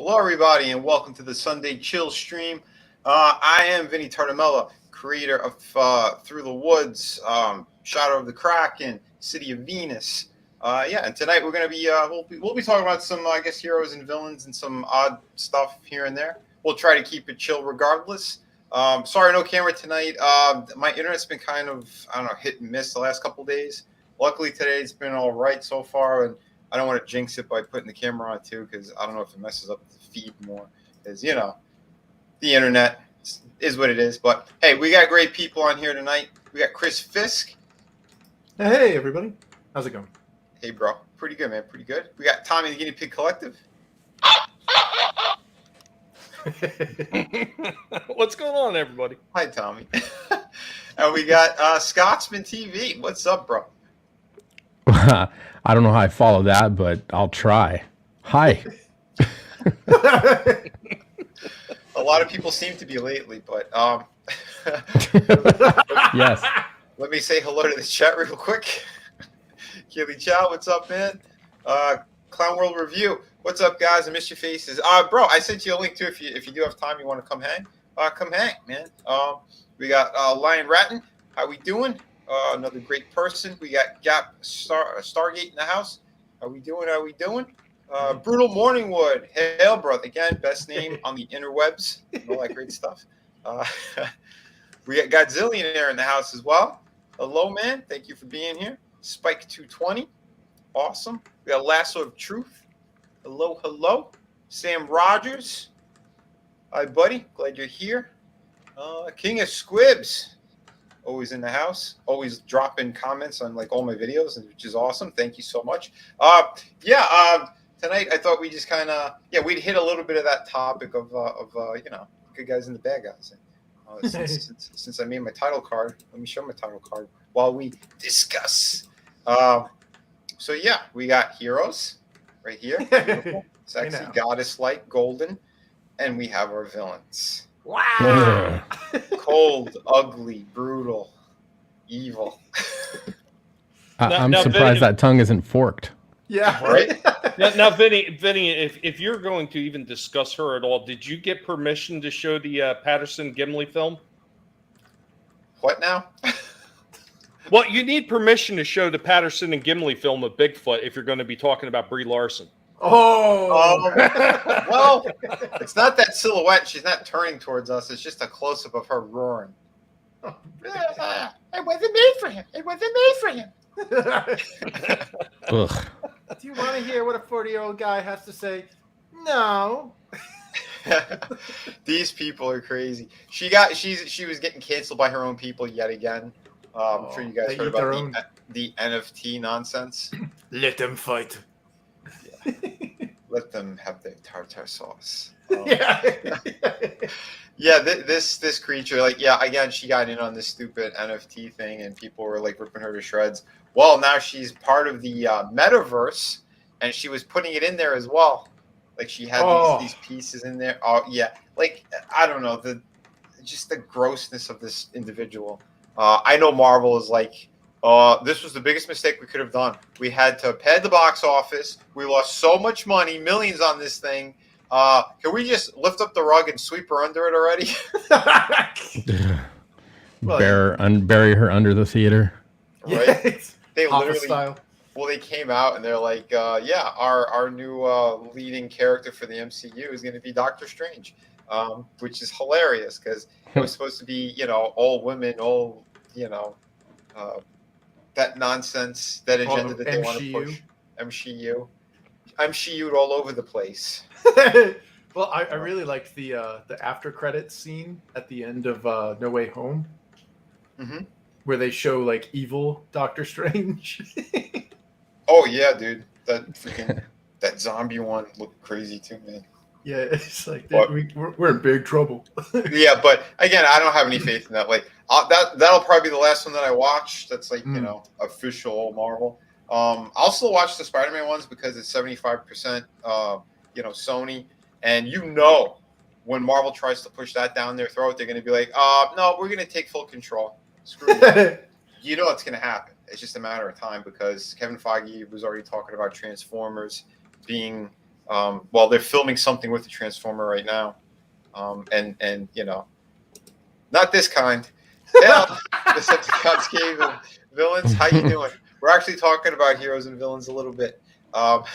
Hello, everybody, and welcome to the Sunday Chill stream. I am Vinnie creator of Through the Woods, Shadow of the Kraken, City of Venus. And tonight we're going to be we'll be talking about some I guess heroes and villains and some odd stuff here and there. We'll try to keep it chill regardless. Sorry, no camera tonight. My internet's been kind of hit and miss the last couple days. Luckily today it's been all right so far, and I don't want to jinx it by putting the camera on too, because I don't know if it messes up the feed more. Because the internet is what it is. But hey, we got great people on here tonight. We got Chris Fisk. Hey everybody, how's it going? Hey bro, pretty good man, pretty good. We got Tommy the Guinea Pig Collective. What's going on, everybody? Hi Tommy. And we got Scotsman TV. What's up, bro? I don't know how I follow that, but I'll try. Hi. A lot of people seem to be lately, but Yes. let me say hello to the chat real quick. Keely Chow, what's up, man? Clown World Review, what's up, guys? I missed your faces. Bro, I sent you a link too. If you do have time, you want to come hang, man. We got Lion Ratton. How we doing? Another great person. We got Stargate in the house. How we doing? Brutal Morningwood. Hail, brother. Again, best name on the interwebs. And all that great stuff. We got Godzillionaire in the house as well. Hello, man. Thank you for being here. Spike 220. Awesome. We got Lasso of Truth. Hello. Sam Rogers. Hi, buddy. Glad you're here. King of Squibs. Always in the house, always dropping comments on like all my videos, which is awesome. Thank you so much. Tonight I thought we just kind of we'd hit a little bit of that topic of good guys and the bad guys. Since I made my title card, let me show my title card while we discuss. We got heroes right here, beautiful, sexy, goddess-like, golden, and we have our villains. Wow. Cold, ugly, brutal, evil. I'm now, surprised Vinny, that tongue isn't forked. Yeah, right. now, Vinny, if you're going to even discuss her at all, did you get permission to show the Patterson Gimli film? What now? Well, you need permission to show the Patterson and Gimli film of Bigfoot if you're going to be talking about Brie Larson. Well, it's not that silhouette. She's not turning towards us. It's just a close-up of her roaring. It wasn't made for him. Ugh. Do you want to hear what a 40-year-old guy has to say? No. These people are crazy. She was getting canceled by her own people yet again. I'm sure you guys heard about the NFT nonsense. Let them fight. Let them have their tartar sauce. This creature, again, she got in on this stupid NFT thing, and people were like ripping her to shreds. Well, now she's part of the metaverse, and she was putting it in there as well. Like she had these pieces in there. Oh yeah, like I don't know the grossness of this individual. I know Marvel is like. This was the biggest mistake we could have done. We had to pad the box office. We lost so much money, millions on this thing. Can we just lift up the rug and sweep her under it already? Bury her under the theater. Right? They literally style. Well, they came out and they're like, our new leading character for the MCU is going to be Doctor Strange, which is hilarious because it was supposed to be, all women, all, that nonsense, that agenda that they want to push. MCU. I'm MCU'd all over the place. Well, I really liked the after credits scene at the end of No Way Home, where they show like evil Doctor Strange. Oh yeah, dude, that zombie one looked crazy too, man. Yeah, it's like we're in big trouble. Yeah, but again, I don't have any faith in that. Like that'll probably be the last one that I watch. That's like official Marvel. I'll still watch the Spider-Man ones because it's 75%, Sony. And when Marvel tries to push that down their throat, they're going to be like, no, we're going to take full control. Screw you. You know it's going to happen. It's just a matter of time because Kevin Feige was already talking about Transformers being Well, they're filming something with the Transformer right now, and not this kind. Yeah, Decepticons Cave of Villains. How you doing? We're actually talking about heroes and villains a little bit. But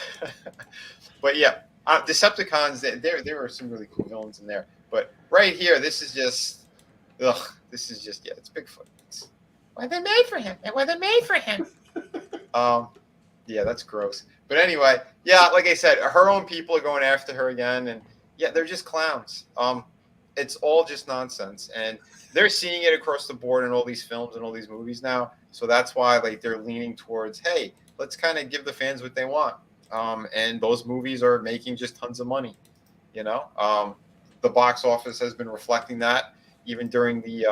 yeah, Decepticons. There were some really cool villains in there. But right here, this is just, it's Bigfoot. Why they made for him? Why they made for him? Yeah, that's gross. But anyway, yeah, like I said, her own people are going after her again, and yeah, they're just clowns. It's all just nonsense, and they're seeing it across the board in all these films and all these movies now. So that's why like they're leaning towards, hey, let's kind of give the fans what they want. And those movies are making just tons of money. The box office has been reflecting that even during the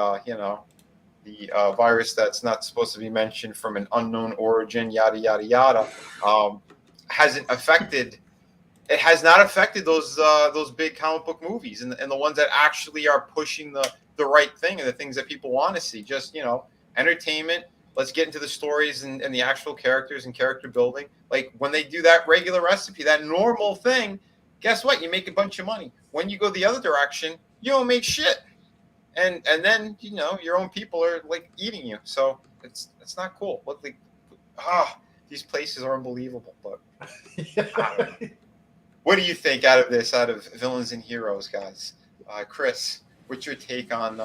virus that's not supposed to be mentioned from an unknown origin, yada yada yada, hasn't affected. It has not affected those big comic book movies and the ones that actually are pushing the right thing and the things that people want to see. Just entertainment. Let's get into the stories and the actual characters and character building. Like when they do that regular recipe, that normal thing, guess what? You make a bunch of money. When you go the other direction, you don't make shit. And then your own people are like eating you. So it's not cool. Look like these places are unbelievable. But what do you think out of this? Out of villains and heroes, guys? Chris, what's your take on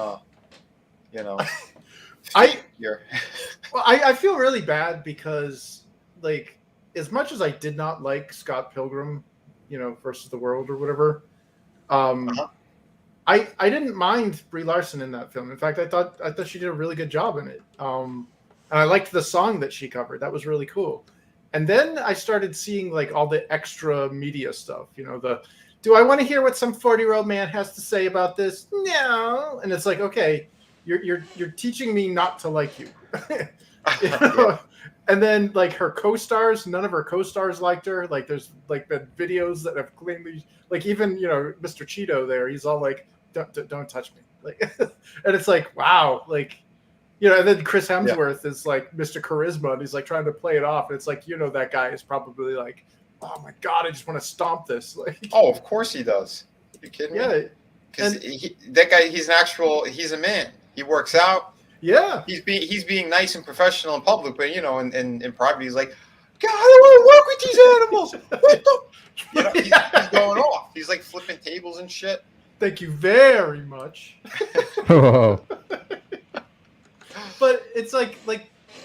I feel really bad because like as much as I did not like Scott Pilgrim, versus the World or whatever, I didn't mind Brie Larson in that film. In fact, I thought she did a really good job in it. And I liked the song that she covered. That was really cool. And then I started seeing like all the extra media stuff. Do I want to hear what some 40-year-old man has to say about this? No. And it's like, okay, you're teaching me not to like you. And then like her co-stars, none of her co-stars liked her. Like there's like the videos that have cleanly, like even Mr. Cheeto there, he's all like, don't touch me. Like, and it's like, wow, like, and then Chris Hemsworth is like Mr. Charisma, and he's like trying to play it off. And it's like, that guy is probably like, oh my God, I just want to stomp this. Like, oh, of course he does. Are you kidding me? Yeah. Because that guy, he's a man. He works out. Yeah. He's being nice and professional in public, but in private, he's like, God, I don't want to work with these animals. What the? He's going off. He's like flipping tables and shit. Thank you very much. Oh. But it's like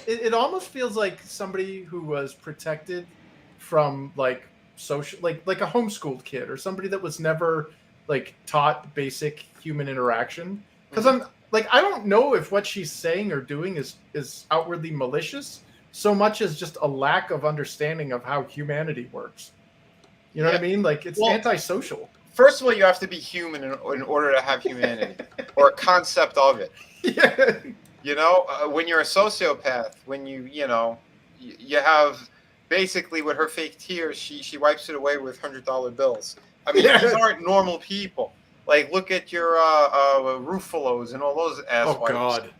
it almost feels like somebody who was protected from like social, like a homeschooled kid or somebody that was never like taught basic human interaction. Because I'm like, I don't know if what she's saying or doing is outwardly malicious so much as just a lack of understanding of how humanity works. You know what I mean? Like it's antisocial. First of all, you have to be human in order to have humanity or a concept of it. Yeah. When you're a sociopath, when you have basically with her fake tears, she wipes it away with $100 bills. I mean, these aren't normal people. Like, look at your Ruffalos and all those asswipes. Oh God.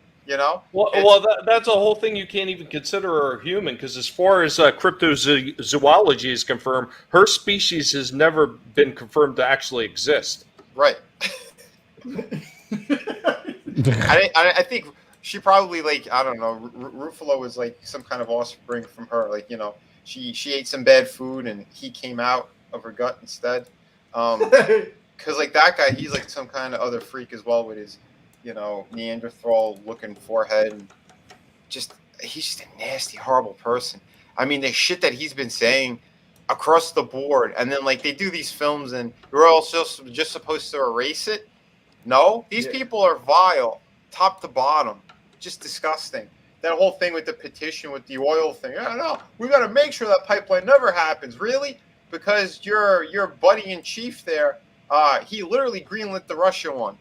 Well, that's a whole thing you can't even consider her human, because as far as cryptozoology is confirmed, her species has never been confirmed to actually exist. Right. I think she probably, like, I don't know, Ruffalo was like some kind of offspring from her. Like, she ate some bad food and he came out of her gut instead. Because, like, that guy, he's like some kind of other freak as well with his, Neanderthal-looking forehead. And he's just a nasty, horrible person. I mean, the shit that he's been saying across the board. And then, like, they do these films and you're also just supposed to erase it. No, these people are vile, top to bottom. Just disgusting. That whole thing with the petition with the oil thing. I don't know. We got to make sure that pipeline never happens. Really? Because your buddy in chief there, he literally greenlit the Russia one.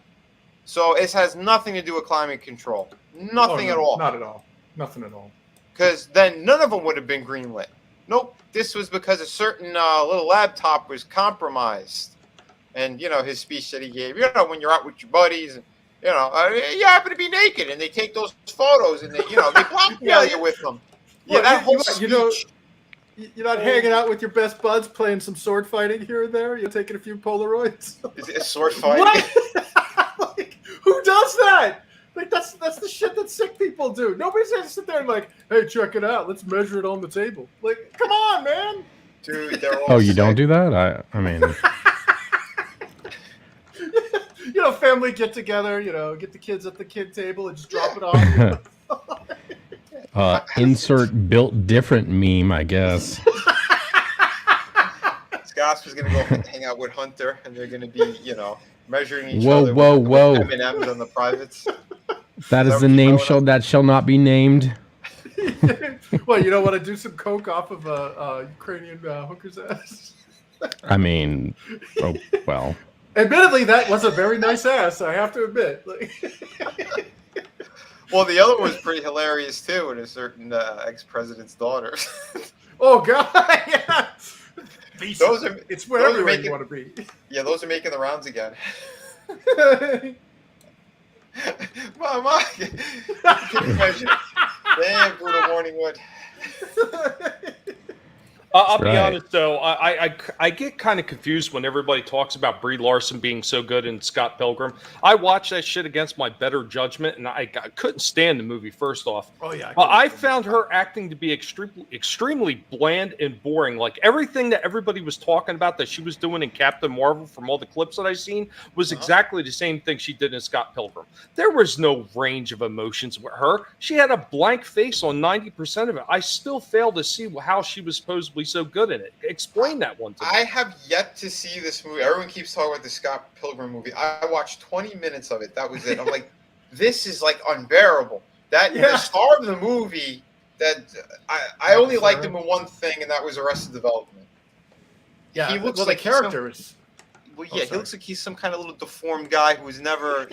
So it has nothing to do with climate control. Nothing at all. Not at all. Nothing at all. Because then none of them would have been greenlit. Nope. This was because a certain little laptop was compromised. And, his speech that he gave, when you're out with your buddies and, you happen to be naked and they take those photos and they, they blackmail you with them. Yeah, that whole speech. You're not hanging out with your best buds, playing some sword fighting here and there. You're taking a few Polaroids. Is it a sword fighting? What? Like, who does that? Like that's the shit that sick people do. Nobody's gonna sit there and like, hey, check it out. Let's measure it on the table. Like, come on, man. Dude, they're all Oh, you sick. don't do that? I mean, Family get together. Get the kids at the kid table and just drop it off. insert built different meme, I guess. Scott was gonna go hang out with Hunter, and they're gonna be, measuring each Whoa, other. whoa, with whoa. M&Ms on the privates. That is the name show that shall not be named. Well, you don't want to do some coke off of a Ukrainian hooker's ass. I mean, oh, well. Admittedly, that was a very nice ass. I have to admit. Well, the other one was pretty hilarious too, with a certain ex-president's daughter. Oh God! Yeah. It's wherever you want to be. Yeah, those are making the rounds again. Mama, can you imagine? Damn, brutal Morningwood. I'll be right. honest though, I get kind of confused when everybody talks about Brie Larson being so good in Scott Pilgrim. I watched that shit against my better judgment, and I couldn't stand the movie. First off, Oh yeah. I found her acting to be extremely bland and boring. Like everything that everybody was talking about that she was doing in Captain Marvel, from all the clips that I've seen, was exactly the same thing she did in Scott Pilgrim. There was no range of emotions with her. She had a blank face on 90% of it. I still fail to see how she was supposedly so good in it. Explain that one to me. I have yet to see this movie. Everyone keeps talking about the Scott Pilgrim movie. I watched 20 minutes of it. That was it. I'm like, this is like unbearable. The star of the movie, that I only liked him in one thing, and that was Arrested Development. Yeah, he looks well, like the character is. Well, yeah, he looks like he's some kind of little deformed guy who's never,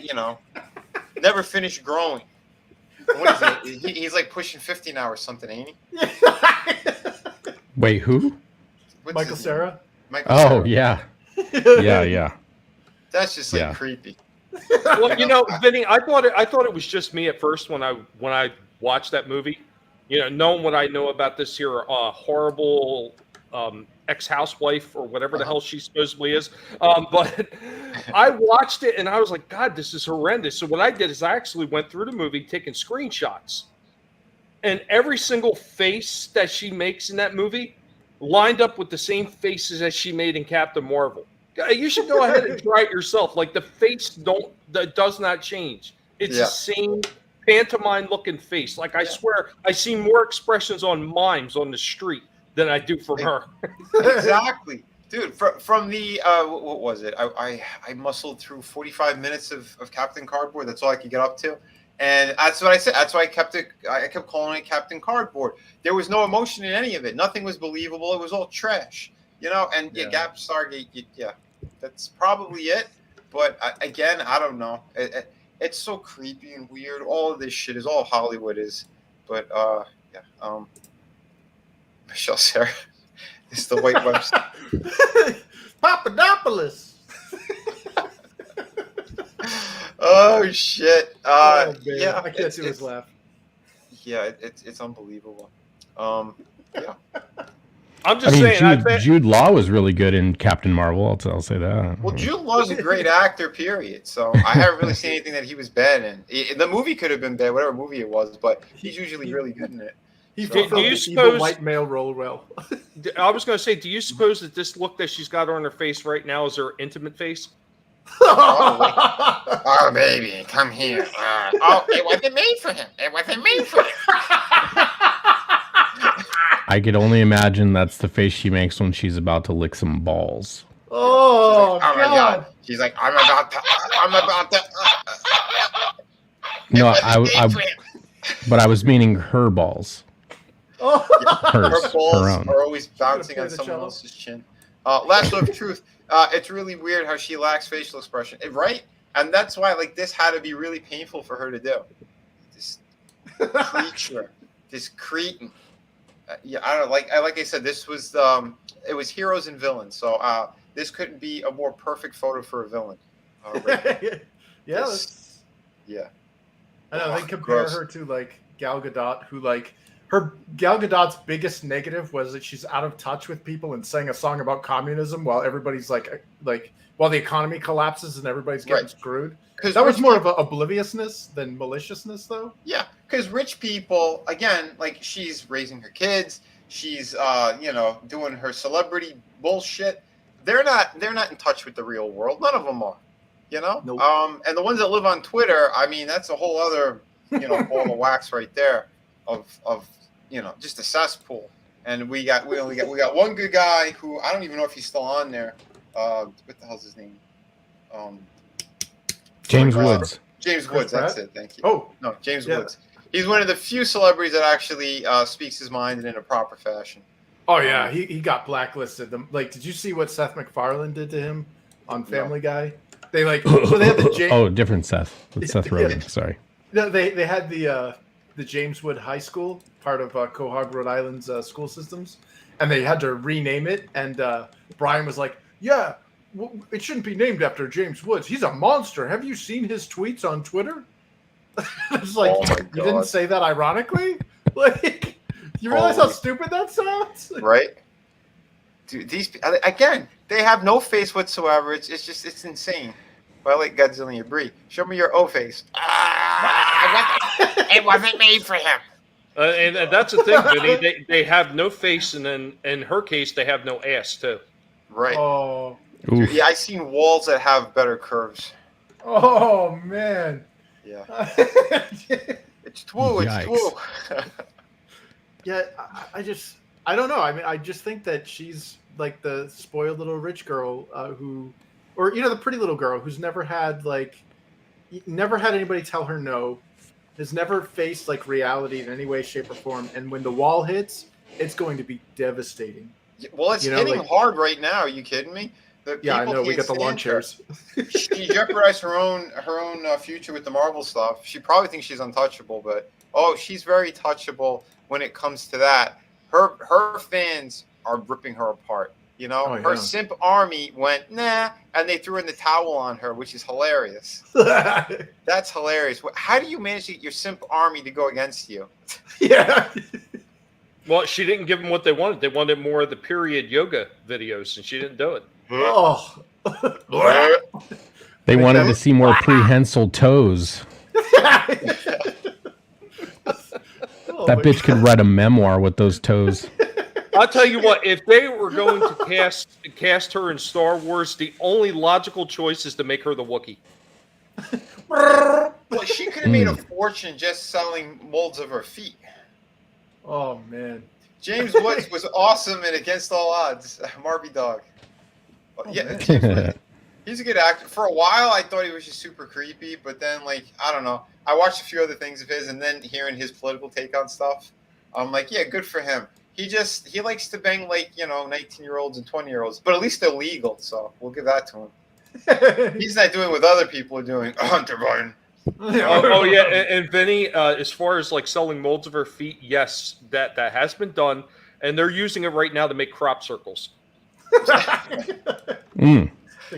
never finished growing. What is it? He's like pushing 50 now or something, ain't he? Wait, who? What's Michael his name? Cera. Michael Oh, Cera. yeah. Yeah. That's just like creepy. Well, Vinny, I thought it was just me at first when I watched that movie. Knowing what I know about this here horrible ex-housewife or whatever the hell she supposedly is. But I watched it and I was like, God, this is horrendous. So what I did is I actually went through the movie taking screenshots. And every single face that she makes in that movie lined up with the same faces as she made in Captain Marvel. You should go ahead and try it yourself. Like the face does not change. It's the same pantomime-looking face. Like I swear, I see more expressions on mimes on the street than I do from her. Exactly, dude. From the what was it? I muscled through 45 minutes of Captain Cardboard. That's all I could get up to. And that's what I said. That's why I kept calling it Captain Cardboard. There was no emotion in any of it. Nothing was believable. It was all trash, And Gap Stargate, that's probably it. But again, I don't know. It's so creepy and weird. All of this shit is all Hollywood is. But Michelle Sarah is the white website. Papadopoulos. Oh shit! I can't do his laugh. Yeah, it's unbelievable. Yeah. I'm just saying. Jude Law was really good in Captain Marvel. I'll say that. Well, Jude Law's a great actor. Period. So I haven't really seen anything that he was bad in. The movie could have been bad, whatever movie it was, but he's usually really good in it. He fulfilled the evil white male role well. I was going to say, do you suppose that this look that she's got on her face right now is her intimate face? Oh, baby, come here. It wasn't made for him. It wasn't made for him. I could only imagine that's the face she makes when she's about to lick some balls. Oh, my God. She's like, I'm about to. No, but I was meaning her balls. Oh. Hers, her balls her own. are always bouncing on someone else's chin. Last of truth. It's really weird how she lacks facial expression, right? And that's why, this had to be really painful for her to do. This creature, this cretin. I don't know. Like I said, this was it was heroes and villains. So this couldn't be a more perfect photo for a villain. Right? Yeah. I know they compare her to Gal Gadot, who her Gal Gadot's biggest negative was that she's out of touch with people and sang a song about communism while everybody's like while the economy collapses and everybody's getting screwed. That was more of a obliviousness than maliciousness, though. Yeah, because rich people, again, like she's raising her kids, she's doing her celebrity bullshit. They're not in touch with the real world. None of them are, Nope. And the ones that live on Twitter, I mean, that's a whole other ball of wax right there of just a cesspool. And we got one good guy who I don't even know if he's still on there. What the hell's his name? James Woods. James Woods, that's it. Thank you. Oh, no, James Woods. He's one of the few celebrities that actually speaks his mind in a proper fashion. Oh yeah, he got blacklisted. Like, did you see what Seth MacFarlane did to him on Family Guy? They they had the different Seth. It's Seth Rogen. Sorry. No, they had the James Wood High School, part of Quahog, Rhode Island's school systems, and they had to rename it. And Brian was like, "Yeah, it shouldn't be named after James Woods. He's a monster. Have you seen his tweets on Twitter?" It's like, you didn't say that ironically? Like, you realize how stupid that sounds? Right? Dude, these again, they have no face whatsoever. It's insane. But I like Godzilla Brie. Show me your O face. It wasn't made for him. And that's the thing, Vinny. They have no face, and then in her case, they have no ass too. Right. Oh. Dude, yeah, I've seen walls that have better curves. Oh man. Yeah. It's true. It's true. Yeah, I don't know. I mean, I just think that she's like the spoiled little rich girl or the pretty little girl who's never had anybody tell her no, has never faced like reality in any way, shape, or form. And when the wall hits, it's going to be devastating. Well, it's hitting hard right now. Are you kidding me? I know. We got the lawn chairs. She jeopardized her own future with the Marvel stuff. She probably thinks she's untouchable, but she's very touchable when it comes to that. Her fans are ripping her apart. Her simp army went nah, and they threw in the towel on her, which is hilarious. That's hilarious. How do you manage to get your simp army to go against you? Yeah. Well, she didn't give them what they wanted. They wanted more of the period yoga videos, and she didn't do it. Oh. They wanted to see more prehensile toes. That bitch could write a memoir with those toes. I'll tell you what, if they were going to cast her in Star Wars, the only logical choice is to make her the Wookiee. Well, she could have made a fortune just selling molds of her feet. Oh, man. James Woods was awesome and against all odds. Marby Dog. Yeah, he's a good actor. For a while, I thought he was just super creepy, but then, I don't know. I watched a few other things of his, and then hearing his political take on stuff, I'm like, yeah, good for him. He likes to bang 19-year-olds and 20-year-olds, but at least they're legal, so we'll give that to him. He's not doing what other people are doing. Hunter Biden. Yeah, and Vinny, as far as selling molds of her feet, yes, that has been done, and they're using it right now to make crop circles. The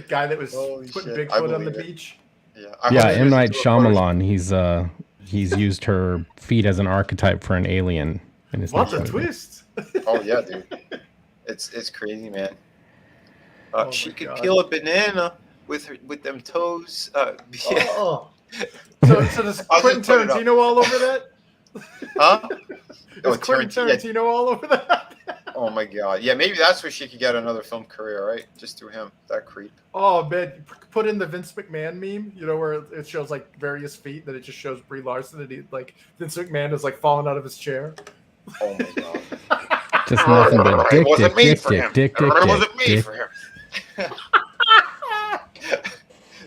guy that was putting Bigfoot on the beach. Yeah, M. Night Shyamalan. He's used her feet as an archetype for an alien. What a twist! Oh yeah, dude, it's crazy, man. She could peel a banana with them toes. So does Quentin Tarantino all over that? Huh? Is Quentin Tarantino all over that? Oh my god! Yeah, maybe that's where she could get another film career, right? Just through him, that creep. Oh man, put in the Vince McMahon meme, where it shows various feet, that it just shows Brie Larson, and Vince McMahon is falling out of his chair. Oh my god! Just nothing but dick, dick. It wasn't made for him.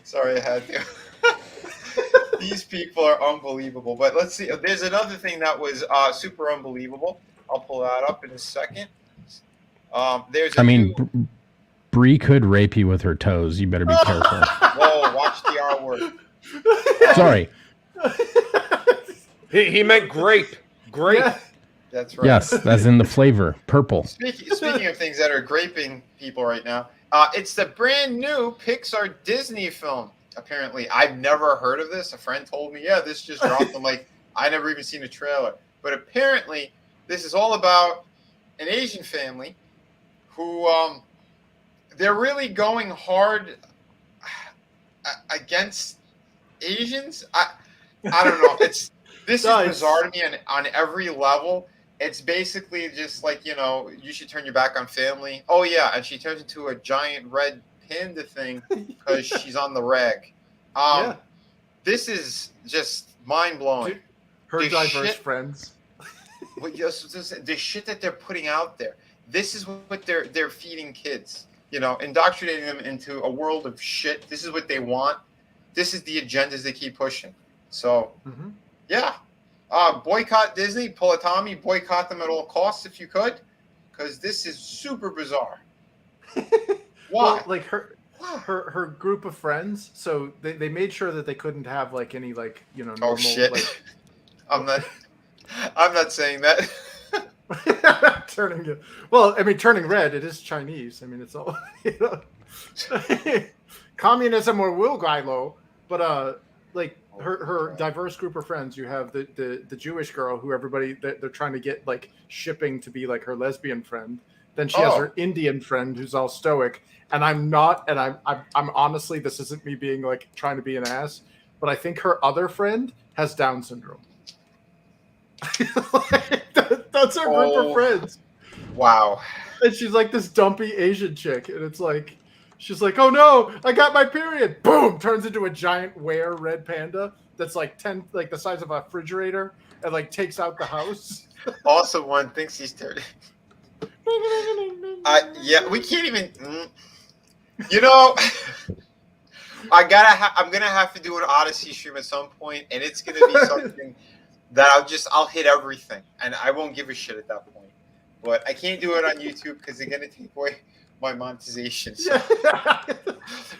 Sorry, I had to. These people are unbelievable. But let's see. There's another thing that was super unbelievable. I'll pull that up in a second. Brie could rape you with her toes. You better be careful. Whoa, watch the R word. Sorry. He meant grape. Grape. Yeah. That's right. Yes, that's in the flavor. Purple. Speaking of things that are graping people right now, it's the brand new Pixar Disney film. Apparently, I've never heard of this. A friend told me, yeah, this just dropped. I'm like, I never even seen a trailer. But apparently, This is all about an Asian family who they're really going hard against Asians. I don't know. This is bizarre to me on every level. It's basically just like, you should turn your back on family. Oh yeah, and she turns into a giant red panda thing because she's on the rag. Yeah. This is just mind blowing. Her diverse friends. The shit that they're putting out there. This is what they're feeding kids. Indoctrinating them into a world of shit. This is what they want. This is the agendas they keep pushing. So, yeah. Boycott Disney, pull a Tommy, boycott them at all costs if you could, because this is super bizarre. Why? Well, like her group of friends, so they made sure that they couldn't have like any like normal. Oh shit! Like... I'm not saying that. Turning red. It is Chinese. I mean, it's all communism or will guy low, but like her diverse group of friends. You have the Jewish girl who they're trying to get like shipping to be like her lesbian friend. Then she has her Indian friend who's all stoic. And I'm honestly, this isn't me being like trying to be an ass, but I think her other friend has Down syndrome. That's her group of friends. Wow. And she's like this dumpy Asian chick, and it's like she's like, "Oh no, I got my period!" Boom, turns into a giant red panda that's like the size of a refrigerator, and like takes out the house. Also, one thinks he's dirty. Yeah, we can't even. I'm gonna have to do an Odyssey stream at some point, and it's gonna be something that I'll hit everything, and I won't give a shit at that point. But I can't do it on YouTube because they're gonna take away my monetization. So.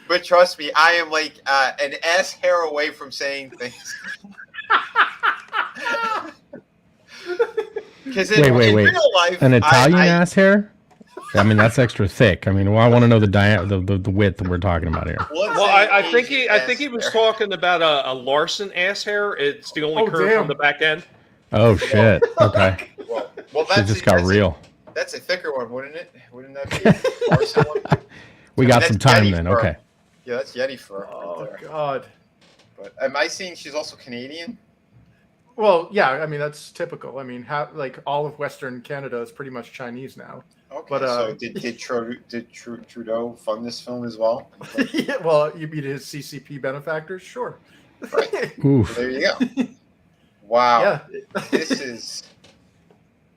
But trust me, I am like an ass hair away from saying things. Because in real life, an Italian ass hair. I mean, that's extra thick. I mean, I want to know the width we're talking about here. Well, I think he was talking about a Larson ass hair. It's the only curve on the back end. Oh shit! Okay. Well, that's just got real. That's a thicker one, wouldn't it? Wouldn't that be a Larson one? We got some time then. Fur. Okay. Yeah, that's Yeti fur. Oh God. But am I seeing she's also Canadian? Well, yeah. I mean, that's typical. I mean, like all of Western Canada is pretty much Chinese now. Okay, but so did Trudeau fund this film as well? Yeah, well, you mean his CCP benefactors? Sure. Right. So there you go. Wow. Yeah.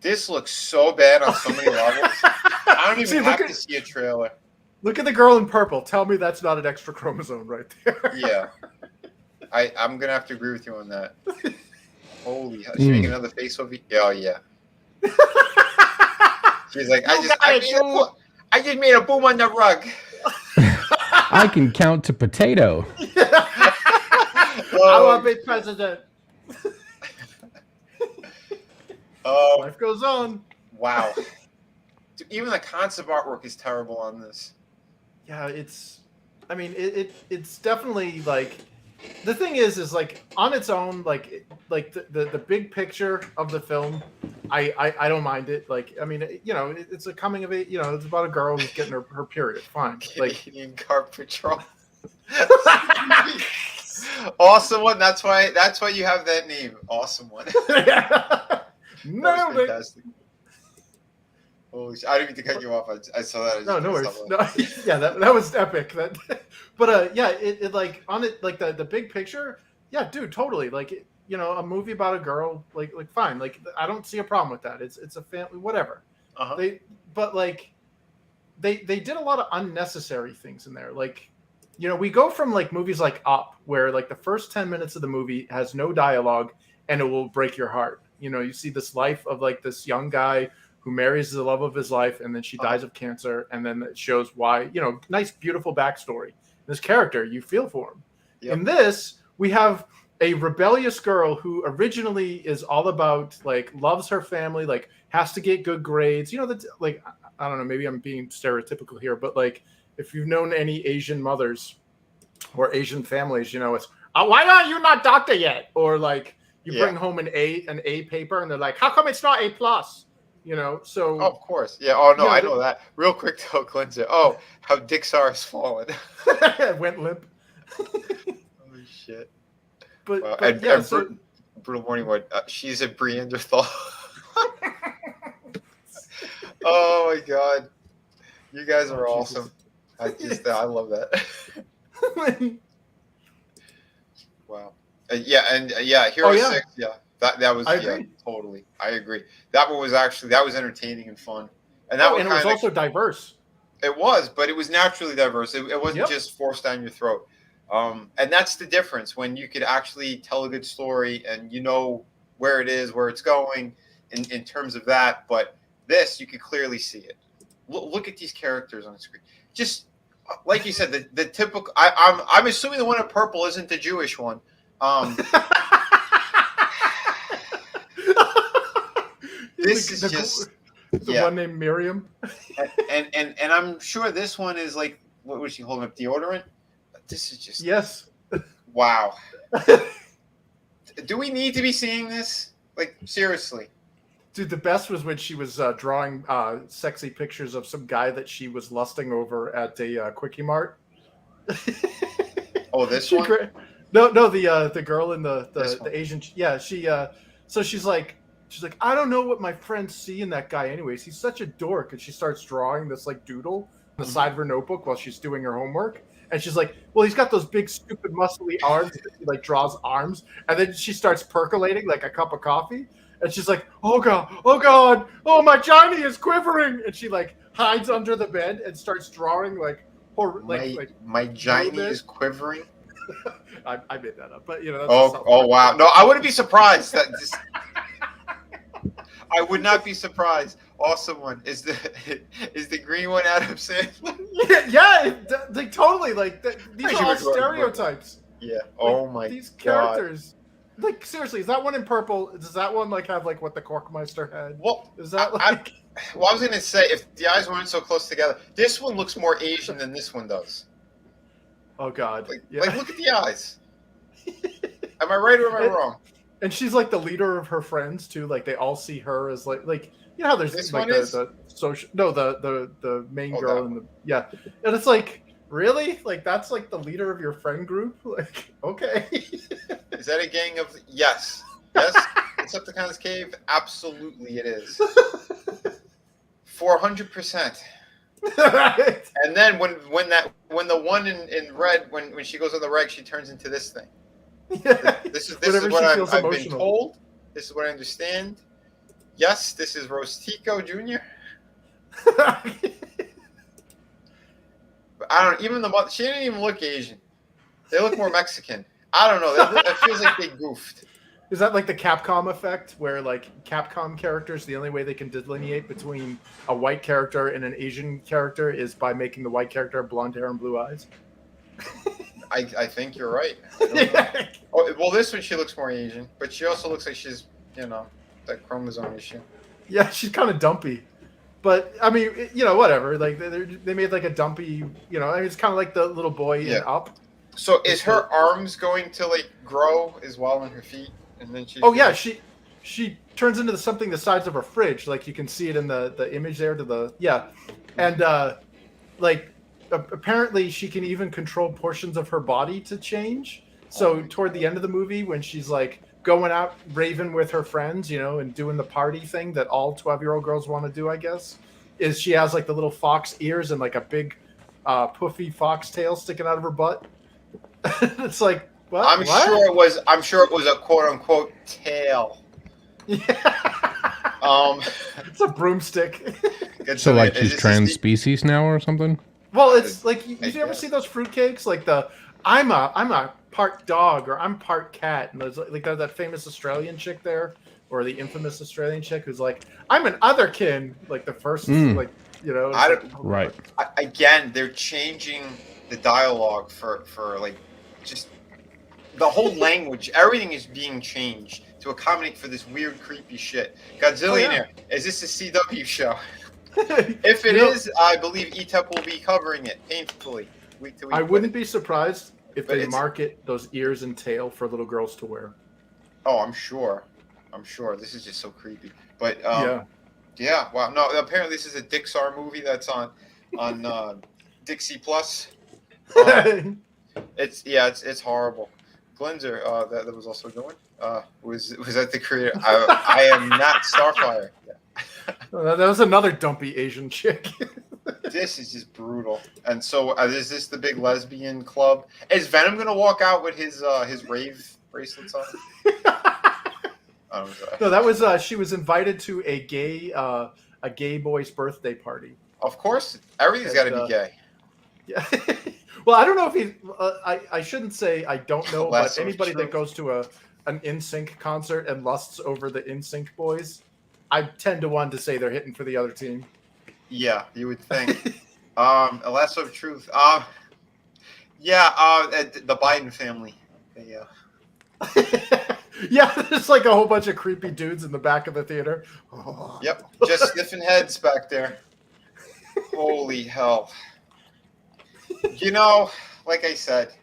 This looks so bad on so many levels. I don't even have to see a trailer. Look at the girl in purple. Tell me that's not an extra chromosome right there. Yeah. I'm gonna have to agree with you on that. Holy hell. She make another face movie? Oh yeah. She's like, I just made a boom on the rug. I can count to potato. I want to be president. Life goes on. Wow. Even the concept artwork is terrible on this. Yeah, it's definitely like, the thing is like on its own, like the big picture of the film, I don't mind it. Like, I mean, it's a coming of age, it's about a girl who's getting her period. Fine. Canadian Car Patrol. Awesome one. That's why you have that name. Awesome one. Nailed it. Fantastic. Holy shit. I didn't mean to cut you off. I saw that. No worries. No, yeah, that was epic. But yeah, it like on it, like the big picture. Yeah, dude, totally. Like, a movie about a girl, like fine. Like, I don't see a problem with that. It's a family, whatever. Uh-huh. They did a lot of unnecessary things in there. Like, we go from like movies like Up, where like the first 10 minutes of the movie has no dialogue and it will break your heart. You see this life of like this young guy who marries the love of his life, and then she dies of cancer, and then it shows why, nice, beautiful backstory. This character, you feel for him. Yep. In this, we have a rebellious girl who originally is all about, like, loves her family, like, has to get good grades. That's like, I don't know, maybe I'm being stereotypical here, but like, if you've known any Asian mothers or Asian families, it's, why are you not doctor yet? Or like, You bring home an A paper, and they're like, "How come it's not A plus?" You know, so Oh, of course. Yeah. Oh no, Yeah, I know that. Real quick though, Cleanser. Oh, how Dixar has fallen. went limp. Holy shit. But, Wow. but And, yeah, and so Brutal Morning Wood. She's a Brianderthal. Oh my god, you guys are Oh, Jesus. awesome. I love that. Wow. Hero Oh, yeah. 6. Yeah, that was I agree. totally. I agree. That one was entertaining and fun, and that Oh, one and it was kind of also diverse. it was, but it was naturally diverse. It wasn't Yep. just forced down your throat. And that's the difference when you could actually tell a good story and you know where it is, where it's going in terms of that. But this, you could clearly see it. Look at these characters on the screen. Just like you said, the typical. I'm assuming the one in purple isn't the Jewish one. This is just the one named Miriam. and I'm sure this one is like, what was she holding up, deodorant? This is just Yes. wow. Do we need to be seeing this? Like, seriously. Dude, the best was when she was drawing sexy pictures of some guy that she was lusting over at a Quickie Mart. Oh, this one? No, the girl in the Asian. Yeah, so she's like, I don't know what my friends see in that guy. Anyways, he's such a dork, and she starts drawing this like doodle on the side of her notebook while she's doing her homework. And she's like, well, he's got those big, stupid, muscly arms. He like draws arms, and then she starts percolating like a cup of coffee. And she's like, oh god, oh my Johnny is quivering, and she like hides under the bed and starts drawing my Johnny is quivering. I made that up, but you know. That's Wow! No, I wouldn't be surprised. I would not be surprised. Awesome one is the green one Adam Sandler. Like totally like these are all stereotypes. Yeah. Like, oh my these god. characters. Like seriously, is that one in purple? Does that one like have like what the Korkmeister had? Well, is that like? I was gonna say if the eyes weren't so close together, this one looks more Asian than this one does. Oh god. Like look at the eyes. Am I right or am I wrong? And she's like the leader of her friends too. Like they all see her as like you know how there's this like one is? the social the main girl and and it's like really like that's like the leader of your friend group. Like okay. Is that a gang of yes? Decepticon's cave? Absolutely, it is. 400%. And then when the one in red when she goes on the reg, she turns into this thing. This is what I've been told. This is what I understand. Yes, this is Rostico Jr. But I don't even the mother. She didn't even look Asian. They look more Mexican. I don't know. It feels like they goofed. Is that like the Capcom effect, where like Capcom characters, the only way they can delineate between a white character and an Asian character is by making the white character have blonde hair and blue eyes? I think you're right. Oh, well, this one she looks more Asian, but she also looks like she's that chromosome issue. Yeah, she's kind of dumpy. But I mean, whatever. Like they made like a dumpy, I mean, it's kind of like the little boy in Up. So is her arms going to like grow as well in her feet, and then she? Oh yeah, she turns into something the size of a fridge. Like you can see it in the image there and like apparently she can even control portions of her body to change. So toward the end of the movie, when she's like going out raving with her friends, and doing the party thing that all 12-year-old girls want to do, I guess, is she has like the little fox ears and like a big puffy fox tail sticking out of her butt. It's like, what? I'm sure it was a quote unquote tail. Yeah. It's a broomstick. So like she's trans species now or something? Well, it's like you ever see those fruitcakes? Like I'm a part dog or I'm part cat, and there's like that famous Australian chick there, or the infamous Australian chick who's like, I'm an otherkin, like the first right. Again, they're changing the dialogue for like just the whole language. Everything is being changed to accommodate for this weird, creepy shit. Godzillionaire, is this a CW show? If it is, I believe ETEP will be covering it painfully week to week. I wouldn't be surprised if they market those ears and tail for little girls to wear. Oh, I'm sure. This is just so creepy. But Yeah. yeah. Wow. No. Apparently, this is a Dixar movie that's on Dixie Plus. It's horrible. Glenzer, that was also going. Was that the creator? I am not Starfire. Yeah. That was another dumpy Asian chick. This is just brutal. And so, is this the big lesbian club? Is Venom gonna walk out with his rave bracelets on? No, that was she was invited to a gay boy's birthday party. Of course, everything's got to be gay. Yeah. Well, I don't know if he. I shouldn't say I don't know, Less but of anybody truth. that goes to an NSYNC concert and lusts over the NSYNC boys, I 10-1 to say they're hitting for the other team. Yeah, you would think. A lasso of truth. Yeah. The Biden family. Yeah. Yeah, there's like a whole bunch of creepy dudes in the back of the theater. Oh. Yep. Just sniffing heads back there. Holy hell. You know, like I said,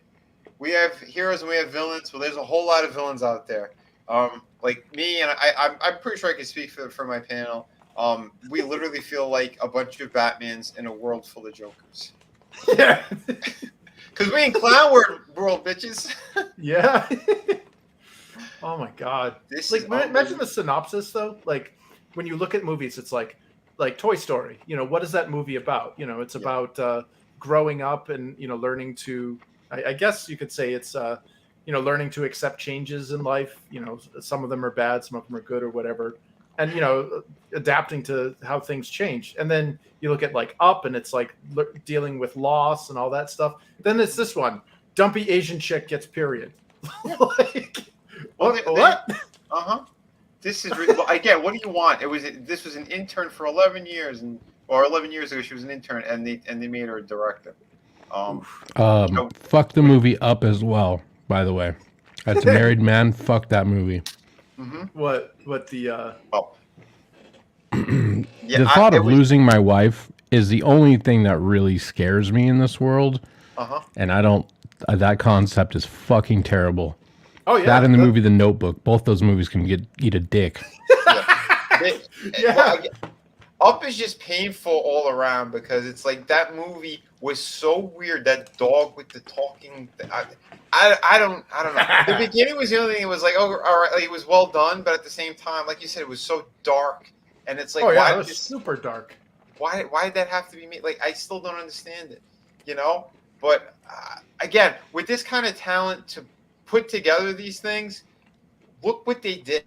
we have heroes and we have villains. Well, there's a whole lot of villains out there. Like me, and I'm pretty sure I can speak for my panel. We literally feel like a bunch of Batmans in a world full of Jokers. Yeah. Because we in clown world, bitches. Yeah. Oh my god. This Like, is imagine the synopsis though. Like, when you look at movies, it's like Toy Story. You know, what is that movie about? You know, it's about growing up and learning to. I guess you could say it's learning to accept changes in life. You know, some of them are bad, some of them are good, or whatever. And adapting to how things change. And then you look at like Up, and it's like dealing with loss and all that stuff. Then it's this one: dumpy Asian chick gets period. Like, what? This is again. What do you want? This was an intern for 11 years, or 11 years ago she was an intern, and they made her a director. Fuck the movie Up as well. By the way, as a married man, fuck that movie. Mm-hmm. What the the thought of losing my wife is the only thing that really scares me in this world. And I don't. That concept is fucking terrible. Oh yeah, that in the movie The Notebook. Both those movies can eat a dick. Well, Up is just painful all around because it's like that movie was so weird. That dog with the talking. I don't know. The beginning was the only thing. It was like, oh, all right, like, it was well done, but at the same time, like you said, it was so dark, and it's like, why it was super dark. Why did that have to be made? Like, I still don't understand it, But again, with this kind of talent to put together these things, look what they did.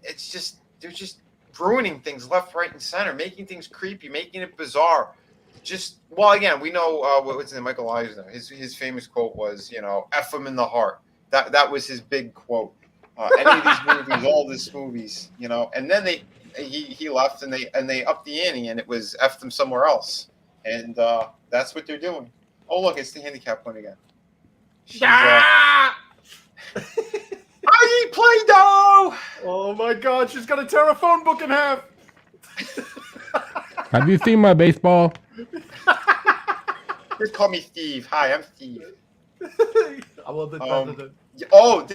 It's just they're just ruining things left, right, and center, making things creepy, making it bizarre. Again, we know what's his name, Michael Eisner. His famous quote was, "F him in the heart." That was his big quote. Any of these movies, all these movies, And then he left and they upped the ante, and it was F them somewhere else, and that's what they're doing. Oh look, it's the handicap one again. I eat Play-Doh. Oh my god, she's gonna tear a phone book in half. Have you seen my baseball? Just call me Steve. Hi, I'm Steve. I love the.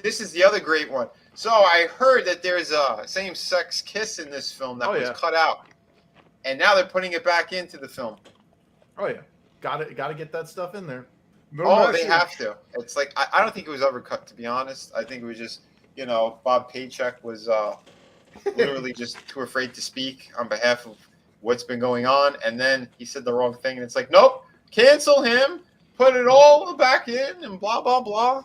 This is the other great one. So I heard that there's a same-sex kiss in this film that was cut out, and now they're putting it back into the film. Oh yeah, got to get that stuff in there. They have to. It's like I don't think it was ever cut, to be honest. I think it was just Bob Paycheck was literally just too afraid to speak on behalf of what's been going on, and then he said the wrong thing, and it's like, nope, cancel him, put it all back in, and blah blah blah.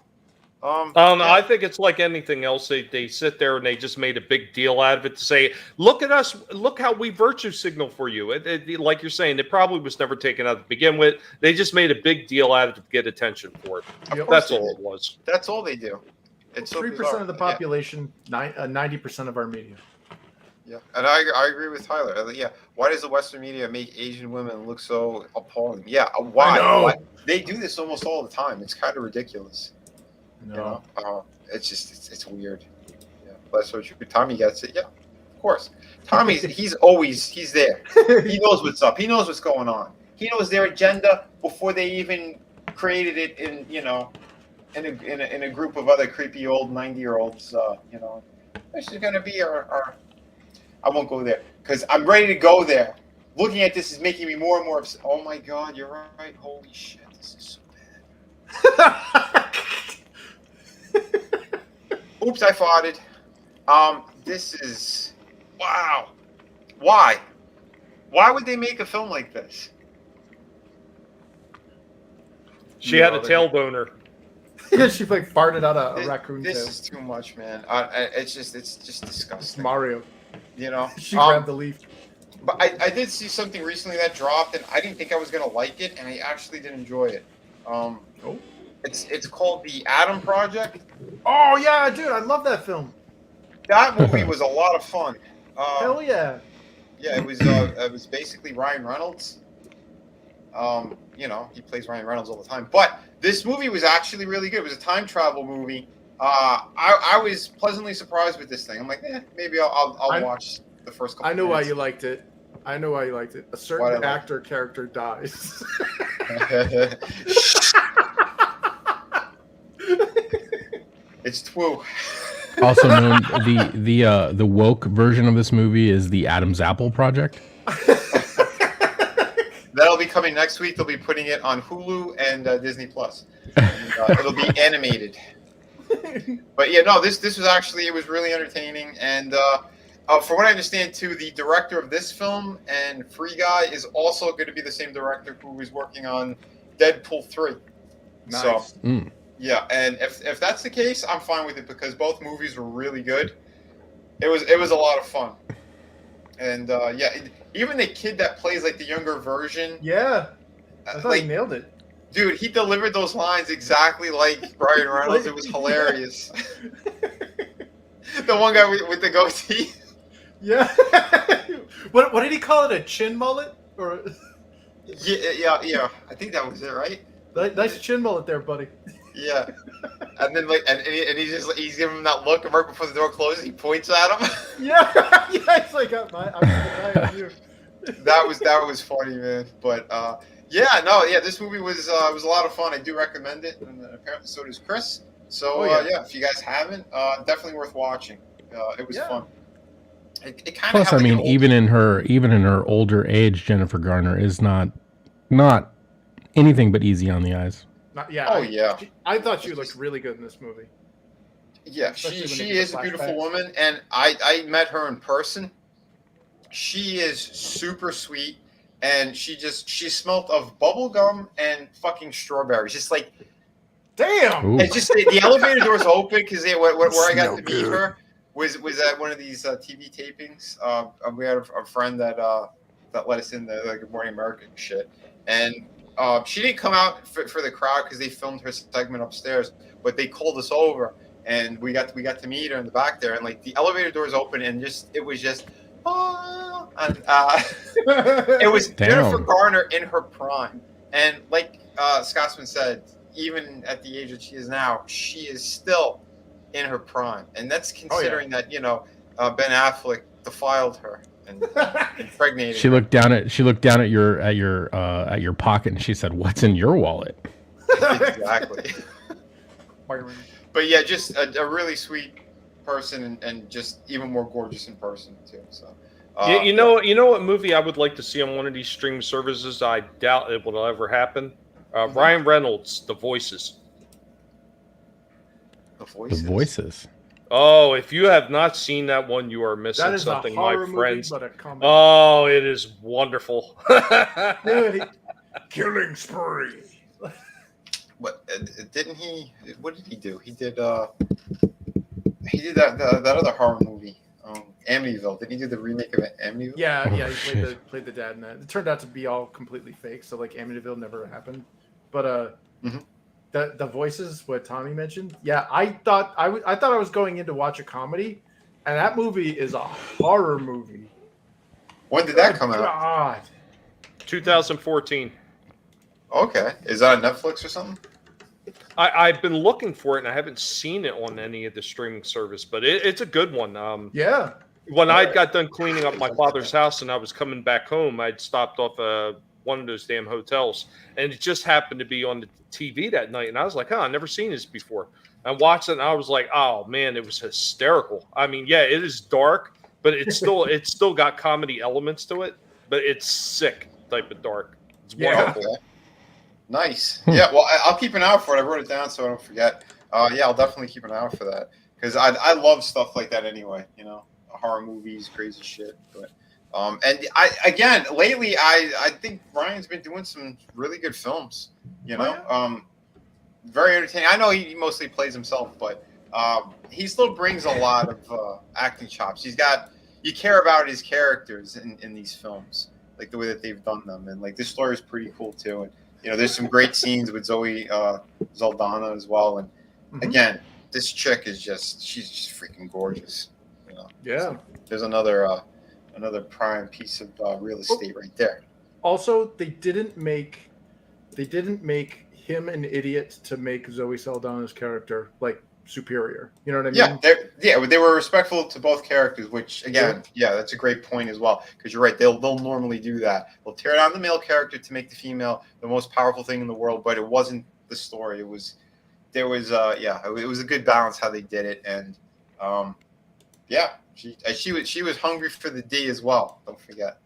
I don't know. I think it's like anything else. They sit there and they just made a big deal out of it to say, look at us, look how we virtue signal for you. Like you're saying, it probably was never taken out to begin with. They just made a big deal out of it to get attention for it. That's all it was. That's all they do. It's 3% of the population, 90% of our media. Yeah, and I agree with Tyler. Yeah, why does the Western media make Asian women look so appalling? Yeah, why? Why? They do this almost all the time. It's kind of ridiculous. No. It's weird. Yeah, that's what Tommy gets it. Yeah, of course. Tommy's he's there. He knows what's up. He knows what's going on. He knows their agenda before they even created it in in a group of other creepy old 90-year-olds. You know, this is gonna be our. I won't go there because I'm ready to go there. Looking at this is making me more and more upset. Oh my God, you're right. Holy shit, this is so bad. Oops, I farted. This is wow. Why? Why would they make a film like this? She had a tailboner. Yeah, she like farted out a raccoon This tail. is too much, man. It's just disgusting. It's Mario. You know, She grabbed the leaf. But I did see something recently that dropped, and I didn't think I was gonna like it, and I actually did enjoy it. Oh. It's called The Adam Project. Oh yeah, dude, I love that film. That movie was a lot of fun. Hell yeah. Yeah, it was basically Ryan Reynolds. You know, he plays Ryan Reynolds all the time. But this movie was actually really good. It was a time travel movie. I was pleasantly surprised with this thing. I'm like, maybe I'll watch the first couple. I know why minutes. you liked it. I know why you liked it. A certain actor character dies. It's true. Also known, the woke version of this movie is the Adam's Apple Project. That'll be coming next week. They'll be putting it on Hulu and Disney Plus. It'll be animated. But yeah, no, this was actually, it was really entertaining. And from what I understand too, the director of this film and Free Guy is also going to be the same director who was working on Deadpool 3. Nice. So, yeah, and if that's the case, I'm fine with it because both movies were really good. It was a lot of fun. And yeah, even the kid that plays like the younger version. Yeah, I thought he nailed it. Dude, he delivered those lines exactly like Ryan Reynolds. It was hilarious. The one guy with the goatee. Yeah. What did he call it? A chin mullet? Or Yeah. I think that was it, right? Nice chin mullet there, buddy. Yeah. And then and he's giving him that look, and right before the door closes, he points at him. Yeah. It's like I'm on you. That was funny, man. But this movie was a lot of fun. I do recommend it, and apparently so does Chris. So if you guys haven't, definitely worth watching. It was fun. It kind of. Plus, I mean, even in her older age, Jennifer Garner is not anything but easy on the eyes. I thought she looked really good in this movie. Yeah, she is a beautiful woman, and I met her in person. She is super sweet, and she smelled of bubble gum and fucking strawberries. Just like, damn. And just the elevator doors open because where I got to meet her was at one of these TV tapings. We had a friend that let us in the Good Morning America shit, and she didn't come out for the crowd because they filmed her segment upstairs, but they called us over, and we got to meet her in the back there, and like the elevator doors open, and it was just. And it was Jennifer Garner in her prime, and like Scotsman said, even at the age that she is now, she is still in her prime, and that's considering that Ben Affleck defiled her and impregnated. She looked down at your pocket, and she said, "What's in your wallet?" Exactly. But yeah, just a really sweet person, and just even more gorgeous in person too. So. You know what movie I would like to see on one of these streaming services? I doubt it will ever happen. Ryan Reynolds, The Voices. The Voices. Oh, if you have not seen that one, you are missing something, my friends. Oh, it is wonderful. Killing spree. What didn't he? What did he do? He did that other horror movie. Amityville. Did he do the remake of Amityville? Yeah, he played the dad in that. It turned out to be all completely fake, so like Amityville never happened. But the voices, what Tommy mentioned, yeah, I thought I was going in to watch a comedy, and that movie is a horror movie. When did that come out? God. 2014. Okay, is that on Netflix or something? I've been looking for it, and I haven't seen it on any of the streaming service, but it's a good one. Yeah. When I got done cleaning up my father's house and I was coming back home, I'd stopped off one of those damn hotels, and it just happened to be on the TV that night, and I was like, "Oh, I've never seen this before." I watched it, and I was like, "Oh man, it was hysterical." I mean, yeah, it is dark, but it's still got comedy elements to it, but it's sick type of dark. It's wonderful. Okay. Nice. Yeah, well, I'll keep an eye out for it. I wrote it down so I don't forget. Yeah, I'll definitely keep an eye out for that because I love stuff like that anyway. You know, horror movies, crazy shit. But and lately I think Ryan's been doing some really good films. You know, very entertaining. I know he mostly plays himself, but he still brings a lot of acting chops. You care about his characters in these films, like the way that they've done them, and like this story is pretty cool too. And you know, there's some great scenes with Zoe Saldana as well. And again, this chick is she's just freaking gorgeous. You know? Yeah. So there's another prime piece of real estate right there. Also, they didn't make him an idiot to make Zoe Saldana's character like superior. You know what I mean? They were respectful to both characters, which again, that's a great point as well. Because you're right, they'll normally do that. They'll tear down the male character to make the female the most powerful thing in the world, but it wasn't the story. It was it was a good balance how they did it, and she was hungry for the D as well. Don't forget.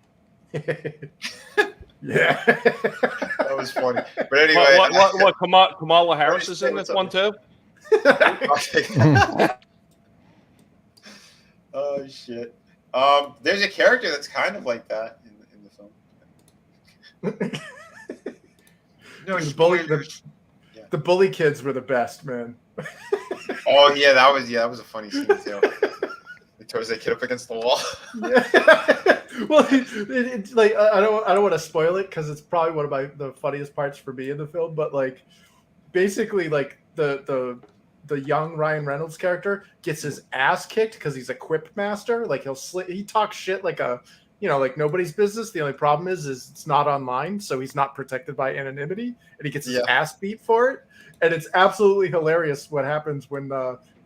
Yeah, that was funny. But anyway, what Kamala Harris is in this one too? Oh shit! There's a character that's kind of like that in the film. No, the bully kids were the best, man. Oh yeah, that was a funny scene too. He throws that kid up against the wall. Yeah. Well, it's like I don't want to spoil it because it's probably one of the funniest parts for me in the film. But like, basically, like the young Ryan Reynolds character gets his ass kicked because he's a quip master. Like he talks shit like like nobody's business. The only problem is it's not online, so he's not protected by anonymity, and he gets his ass beat for it. And it's absolutely hilarious what happens when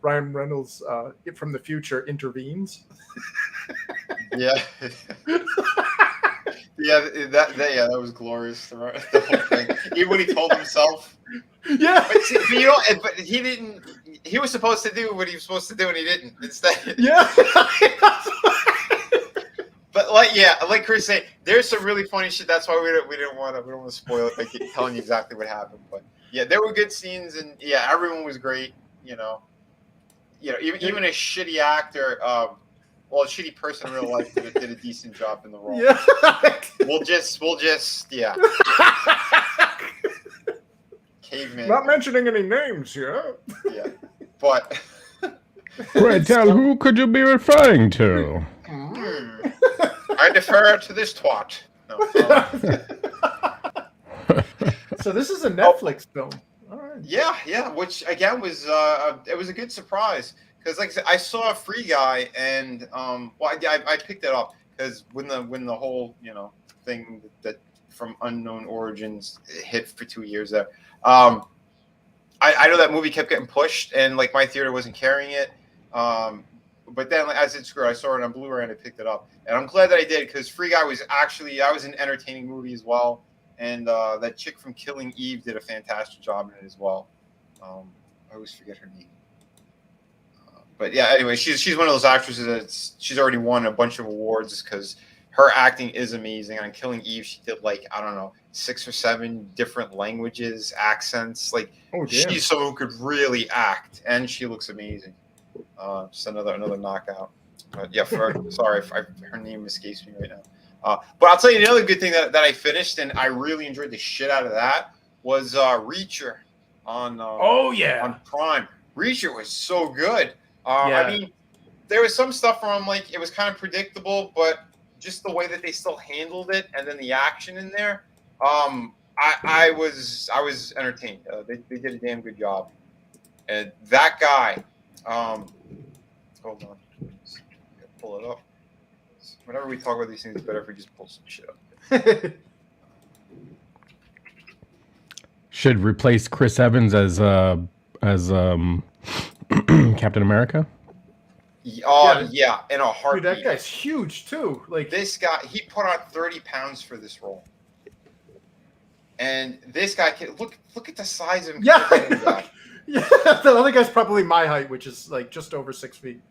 Ryan Reynolds from the future intervenes. Yeah. That was glorious. The whole thing. Even when he told himself. Yeah. But he didn't. He was supposed to do what he was supposed to do, and he didn't. Instead. Yeah. But like Chris said, there's some really funny shit. That's why we don't want to spoil it by telling you exactly what happened. But yeah, there were good scenes, and everyone was great. Even a shitty actor. A shitty person in real life did a decent job in the role. Yeah. We'll just caveman. Not mentioning any names here. Yeah, but. Pray tell, who could you be referring to? I defer to this twat. No, So this is a Netflix film. All right. Yeah. Which again was it was a good surprise. Because like I said, I saw a Free Guy, and I picked it up because when the whole thing that from Unknown Origins hit for 2 years there, I know that movie kept getting pushed, and like my theater wasn't carrying it. But then I said screw it, I saw it on Blu-ray and I picked it up, and I'm glad that I did because Free Guy was an entertaining movie as well, and that chick from Killing Eve did a fantastic job in it as well. I always forget her name. But yeah, anyway, she's one of those actresses that she's already won a bunch of awards because her acting is amazing. On Killing Eve, she did 6 or 7 different languages, accents. She's someone who could really act, and she looks amazing. Just another knockout. But yeah, sorry if her name escapes me right now. But I'll tell you another good thing that I finished, and I really enjoyed the shit out of that was Reacher on on Prime. Reacher was so good. I mean, there was some stuff where I'm like, it was kind of predictable, but just the way that they still handled it, and then the action in there, I was entertained. They did a damn good job. And that guy, hold on, pull it up. Whenever we talk about these things, it's better if we just pull some shit up. Should replace Chris Evans as Captain America? Yeah, in a heartbeat. Dude, that guy's huge too. Like this guy, he put on 30 pounds for this role. And this guy can look at the size of him. Yeah, yeah. The other guy's probably my height, which is like just over 6 feet.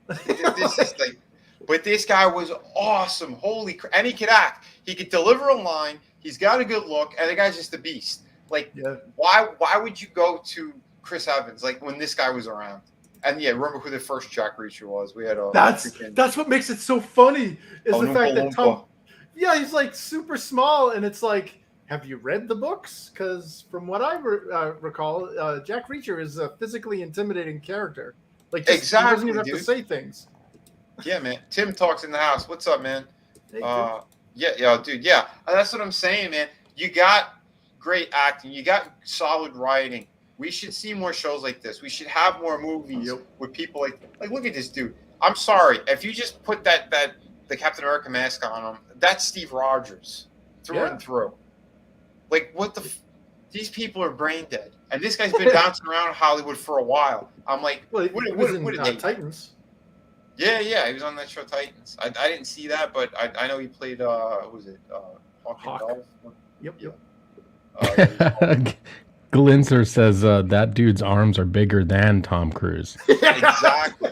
This is like, but this guy was awesome. Holy crap! And he could act. He could deliver a line. He's got a good look, and the guy's just a beast. Like, why would you go to Chris Evans like when this guy was around? And yeah, remember who the first Jack Reacher was? We had a that's what makes it so funny is the fact that Tom. Yeah, he's like super small, and it's like, have you read the books? Because from what I recall, Jack Reacher is a physically intimidating character. Like, he doesn't even have to say things. Yeah, man. Tim talks in the house. What's up, man? Hey, dude. Yeah, that's what I'm saying, man. You got great acting. You got solid writing. We should see more shows like this. We should have more movies with people like look at this dude. I'm sorry if you just put the Captain America mask on him. That's Steve Rogers through and through. Like, what the? These people are brain dead, and this guy's been bouncing around Hollywood for a while. I'm like, what did they? Titans. Yeah, he was on that show Titans. I didn't see that, but I know he played. Who was it? Hawk. Yep. Glinzer says that dude's arms are bigger than Tom Cruise. Exactly.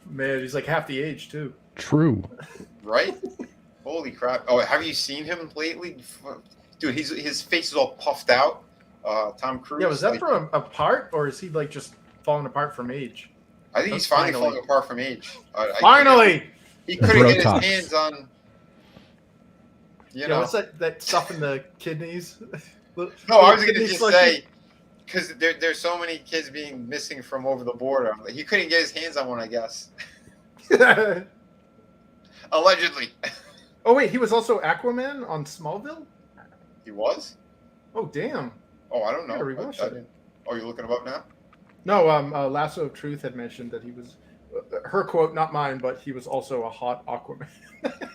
Man, he's like half the age too. True. Right? Holy crap! Oh, have you seen him lately, dude? His face is all puffed out. Tom Cruise. Yeah, was that from a part, or is he like just falling apart from age? I think he's finally falling apart from age. Finally, he couldn't get his hands on. What's that stuff in the kidneys? No, I was going to just say, because there's so many kids being missing from over the border. He couldn't get his hands on one, I guess. Allegedly. Oh wait, he was also Aquaman on Smallville. He was. Oh damn. Oh, I don't know. Oh, you're looking him up now? No, Lasso of Truth had mentioned that he was, her quote, not mine, but he was also a hot Aquaman.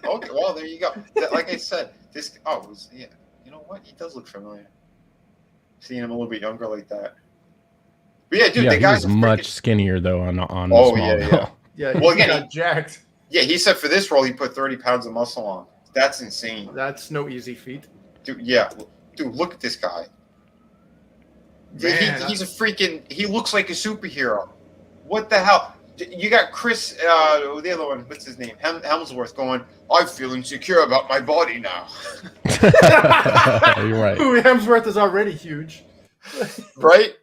Okay, well, there you go. Like I said, you know what? He does look familiar. Seeing him a little bit younger like that. But yeah, dude, the guy's much skinnier though on Smallville. Yeah, well, again, got jacked. Yeah, he said for this role he put 30 pounds of muscle on. That's insane. That's no easy feat. Dude, look at this guy. Man, he's a freaking. He looks like a superhero. What the hell? You got Chris, the other one. What's his name? Hemsworth going. I feel insecure about my body now. You're right. Hemsworth is already huge. Right,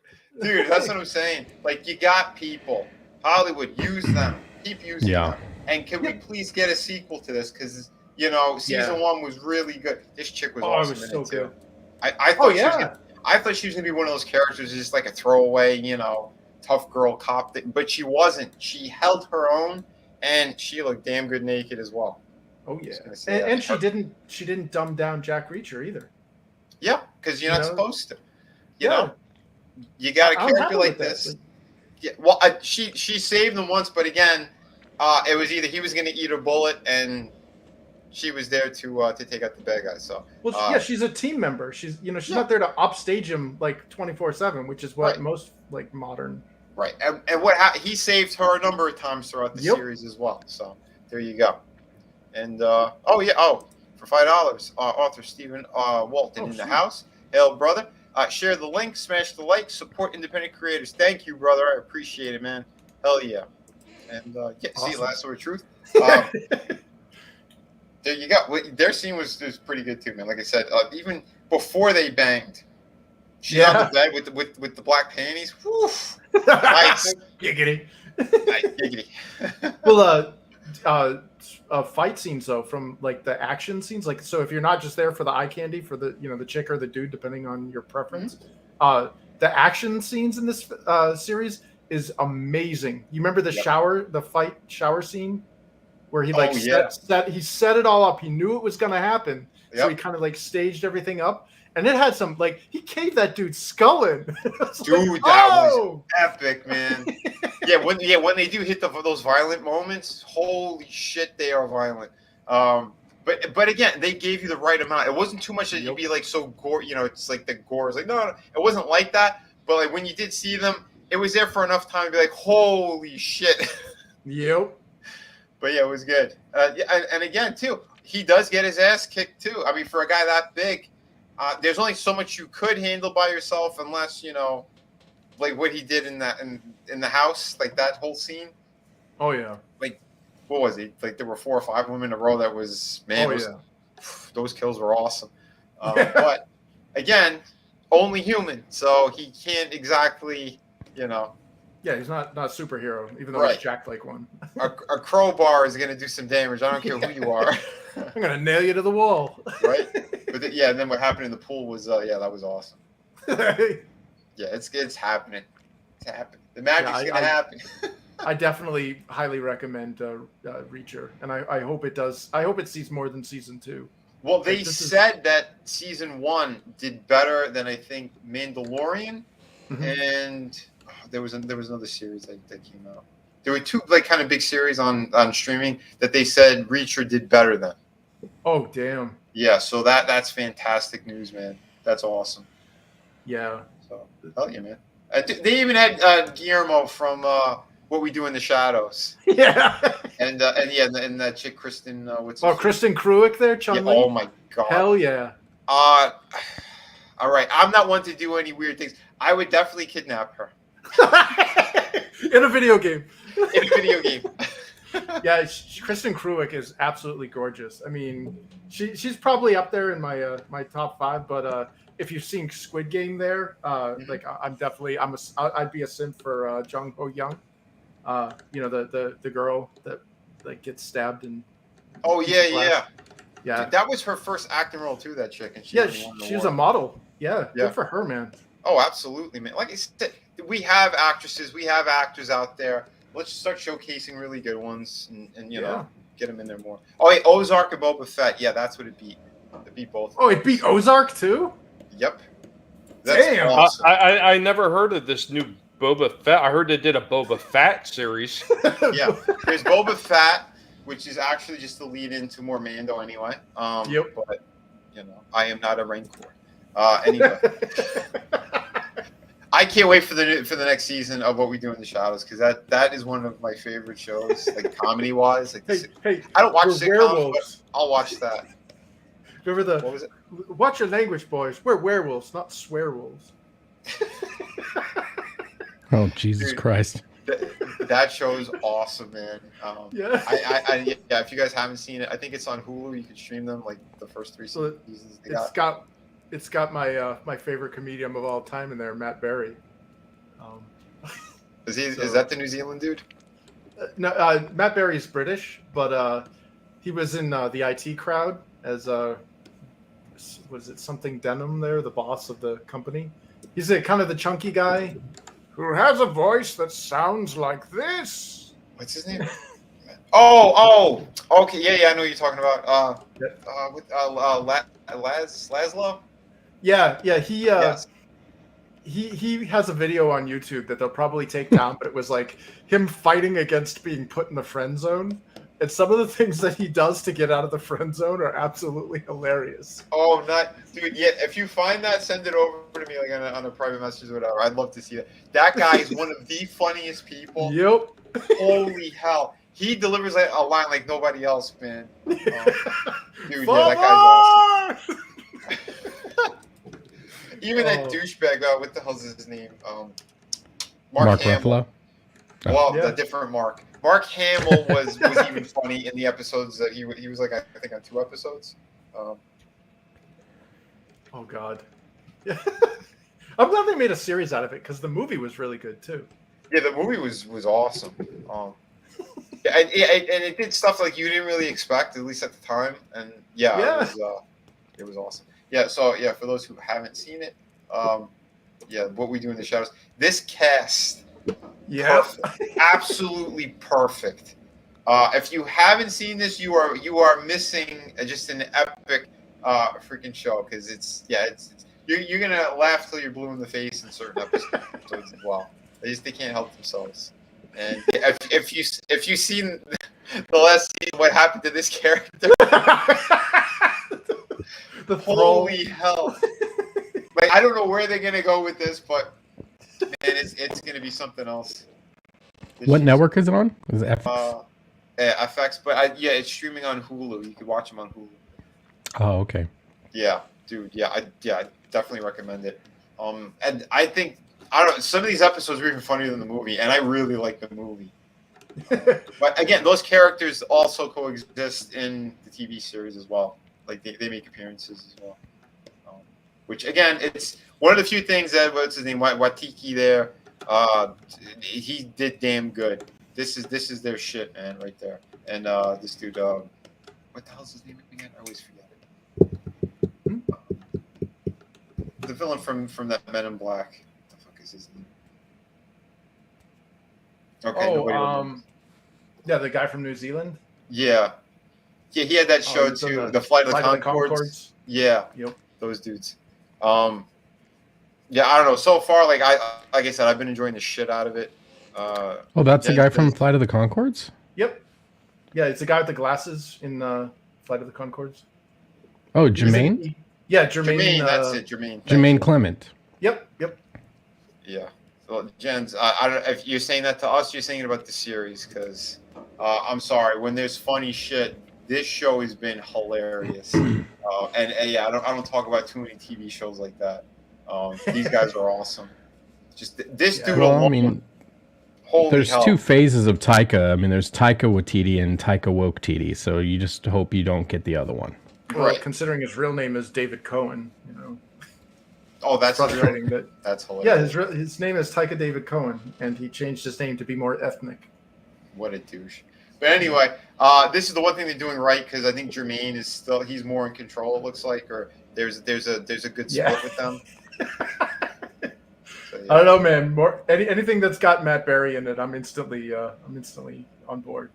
dude. That's what I'm saying. Like, you got people. Hollywood, use them. Keep using them. And can we please get a sequel to this? Because season 1 was really good. This chick was awesome. It was so good. I thought she was gonna be one of those characters, just like a throwaway, tough girl cop. But she wasn't. She held her own, and she looked damn good naked as well. Oh yeah, and she didn't dumb down Jack Reacher either. Yeah, because you're not supposed to. You know, you got a character like this. Yeah, well, she saved him once, but again, it was either he was gonna eat a bullet and she was there to take out the bad guy. So she's a team member. She's not there to upstage him like 24/7, which is what most like modern. Right, and he saved her a number of times throughout the series as well. So there you go. And for $5, author Stephen Walton in the house. Hail, brother! Share the link, smash the like, support independent creators. Thank you, brother. I appreciate it, man. Hell yeah! And awesome. See, Lasso of Truth. There you go. Their scene was pretty good too, man. Like I said, even before they banged, she's on the bed with the black panties. Woo! Nice. Giggity. Nice. Giggity. Well, fight scenes though, from like the action scenes, like so if you're not just there for the eye candy for the the chick or the dude depending on your preference, the action scenes in this series is amazing. You remember the fight shower scene where he set it all up. He knew it was going to happen, so he kind of like staged everything up. And it had some he caved that dude's skull in. Dude, that was epic, man. when they do hit those violent moments, holy shit, they are violent. But again, they gave you the right amount. It wasn't too much that you'd be like so gore. It's like the gore is like no, it wasn't like that. But like when you did see them, it was there for enough time to be like, holy shit. Yep. But yeah, it was good. And again too, he does get his ass kicked too. I mean, for a guy that big, there's only so much you could handle by yourself, unless like what he did in the house, like that whole scene. Oh yeah. Like, what was it? Like there were 4 or 5 women in a row. That was those kills were awesome. But again, only human, so he can't exactly, Yeah, he's not a superhero, even though he's jacked like one. a crowbar is going to do some damage. I don't care who you are. I'm going to nail you to the wall. Right? But and then what happened in the pool was, that was awesome. Yeah, it's happening. It's happening. The magic's going to happen. I definitely highly recommend Reacher, and I hope it does. I hope it sees more than season 2. Well, they said that season 1 did better than I think Mandalorian, and there was another series that came out. There were 2 like kind of big series on streaming that they said Reacher did better than. Oh damn! Yeah, so that's fantastic news, man. That's awesome. Yeah. So hell yeah, man. They even had Guillermo from What We Do in the Shadows. Yeah. And that chick Kristen. Kristen Cruick there, Chun-Li? Yeah, oh my god. Hell yeah. All right. I'm not one to do any weird things. I would definitely kidnap her. In a video game. In a video game. Yeah, Kristen Cruick is absolutely gorgeous. I mean, she's probably up there in my my top 5. But if you've seen Squid Game, there, like I'd be a simp for Jung Ho Young. The girl that like gets stabbed and. Oh yeah. Yeah. That was her first acting role too. That chick, and she was a model. Yeah, good for her, man. Oh, absolutely, man. Like I said, we have actresses, we have actors out there. Let's start showcasing really good ones, and get them in there more. Oh, wait, Ozark and Boba Fett. Yeah, that's what it beat. It beat both. Oh, it beat Ozark too. Yep. That's damn. Awesome. I never heard of this new Boba Fett. I heard they did a Boba Fett series. Yeah, there's Boba Fett, which is actually just the lead into more Mando anyway. Yep. But I am not a Rancor. Anyway. I can't wait for the next season of What We Do in the Shadows, because that is one of my favorite shows, like comedy wise. Like hey, I don't watch sitcoms, but I'll watch that. Remember what was it? Watch your language, boys. We're werewolves, not swearwolves. Oh Jesus Christ! That show is awesome, man. Yeah. If you guys haven't seen it, I think it's on Hulu. You can stream them, like the first 3 seasons. It's got my favorite comedian of all time in there, Matt Berry. Is that the New Zealand dude? No, Matt Berry's British, but he was in the IT Crowd as was it something Denham there, the boss of the company. He's kind of the chunky guy who has a voice that sounds like this. What's his name? Oh, okay, yeah, I know what you're talking about. With Laszlo. Yeah, Yes. He has a video on YouTube that they'll probably take down, but it was like him fighting against being put in the friend zone. And some of the things that he does to get out of the friend zone are absolutely hilarious. Oh, dude, yeah, if you find that, send it over to me like on a private message or whatever. I'd love to see that. That guy is one of the funniest people. Yep. Holy hell. He delivers a line like nobody else, man. Dude, that guy's awesome. Even that douchebag, what the hell's his name? Mark Hamill. Ruffalo? Well, the different Mark. Mark Hamill was even funny in the episodes that he was like, I think on 2 episodes. Oh God. Yeah. I'm glad they made a series out of it because the movie was really good too. Yeah, the movie was awesome. And it did stuff like you didn't really expect, at least at the time. And it was awesome. Yeah, so for those who haven't seen it, What We Do in the Shadows. This cast, perfect, absolutely perfect. If you haven't seen this, you are missing just an epic freaking show, because it's you're gonna laugh till you're blue in the face in certain episodes as well. They can't help themselves. And if you've seen the last season, what happened to this character? Holy hell! Like, I don't know where they're gonna go with this, but man, it's gonna be something else. What network is it on? Is it FX, but yeah, it's streaming on Hulu. You can watch them on Hulu. Oh, okay. Yeah, dude. Yeah, I definitely recommend it. And I think I don't know. Some of these episodes are even funnier than the movie, and I really like the movie. But again, those characters also coexist in the TV series as well. Like they make appearances as well. Which again, it's one of the few things that what's his name, Watiki there. He did damn good. This is their shit, man, right there. And this dude, what the hell's his name again? I always forget it. The villain from that Men in Black. What the fuck is his name? Okay. Yeah, the guy from New Zealand. Yeah, he had that show too. The Flight of the Conchords. Yeah, yep. Those dudes. Yeah, I don't know. So far, like I said, I've been enjoying the shit out of it. Oh, that's the guy from Flight of the Conchords? Yep. Yeah, it's the guy with the glasses in Flight of the Conchords. Oh, Jermaine? Yeah, Jermaine. That's it, Jermaine. Jermaine Clement. Yep. Yeah. So, Jens, I don't know if you're saying that to us, you're saying it about the series, because I'm sorry, when there's funny shit, this show has been hilarious. And yeah, I don't talk about too many TV shows like that. These guys are awesome. Just this dude alone. I mean, there's two phases of Taika. I mean, there's Taika Waititi and Taika Waititi. So you just hope you don't get the other one. Right. Considering his real name is David Cohen, you know. Oh, that's frustrating. That's hilarious. Yeah, his name is Taika David Cohen, and he changed his name to be more ethnic. What a douche. But anyway, this is the one thing they're doing right, because I think Jermaine he's more in control. It looks like, or there's a good split with them. So, yeah. I don't know, man. Anything that's got Matt Berry in it, I'm instantly on board.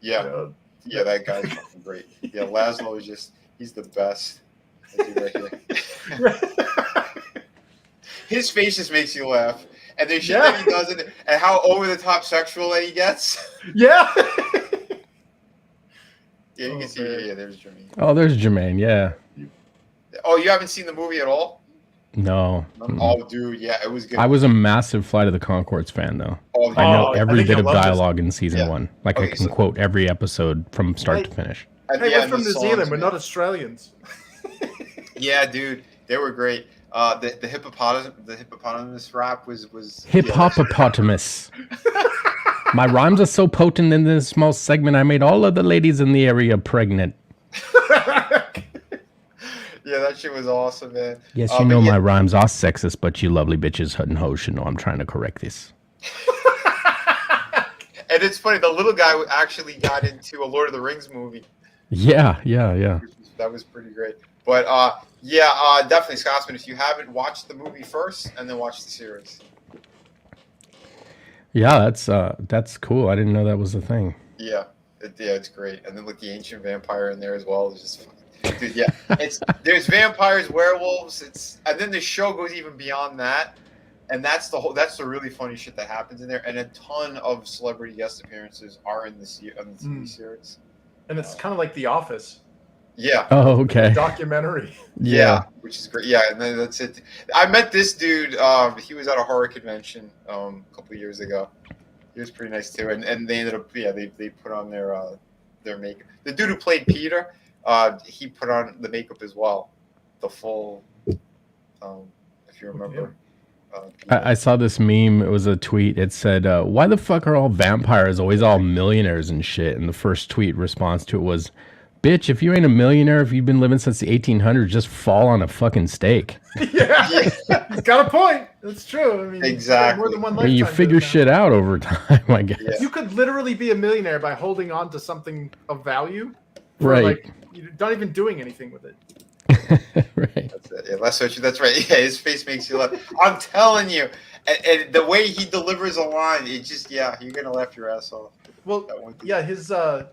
Yeah, yeah, that guy's fucking great. Yeah, Laszlo is he's the best. Right here. His face just makes you laugh, and the shit that he does, and how over the top sexual that he gets. Yeah. Yeah, you can see. Man. Yeah, there's Jermaine. Oh, there's Jermaine. Yeah. Oh, you haven't seen the movie at all? No. Oh, dude, yeah, it was good. I was a massive Flight of the Conchords fan, though. Oh, I know every bit of dialogue in season one. Like, I can quote every episode from start to finish. Hey, we're from New Zealand. We're not Australians. Yeah, dude, they were great. The hippopotamus rap was hippopotamus. My rhymes are so potent in this small segment. I made all of the ladies in the area pregnant. Yeah, that shit was awesome, man. Yes, you know my rhymes are sexist, but you lovely bitches and hoes should know I'm trying to correct this. And it's funny, the little guy actually got into a Lord of the Rings movie. Yeah. That was pretty great. But definitely, Scotsman, if you haven't watched the movie first and then watch the series. Yeah, that's cool. I didn't know that was a thing. Yeah, it's great. And then the ancient vampire in there as well. It's just fucking, dude, yeah. There's vampires, werewolves. And then the show goes even beyond that. And that's the really funny shit that happens in there. And a ton of celebrity guest appearances are in the TV series. And it's kind of like The Office. Yeah. Oh, okay. Documentary. Yeah, which is great. Yeah, and then that's it. I met this dude. He was at a horror convention a couple of years ago. He was pretty nice too. And they ended up, they put on their makeup. The dude who played Peter, he put on the makeup as well, the full. If you remember. I saw this meme. It was a tweet. It said, "Why the fuck are all vampires always all millionaires and shit?" And the first tweet response to it was, "Bitch, if you ain't a millionaire, if you've been living since the 1800s, just fall on a fucking stake." Yeah. He's got a point. That's true. I mean, exactly. More than one you figure shit out over time, I guess. Yeah. You could literally be a millionaire by holding on to something of value, right? Like, you're not even doing anything with it. Right. That's it. Yeah, that's right. Yeah, his face makes you laugh. I'm telling you, and the way he delivers a line, it just you're gonna laugh your ass off. Well, his let's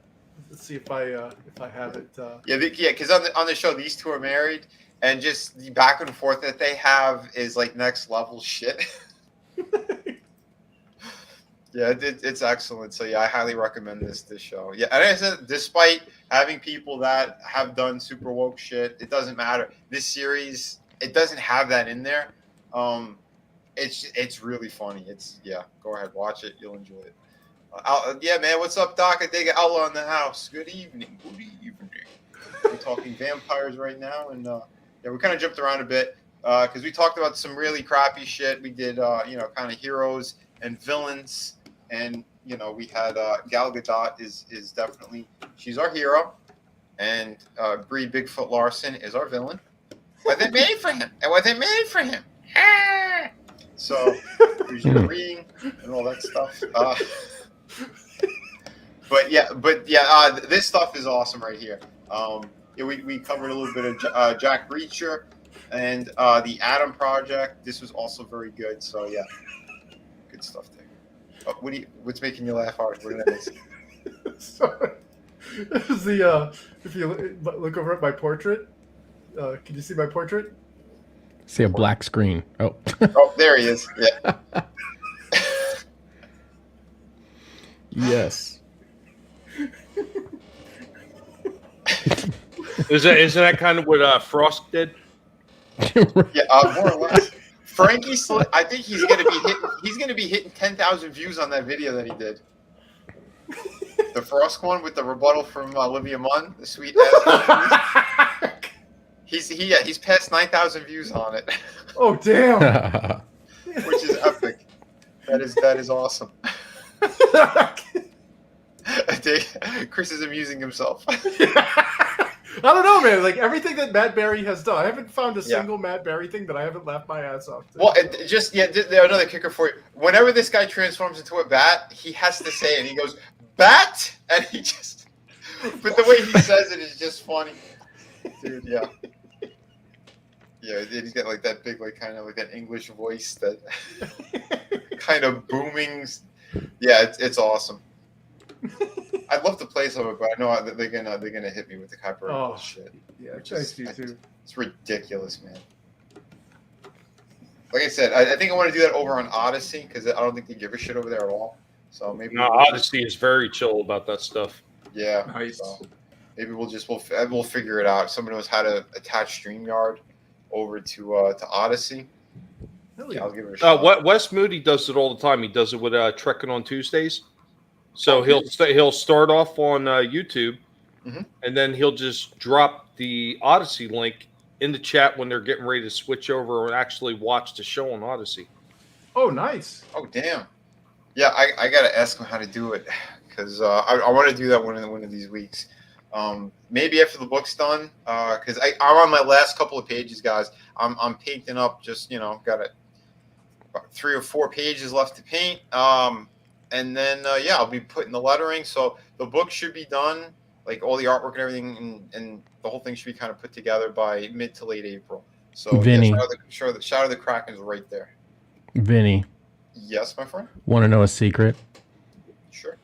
see if I have it. Because on the show, these two are married, and just the back and forth that they have is like next level shit. Yeah, it's excellent. So yeah, I highly recommend this show. Yeah, and I said, despite having people that have done super woke shit, it doesn't matter. This series, it doesn't have that in there. It's really funny. Go ahead, watch it. You'll enjoy it. Yeah, man. What's up, Doc? I dig it. Allah in the house. Good evening. Good evening. We're talking vampires right now, and yeah, we kind of jumped around a bit because we talked about some really crappy shit. We did, kind of heroes and villains, and we had Gal Gadot is definitely, she's our hero, and Brie Bigfoot Larson is our villain. What they made for him, and what they made for him. Ah! So there's your reading and all that stuff. But yeah, this stuff is awesome right here. We covered a little bit of Jack Reacher and the Atom Project. This was also very good. So yeah, good stuff there. What's making you laugh hard? What did I miss? Sorry. This is the if you look over at my portrait, can you see my portrait? See a black screen. Oh. Oh, there he is. Yeah. Yes. Isn't that kind of what Frost did? Yeah, more or less. Frankie, I think he's gonna be hitting 10,000 views on that video that he did. The Frost one with the rebuttal from Olivia Munn, the sweet ass. He's past 9,000 views on it. Oh damn! Which is epic. That is awesome. Chris is amusing himself. I don't know, man. Like everything that Matt Berry has done, I haven't found a single Matt Berry thing that I haven't laughed my ass off to. Well, another kicker for you. Whenever this guy transforms into a bat, he has to say it. And he goes, "Bat," and he just. But the way he says it is just funny, dude. Yeah. Yeah, he's got like that big, like kind of like that English voice that kind of booming. Yeah, it's awesome. I'd love to play some of it, but I know that they're gonna hit me with the copyright shit. Yeah, thanks you too. It's ridiculous, man. Like I said, I think I want to do that over on Odyssey because I don't think they give a shit over there at all. So maybe Odyssey is very chill about that stuff. Yeah, nice. So maybe we'll figure it out. If someone knows how to attach StreamYard over to Odyssey. Yeah, I'll give it a shot. Wes Moody does it all the time. He does it with Trekking on Tuesdays. So he'll start off on YouTube, and then he'll just drop the Odyssey link in the chat when they're getting ready to switch over and actually watch the show on Odyssey. Oh, nice. Oh, damn. Yeah, I gotta ask him how to do it because I want to do that one of these weeks. Maybe after the book's done, because I'm on my last couple of pages, guys. I'm painting up. Just got about 3 or 4 pages left to paint. And then I'll be putting the lettering. So the book should be done, like all the artwork and everything, and the whole thing should be kind of put together by mid to late April. So Vinny, shout out the Kraken is right there. Vinny. Yes, my friend. Want to know a secret? Sure.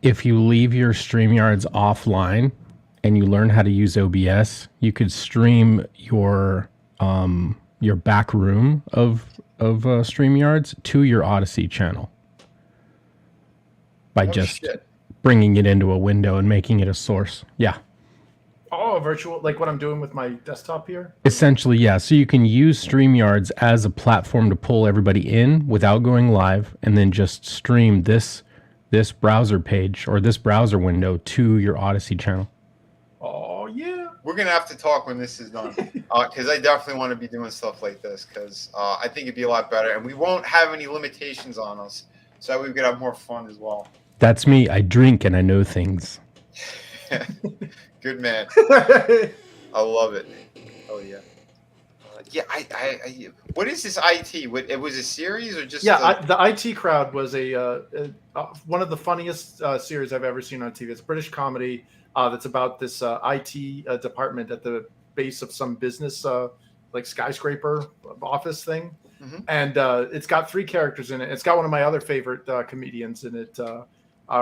If you leave your StreamYards offline and you learn how to use OBS, you could stream your back room of StreamYards to your Odyssey channel by bringing it into a window and making it a source. Yeah. Oh, virtual, like what I'm doing with my desktop here? Essentially, yeah. So you can use StreamYards as a platform to pull everybody in without going live, and then just stream this browser page or this browser window to your Odyssey channel. Oh, yeah. We're going to have to talk when this is done because I definitely want to be doing stuff like this because I think it'd be a lot better, and we won't have any limitations on us, so we could have more fun as well. That's me. I drink and I know things. Good man. I love it. Oh yeah. What is this IT? It was a series or just? Yeah, the IT Crowd was one of the funniest series I've ever seen on TV. It's a British comedy that's about this IT department at the base of some business, like skyscraper office thing. Mm-hmm. And it's got 3 characters in it. It's got one of my other favorite comedians in it,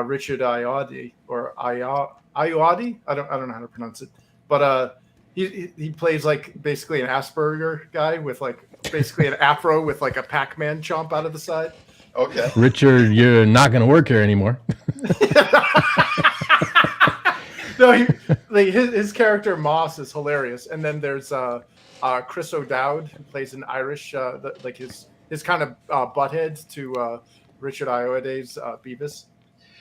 Richard Ayoade or Ayoade. I don't know how to pronounce it, but he plays like basically an Asperger guy with like basically an afro with like a Pac-Man chomp out of the side. Okay, Richard, you're not gonna work here anymore. No, his character Moss is hilarious, and then there's Chris O'Dowd who plays an Irish, like his kind of butthead to Richard Ayoade's Beavis.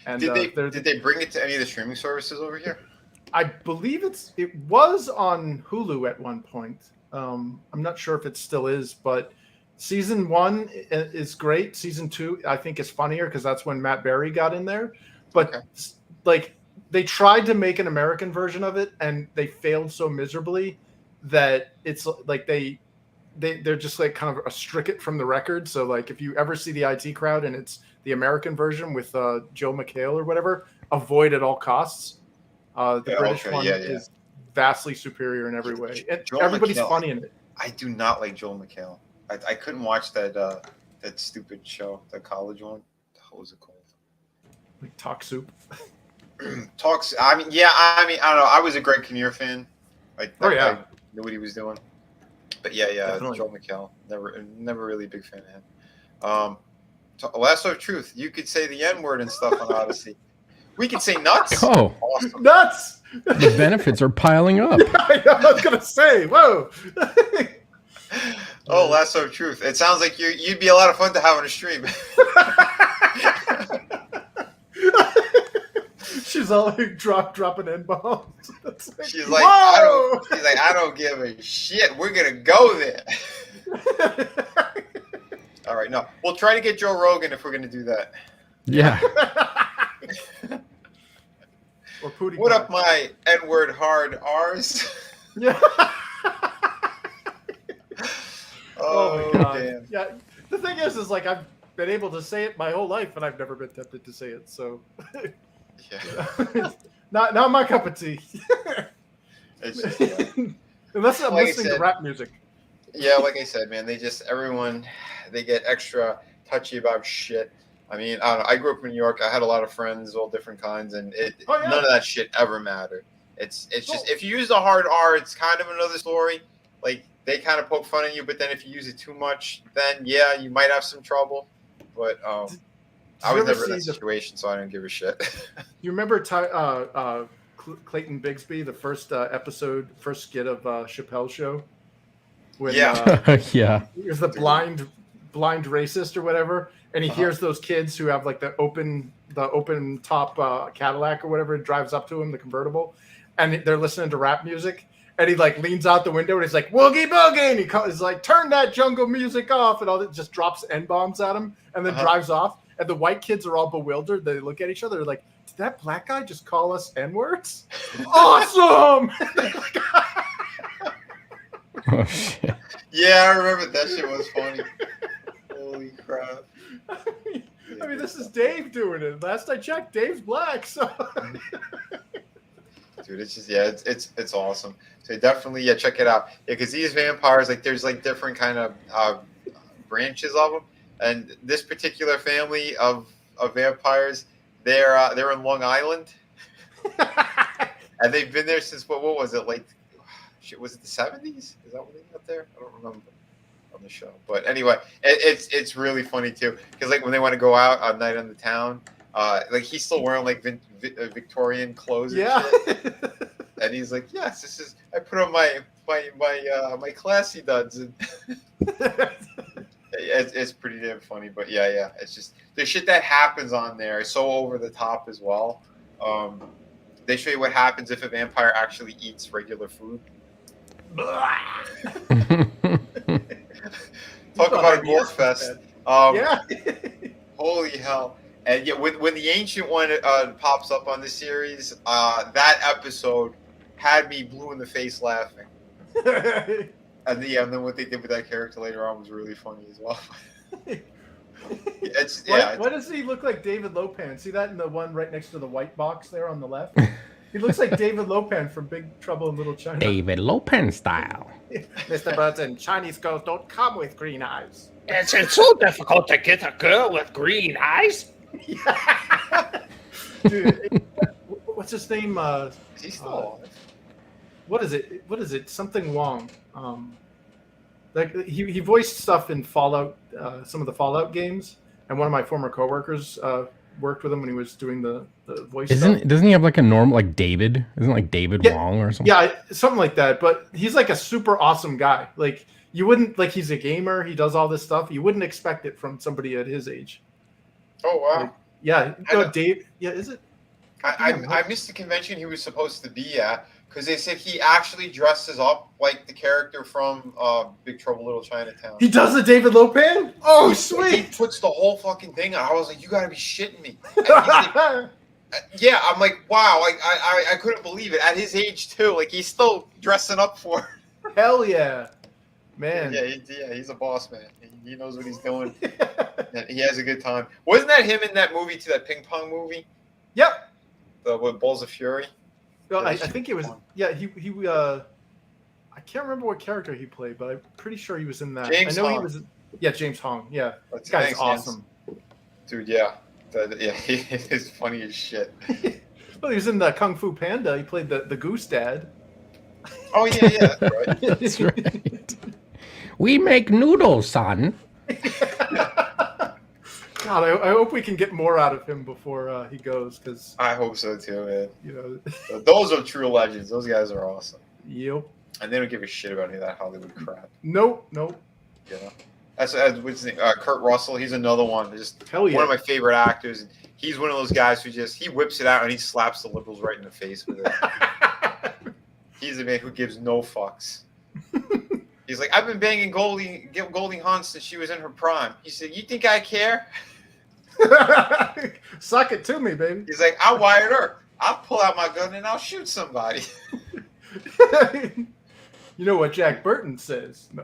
And did they bring it to any of the streaming services over here? I believe it was on Hulu at one point. I'm not sure if it still is, but season 1 is great. Season 2, I think, is funnier because that's when Matt Berry got in there. But like, they tried to make an American version of it, and they failed so miserably that it's like they're just like kind of strict it from the record. So like, if you ever see the IT Crowd and it's the American version with Joe McHale or whatever, avoid at all costs. The British one is vastly superior in every way. And everybody's funny in it. I do not like Joel McHale. I couldn't watch that stupid show, the college one. What was it called? Like Talk Soup. Talks. I mean, I don't know. I was a Greg Kinnear fan. Like, I knew what he was doing. But definitely. Joel McHale. Never really a big fan of him. Lasso of Truth. You could say the N word and stuff on Odyssey. We could say nuts. Oh, awesome. Nuts! The benefits are piling up. I was gonna say, whoa. Oh, Lasso of Truth. It sounds like you'd be a lot of fun to have on a stream. She's all like dropping N-bombs. She's like, I don't give a shit. We're gonna go there. All right, no, we'll try to get Joe Rogan if we're gonna do that. Yeah. Or Pootie what Pie. up, my N-word hard R's? Yeah. Oh my God. damn. Yeah. The thing is like, I've been able to say it my whole life, and I've never been tempted to say it. So, not my cup of tea. It's just, Unless I'm like listening to rap music. Yeah, like I said, man, they get extra touchy about shit. I mean, I don't know. I grew up in New York. I had a lot of friends, all different kinds, and none of that shit ever mattered. It's just, if you use the hard R, it's kind of another story. Like, they kind of poke fun at you, but then if you use it too much, then you might have some trouble. But I was never in that situation, so I don't give a shit. You remember Clayton Bigsby, the first skit of Chappelle's Show? When, yeah. He was the blind racist or whatever, and he hears those kids who have like the open top Cadillac or whatever, drives up to him, the convertible, and they're listening to rap music. And he like leans out the window and he's like, "Woogie boogie!" And he's like, "Turn that jungle music off!" And all that, just drops N-bombs at him and then drives off. And the white kids are all bewildered. They look at each other. They're like, "Did that black guy just call us N-words?" Awesome! Oh shit. Yeah, I remember that shit was funny. Holy crap! I mean, this is Dave doing it. Last I checked, Dave's black. So. Dude, it's just it's awesome. So definitely check it out. Yeah, because these vampires, like, there's like different kind of branches of them, and this particular family of vampires, they're in Long Island, and they've been there since what was it, like, shit, was it the 70s? Is that when they got there? I don't remember on the show, but anyway, it's really funny too, because like when they want to go out on Night on the Town. Like, he's still wearing like Victorian clothes and shit. And he's like, "Yes, this is. I put on my classy duds." And it's pretty damn funny, but it's just the shit that happens on there is so over the top as well. They show you what happens if a vampire actually eats regular food. Talk about a gore fest. Holy hell. And when the Ancient One pops up on the series, that episode had me blue in the face laughing. And then what they did with that character later on was really funny as well. Why does he look like David Lopan? See that in the one right next to the white box there on the left? He looks like David Lopan from Big Trouble in Little China. David Lopan style. Mr. Burton, Chinese girls don't come with green eyes. It's so difficult to get a girl with green eyes. Dude, what's his name? Is he still alive? What is it? Something Wong. Like he voiced stuff in Fallout, some of the Fallout games, and one of my former coworkers worked with him when he was doing the voice. Doesn't he have like a normal, like David? Isn't it like David Wong or something? Yeah, something like that. But he's like a super awesome guy. Like, you wouldn't, like, he's a gamer. He does all this stuff. You wouldn't expect it from somebody at his age. Oh wow! Yeah, no, Dave. Yeah, is it? I missed the convention he was supposed to be at because they said he actually dresses up like the character from Big Trouble in Little Chinatown. He does the David Lopan? Oh, He sweet! puts the whole fucking thing on. I was like, you gotta be shitting me. And he's like, yeah, I'm like, wow, like I couldn't believe it. At his age too, like he's still dressing up for it. Hell yeah, man. Yeah, he's a boss man. He knows what he's doing. And he has a good time. Wasn't that him in that movie too? That ping pong movie? Yep. With Balls of Fury. Well, I think it was. Yeah, he. I can't remember what character he played, but I'm pretty sure he was in that. James I know Hong. he was. Yeah, James Hong. Yeah, That's this guy's thanks, awesome. Dude, yeah. Yeah, he is funny as shit. Well, he was in the Kung Fu Panda. He played the goose dad. Oh yeah, that's right. That's right. We make noodles, son. God, I hope we can get more out of him before he goes, because I hope so too, man. you know. Those are true legends. Those guys are awesome. Yep. And they don't give a shit about any of that Hollywood crap. Nope. You know? That's what's his name? Kurt Russell. He's another one. Just Hell yeah. one of my favorite actors. He's one of those guys who he whips it out and he slaps the liberals right in the face with it. He's a man who gives no fucks. He's like, I've been banging Goldie Hawn since she was in her prime. He said, you think I care? Suck it to me, baby. He's like, I wired her. I'll pull out my gun and I'll shoot somebody. You know what Jack Burton says? No.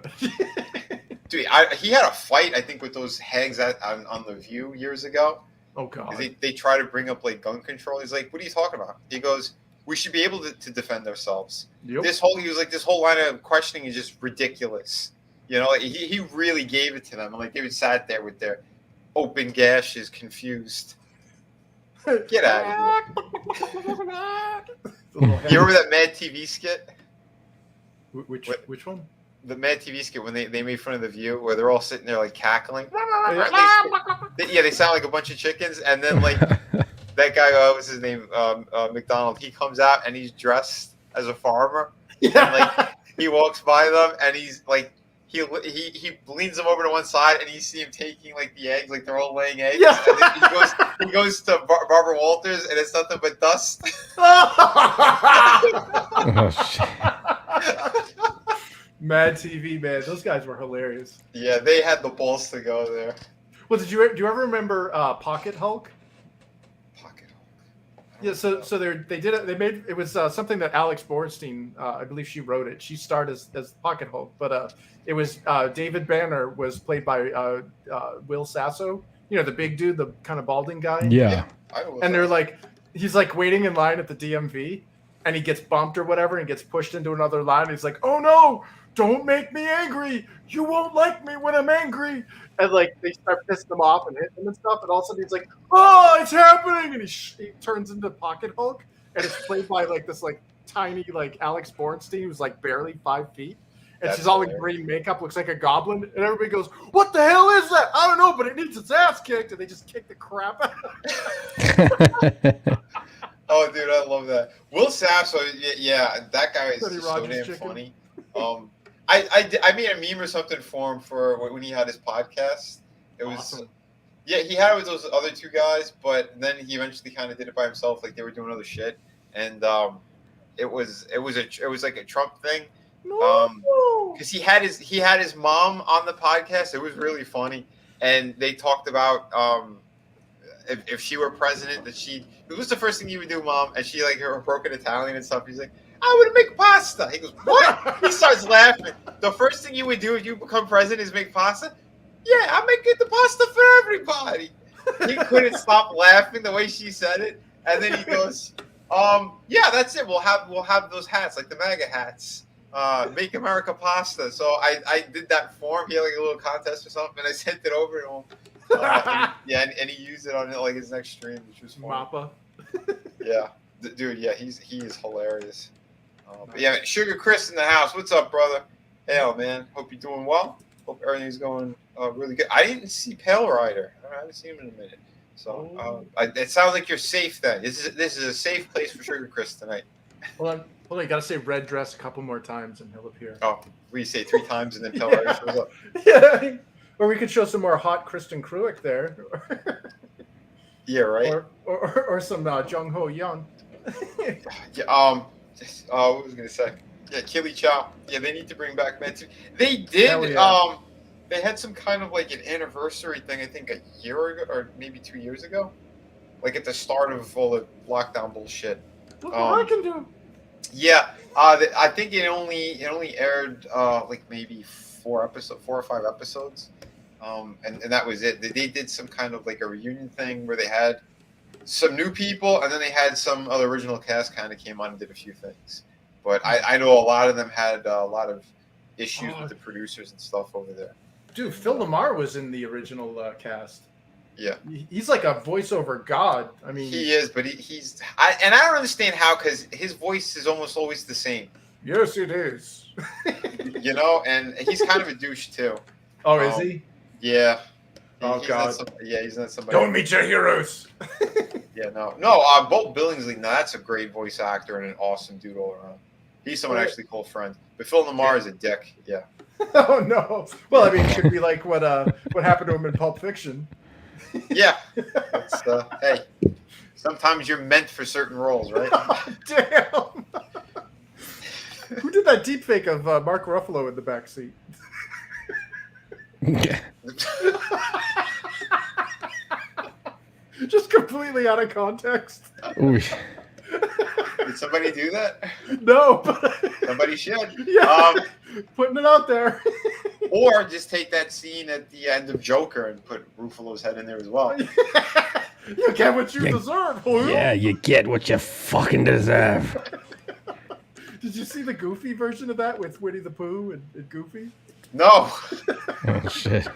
Dude, he had a fight, I think, with those hags on The View years ago. Oh, God. They try to bring up, like, gun control. He's like, what are you talking about? He goes, we should be able to defend ourselves. Yep. This whole line of questioning is just ridiculous. You know, like, he really gave it to them. Like, they sat there with their open gashes, confused. Get out of here. You remember that Mad TV skit? Which one? The Mad TV skit when they made fun of The View, where they're all sitting there like cackling. They sound like a bunch of chickens, and then like that guy, what was his name, McDonald? He comes out and he's dressed as a farmer, and like he walks by them, and he's like he leans them over to one side, and you see him taking like the eggs, like they're all laying eggs. Yeah. And then he goes to Barbara Walters, and it's nothing but dust. Oh shit. Mad TV, man. Those guys were hilarious. Yeah, they had the balls to go there. Well, do you ever remember Pocket Hulk? Pocket Hulk. Yeah, so they did it. They made it was something that Alex Borstein, I believe she wrote it. She starred as Pocket Hulk, but it was David Banner was played by Will Sasso. You know, the big dude, the kind of balding guy. Yeah. And they're like, he's like waiting in line at the DMV, and he gets bumped or whatever, and gets pushed into another line. And he's like, "Oh no! Don't make me angry. You won't like me when I'm angry." And like they start pissing him off and hitting him and stuff. And all of a sudden he's like, "Oh, it's happening!" And he turns into Pocket Hulk, and it's played by like this like tiny like Alex Borstein, who's like barely 5 feet, and she's all in green makeup, looks like a goblin. And everybody goes, "What the hell is that? I don't know, but it needs its ass kicked." And they just kick the crap out of it. Oh, dude, I love that. Will Sasso, yeah, that guy is just so damn funny. I made a meme or something for him for when he had his podcast. It was Awesome. Yeah, he had it with those other two guys, but then he eventually kind of did it by himself, like they were doing other shit, and it was like a Trump thing, because he had his mom on the podcast. It was really funny, and they talked about if she were president, it was the first thing you would do, Mom, and she like her broken Italian and stuff. He's like, I would make pasta. He goes, what? He starts laughing. The first thing you would do if you become president is make pasta? Yeah, I'm making the pasta for everybody. He couldn't stop laughing the way she said it. And then he goes, yeah, that's it. We'll have those hats, like the MAGA hats. Make America pasta. So I did that for him. He had like a little contest or something, and I sent it over to him. And he used it on like his next stream, which was fun. Mappa. Yeah, dude. Yeah, he is hilarious. But yeah, Sugar Chris in the house. What's up, brother? Hell, man. Hope you're doing well. Hope everything's going really good. I didn't see Pale Rider. I haven't seen him in a minute. So it sounds like you're safe then. This is a safe place for Sugar Chris tonight. Hold on. You gotta say red dress a couple more times and he'll appear. Oh, we say 3 times and then Pale Rider shows up. Yeah. Or we could show some more hot Kristen Kruick there. Yeah, right. Or some Jung Ho Young. Yeah, what was I gonna say? Yeah, Killy Chow. Yeah, they need to bring back Men Too. They did. Hell yeah. They had some kind of like an anniversary thing. I think a year ago, or maybe 2 years ago, like at the start of all the lockdown bullshit. Look what I can do. Yeah, I think it only aired like maybe 4 or 5 episodes, and that was it. They did some kind of like a reunion thing where they had some new people, and then they had some other original cast kind of came on and did a few things. But I know a lot of them had a lot of issues with the producers and stuff over there. Dude, Phil Lamar was in the original cast. Yeah, he's like a voiceover god. I mean, he is, but I don't understand how, because his voice is almost always the same. Yes, it is. You know, and he's kind of a douche too. Oh, is he? Yeah. Oh God. He's not somebody. Don't meet your heroes. Yeah, no. Bolt Billingsley. No, that's a great voice actor and an awesome dude all around. He's someone I actually call friend. But Phil Lamar is a dick. Yeah. Oh no. Well, I mean, it could be like what happened to him in Pulp Fiction. Yeah. It's, hey, sometimes you're meant for certain roles, right? Damn. Who did that deepfake of Mark Ruffalo in the back seat? Just completely out of context. Ooh. Did somebody do that? No, but Somebody should. Yeah, putting it out there. Or just take that scene at the end of Joker and put Ruffalo's head in there as well. You get what you deserve. Yeah, you get what you fucking deserve. Did you see the Goofy version of that with Winnie the Pooh and Goofy? No. Oh shit.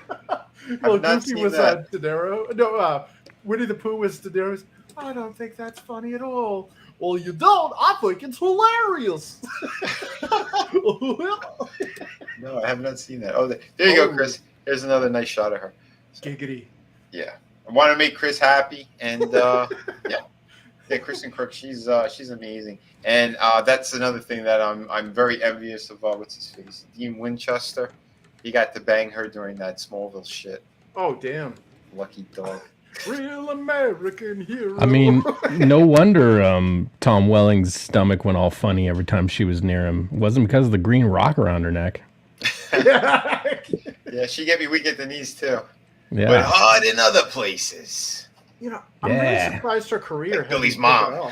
Well, Goofy was De Niro. No, Winnie the Pooh was De Niro's. I don't think that's funny at all. Well, you don't. I think it's hilarious. No, I have not seen that. Oh, there you go, Chris. Here's another nice shot of her. Giggity. Yeah, I want to make Chris happy, and yeah, Kristen Crook. She's amazing, and that's another thing that I'm very envious of. What's his face? Dean Winchester. He got to bang her during that Smallville shit. Oh damn! Lucky dog. Real American hero. I mean, no wonder Tom Welling's stomach went all funny every time she was near him. It wasn't because of the green rock around her neck. Yeah, she get me weak at the knees too. Yeah. But hard in other places. You know, I'm really surprised her career. Like Billy's mom.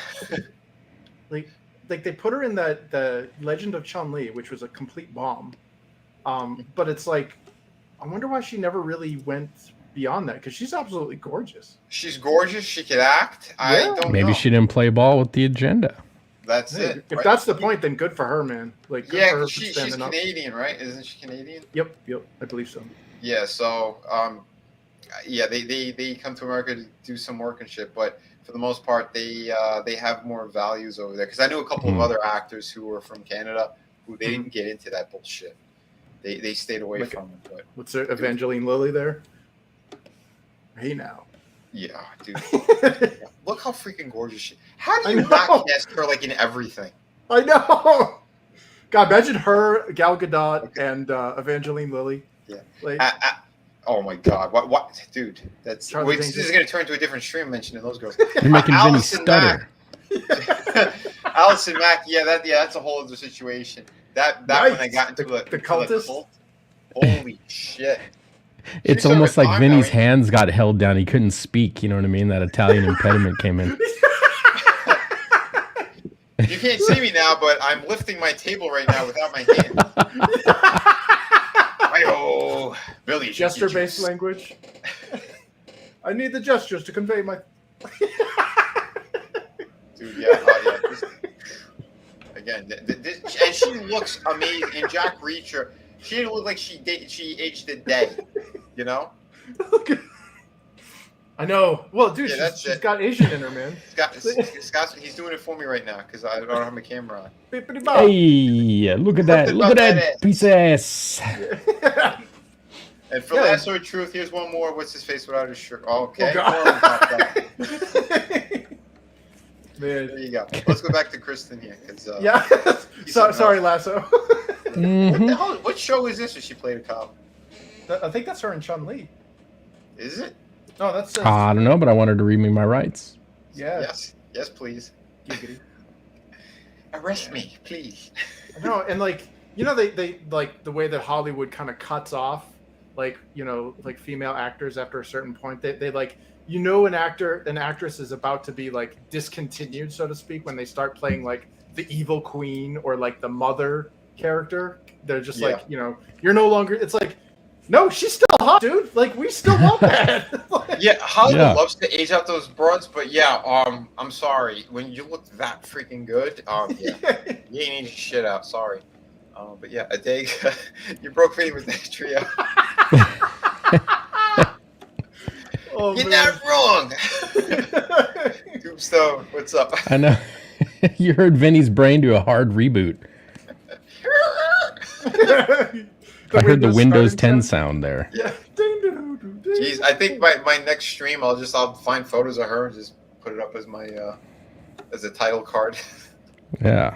like they put her in the Legend of Chun-Li, which was a complete bomb. But it's like, I wonder why she never really went beyond that, because she's absolutely gorgeous. She's gorgeous. She could act. Yeah. I don't know. Maybe she didn't play ball with the agenda. That's it. If that's the point, then good for her, man. Like, yeah, for her she's Canadian, right? Isn't she Canadian? Yep, I believe so. Yeah, so yeah, they come to America to do some work and shit, but for the most part, they have more values over there. Because I knew a couple of other actors who were from Canada who they didn't get into that bullshit. They stayed away from it. But what's there, Evangeline Lilly there? Hey now. Yeah, dude. Look how freaking gorgeous she. How do you not cast her like in everything? I know. God, imagine her, Gal Gadot, and Evangeline Lilly. Yeah. Like, oh my God! What, dude? That's Charlie this is gonna turn into a different stream mentioning those girls. You're making Vinny stutter. Allison Mack. Yeah, that's a whole other situation. That nice. When I got into the cultist. Cult, holy shit. It's almost like Vinny's hands got held down. He couldn't speak. You know what I mean? That Italian impediment came in. You can't see me now, but I'm lifting my table right now without my hand. Oh, Billy. Gesture-based language. I need the gestures to convey my. Dude, yeah. Again, and she looks amazing. And Jack Reacher. She didn't look like she aged a day, you know? I know. Well, dude, she's got Asian in her, man. Scott's, he's doing it for me right now because I don't have my camera on. Hey, look at that. Look at that piece of ass. And for last word truth, here's one more. What's his face without his shirt? Oh, okay. Oh, man. There you go. Let's go back to Kristen here. Yeah. Sorry, Lasso. What the hell? What show is this? Where she played a cop? I think that's her in Chun-Li. Is it? Oh, that's I don't know, but I wanted to read me my rights. yeah. Yes, please. Giggity. Arrest me, please. No, and like they like the way that Hollywood kind of cuts off like like female actors after a certain point. They like an actress is about to be like discontinued, so to speak, when they start playing like the evil queen or like the mother character. They're just like you're no longer. It's like no, she's still hot, dude. Like we still love that. Like, Yeah, Hollywood loves to age out those broads, but I'm sorry. When you look that freaking good, you ain't aging shit out. Sorry, but yeah, a day you broke me with that trio. oh, You're man. not wrong. Tombstone, what's up? I know. You heard Vinny's brain do a hard reboot. I heard the Windows 10 sound there. Yeah. Jeez, I think my next stream, I'll find photos of her and just put it up as my as a title card. Yeah.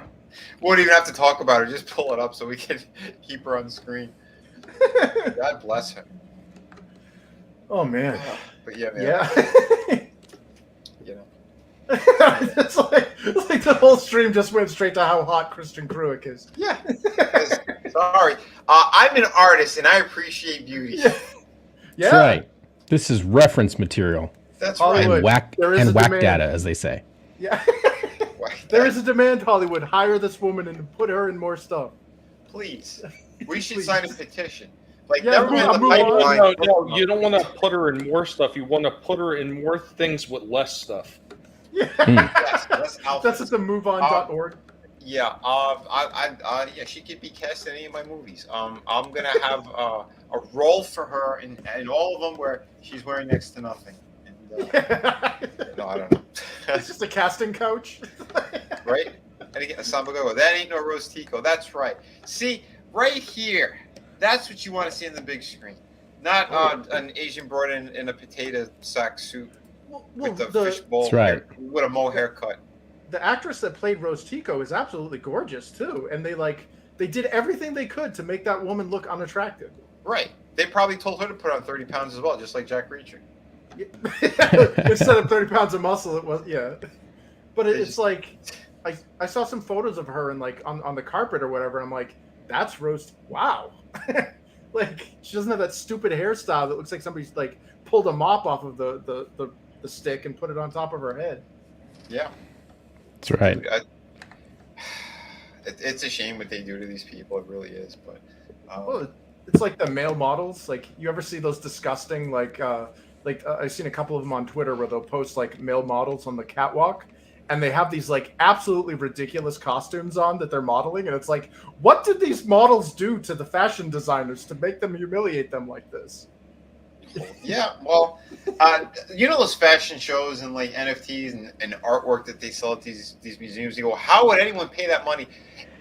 Won't even have to talk about her. Just pull it up so we can keep her on screen. God bless her. Oh man. But yeah, man. Yeah. You know. it's like the whole stream just went straight to how hot Kristen Kruick is. Yeah. Sorry. I'm an artist and I appreciate beauty. Yeah. That's right. This is reference material. That's Hollywood. right. And whack data, as they say. Yeah. There is a demand, Hollywood. Hire this woman and put her in more stuff. Please. We should sign a petition. Like, Yeah, never mind the move on. pipeline. No, you don't want to put her in more stuff. You want to put her in more things with less stuff. Yeah. Yes, That's at the moveon.org. Yeah, yeah, she could be cast in any of my movies. I'm gonna have a role for her in all of them where she's wearing next to nothing. And, no, I don't know. It's just a casting couch. Right? And again, Samba go, that ain't no Rose Tico. That's right. See, right here, that's what you want to see in the big screen. Not an Asian broad in a potato sack suit with the fishbowl with a mo haircut. The actress that played Rose Tico is absolutely gorgeous too, and they did everything they could to make that woman look unattractive. Right. They probably told her to put on 30 pounds as well, just like Jack Reacher. Instead of 30 pounds of muscle, it was But it's like I saw some photos of her and like on the carpet or whatever. And I'm like, that's Rose. Wow. Like she doesn't have that stupid hairstyle that looks like somebody's like pulled a mop off of the stick and put it on top of her head. Yeah. That's right. It's a shame what they do to these people. It really is. But well, it's like the male models. Like you ever see those disgusting I've seen a couple of them on Twitter where they'll post like male models on the catwalk, and they have these like absolutely ridiculous costumes on that they're modeling, and it's like, what did these models do to the fashion designers to make them humiliate them like this? Yeah, well, those fashion shows and like NFTs and artwork that they sell at these museums. You go, how would anyone pay that money?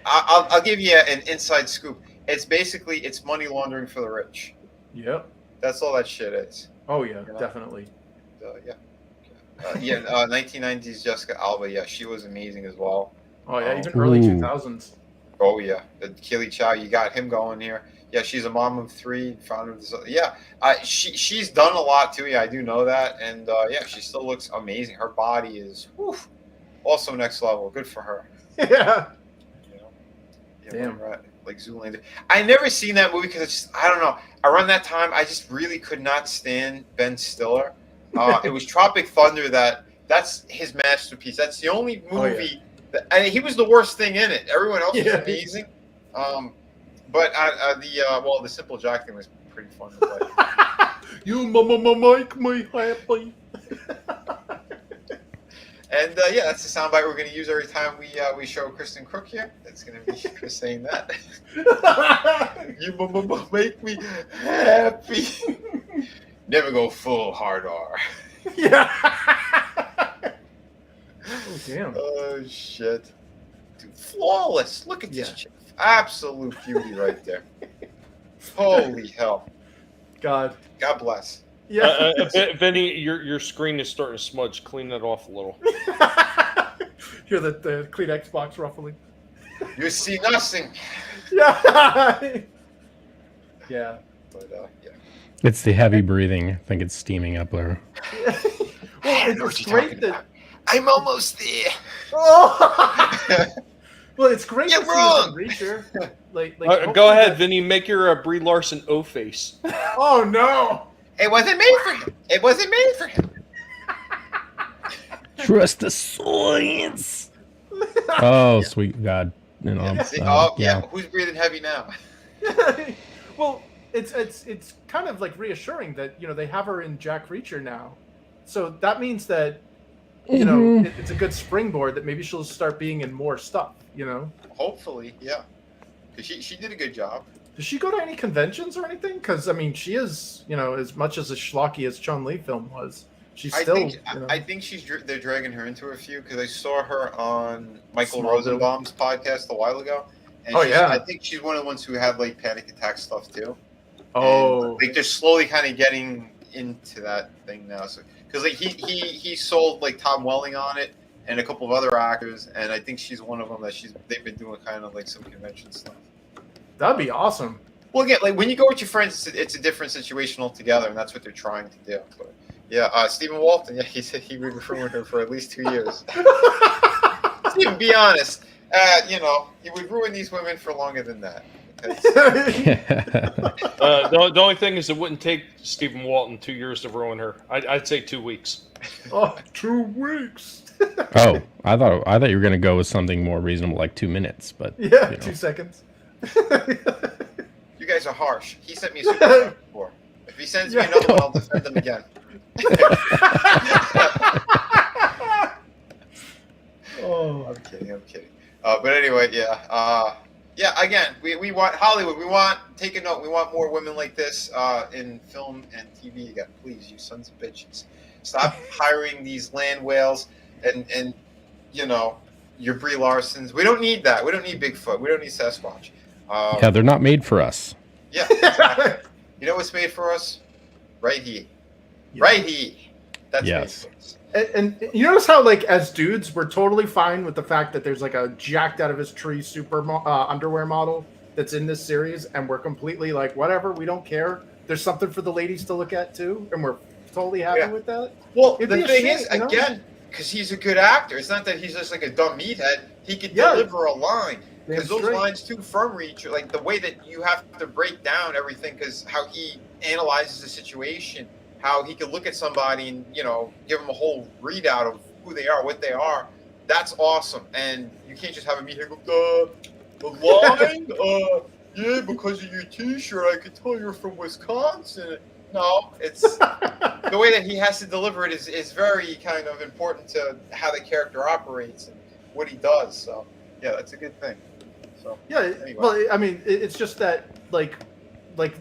I'll give you an inside scoop. It's basically money laundering for the rich. Yep. That's all that shit is. Oh yeah, Yeah. 1990s Jessica Alba. Yeah, she was amazing as well. Oh yeah, even early 2000s. Oh yeah, Keely Chow. You got him going here. Yeah, she's a mom of 3, founder of this. Yeah, she's done a lot too. Yeah, I do know that, and yeah, she still looks amazing. Her body is also next level. Good for her. Yeah. Damn. Right. Like Zoolander. I never seen that movie because it's just, I don't know. Around that time, I just really could not stand Ben Stiller. It was Tropic Thunder that's his masterpiece. That's the only movie he was the worst thing in it. Everyone else was amazing. But the Simple Jack thing was pretty fun to play. You make me happy. And that's the soundbite we're going to use every time we show Kristen Crook here. That's going to be Chris saying that. You make me happy. Never go full hard R. Yeah. Oh damn. Oh shit. Dude, flawless. Look at this chick. Absolute beauty right there. Holy hell. God bless. Yeah. Vinny, your screen is starting to smudge. Clean that off a little. Hear the Kleenex box ruffling. You see nothing. Yeah. Yeah. But yeah. It's the heavy breathing. I think it's steaming up there. Well, it's great that I'm almost there. oh! Well, it's great You're to see wrong. as a Reacher. Like Go hopefully ahead, that- Vinny. Make your Brie Larson O face. Oh no! It wasn't made for him. It wasn't made for him. Trust the science. Oh, sweet God. You know, Yeah. Who's breathing heavy now? Well, it's kind of like reassuring that they have her in Jack Reacher now, so that means that it's a good springboard that maybe she'll start being in more stuff. Hopefully, yeah. Because she did a good job. Does she go to any conventions or anything? Because I mean, she is as much as a schlocky as Chun-Li film was. She's still. I think they're dragging her into a few because I saw her on Michael Smallville. Rosenbaum's podcast a while ago. And I think she's one of the ones who had like panic attack stuff too. Oh, And, like they're slowly kind of getting into that thing now. So because like he sold like Tom Welling on it and a couple of other actors, and I think she's one of them that they've been doing kind of like some convention stuff. that'd be awesome. Well, again, like when you go with your friends, it's a different situation altogether, and that's what they're trying to do. But yeah, Stephen Walton, yeah, he said he would ruin her for at least 2 years. Stephen, be honest. You would ruin these women for longer than that. The only thing is, it wouldn't take Stephen Walton 2 years to ruin her. I'd say 2 weeks. Oh, 2 weeks. Oh, I thought you were gonna go with something more reasonable, like 2 minutes. But Yeah, 2 seconds. You guys are harsh. He sent me a super before. If he sends me another one, I'll defend him again. Oh, I'm kidding. But anyway, yeah. Again, we want Hollywood. Take a note. We want more women like this in film and TV again. Please, you sons of bitches, stop hiring these land whales and your Brie Larsons. We don't need that. We don't need Bigfoot. We don't need Sasquatch. yeah, they're not made for us. Yeah. Exactly. You know what's made for us? Right here. Yeah. Right here. That's Yes. made for us. and you notice how, like, as dudes, we're totally fine with the fact that there's like a jacked out of his tree underwear model that's in this series, and we're completely like, whatever, we don't care. There's something for the ladies to look at too, and we're totally happy with that. Well, It'd the be a thing shame, is, you know? again, because he's a good actor. It's not that he's just like a dumb meathead. He could Yeah. deliver a line. Damn Because those straight. lines too from Reacher, like the way that you have to break down everything, because how he analyzes the situation, how he could look at somebody and give them a whole readout of who they are, what they are. That's awesome, and you can't just have a meathead go, the line, yeah, because of your T-shirt, I could tell you're from Wisconsin. No, it's the way that he has to deliver it is very kind of important to how the character operates and what he does. So yeah, that's a good thing. So Yeah, anyway. well, I mean, it's just that like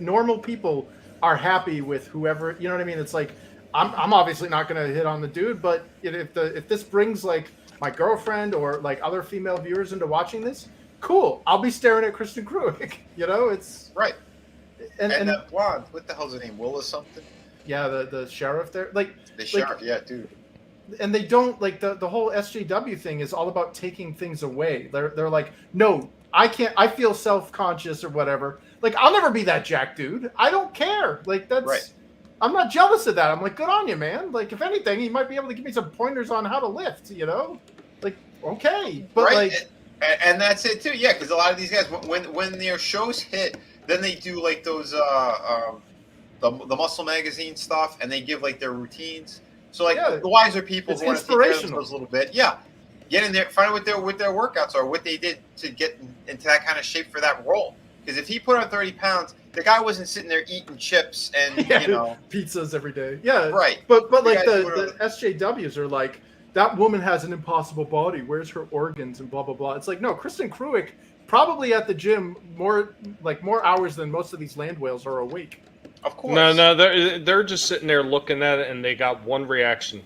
normal people are happy with whoever, you know what I mean? It's like I'm obviously not going to hit on the dude, but if this brings like my girlfriend or like other female viewers into watching this, cool. I'll be staring at Kristen Cruick. It's Right. and that blonde, what the hell's her name? Will or something? yeah, the sheriff there, like The sheriff, yeah, dude. and they don't like the whole SJW thing is all about taking things away. They're like, no, I can't. I feel self-conscious or whatever. Like, I'll never be that jack dude. I don't care. Like, that's. Right. I'm not jealous of that. I'm like, good on you, man. Like, if anything, he might be able to give me some pointers on how to lift. Like, okay, but right. like, and that's it too. Yeah, because a lot of these guys, when their shows hit, then they do like those the Muscle Magazine stuff, and they give like their routines. So like Yeah, the wiser people it's who want to take care of inspirational. themselves a little bit, yeah, get in there, find out what their workouts are, what they did to get into that kind of shape for that role. Because if he put on 30 pounds, the guy wasn't sitting there eating chips and pizzas every day. Yeah, right. But like guys the SJWs are like, that woman has an impossible body. Where's her organs and blah blah blah. It's like, no, Kristen Cruick probably at the gym more hours than most of these land whales are awake. Of course. No, they're just sitting there looking at it, and they got one reaction.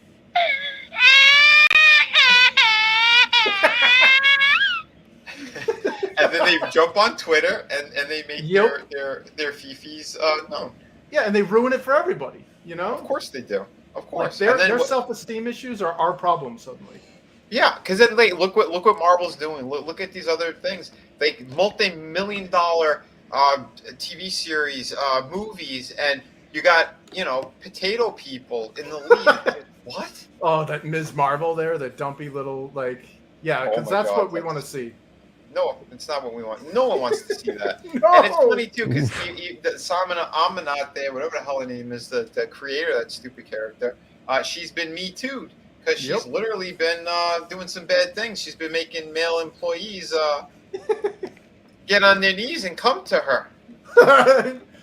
And then they jump on Twitter and they make Yep. their fifis known. Yeah, and they ruin it for everybody. Of course they do. Of Like course. their And then self-esteem issues are our problem suddenly. yeah, because then look what Marvel's doing. Look at these other things. They multi-million-dollar TV series, movies, and You got, potato people in the lead. What? Oh, that Ms. Marvel there, the dumpy little yeah, Oh because my that's God, what we want to see. No, it's not what we want. No one wants to see that. No! And it's funny too, because Samina Amanat there, whatever the hell her name is, the creator of that stupid character, she's been Me Too'd because she's literally been doing some bad things. She's been making male employees get on their knees and come to her.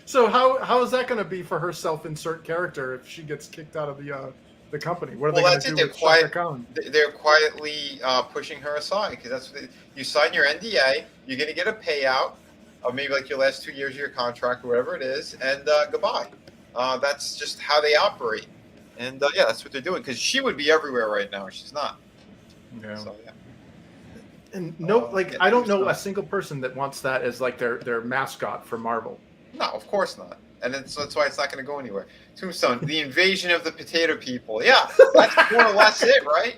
So how is that going to be for her self-insert character if she gets kicked out of the company? What are they going to do with Shaka Khan? They're quietly pushing her aside because that's what you sign your NDA. You're going to get a payout of maybe like your last 2 years of your contract or whatever it is, and goodbye. That's just how they operate. And yeah, that's what they're doing because she would be everywhere right now. She's not. Yeah. So, yeah. And I don't know a single person that wants that as like their mascot for Marvel. No, of course not. And that's why it's not going to go anywhere. Tombstone, the invasion of the potato people. Yeah, that's more or less it, right?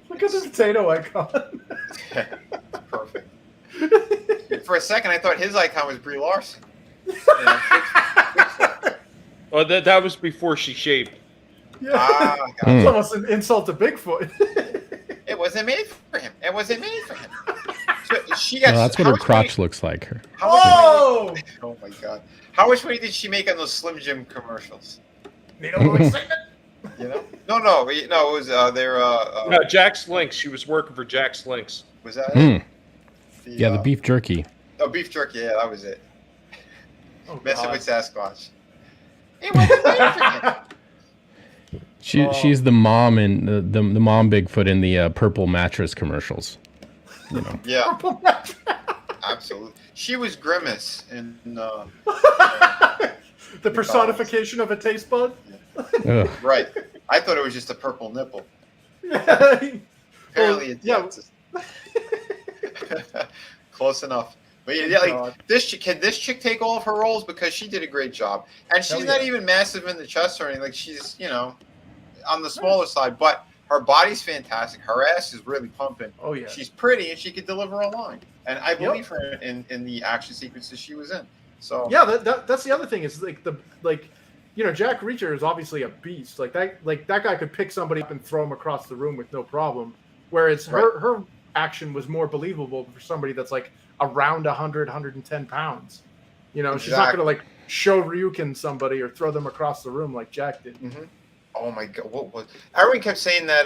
Look at the potato icon. Perfect. For a second, I thought his icon was Brie Larson. Oh, that was before she shaved. Yeah. It's almost an insult to Bigfoot. It wasn't made for him. It wasn't made for him. She got. That's what her crotch looks like. Her. Oh my God! How much money did she make on those Slim Jim commercials? Need a little excitement. No. It was no, Jack's Links. She was working for Jack's Links. Was that it? The beef jerky. Oh, beef jerky. Yeah, that was it. Messing with Sasquatch. It wasn't made for him. She's the mom in the mom Bigfoot in the purple mattress commercials. Yeah, absolutely. She was Grimace in the personification of a taste bud. Yeah. Right. I thought it was just a purple nipple. Apparently, it's close enough. But yeah, can this chick take all of her roles because she did a great job, and she's not even massive in the chest or anything. Like she's on the smaller side, but her body's fantastic. Her ass is really pumping. Oh yeah, she's pretty and she could deliver a line. And I believe her in the action sequences she was in. So yeah, that's the other thing is Jack Reacher is obviously a beast. Like that guy could pick somebody up and throw him across the room with no problem. Whereas her action was more believable for somebody that's like around 100, 110 pounds. She's not going to like show Ryukin somebody or throw them across the room like Jack did. Mm-hmm. Oh my God! What was? Everyone kept saying that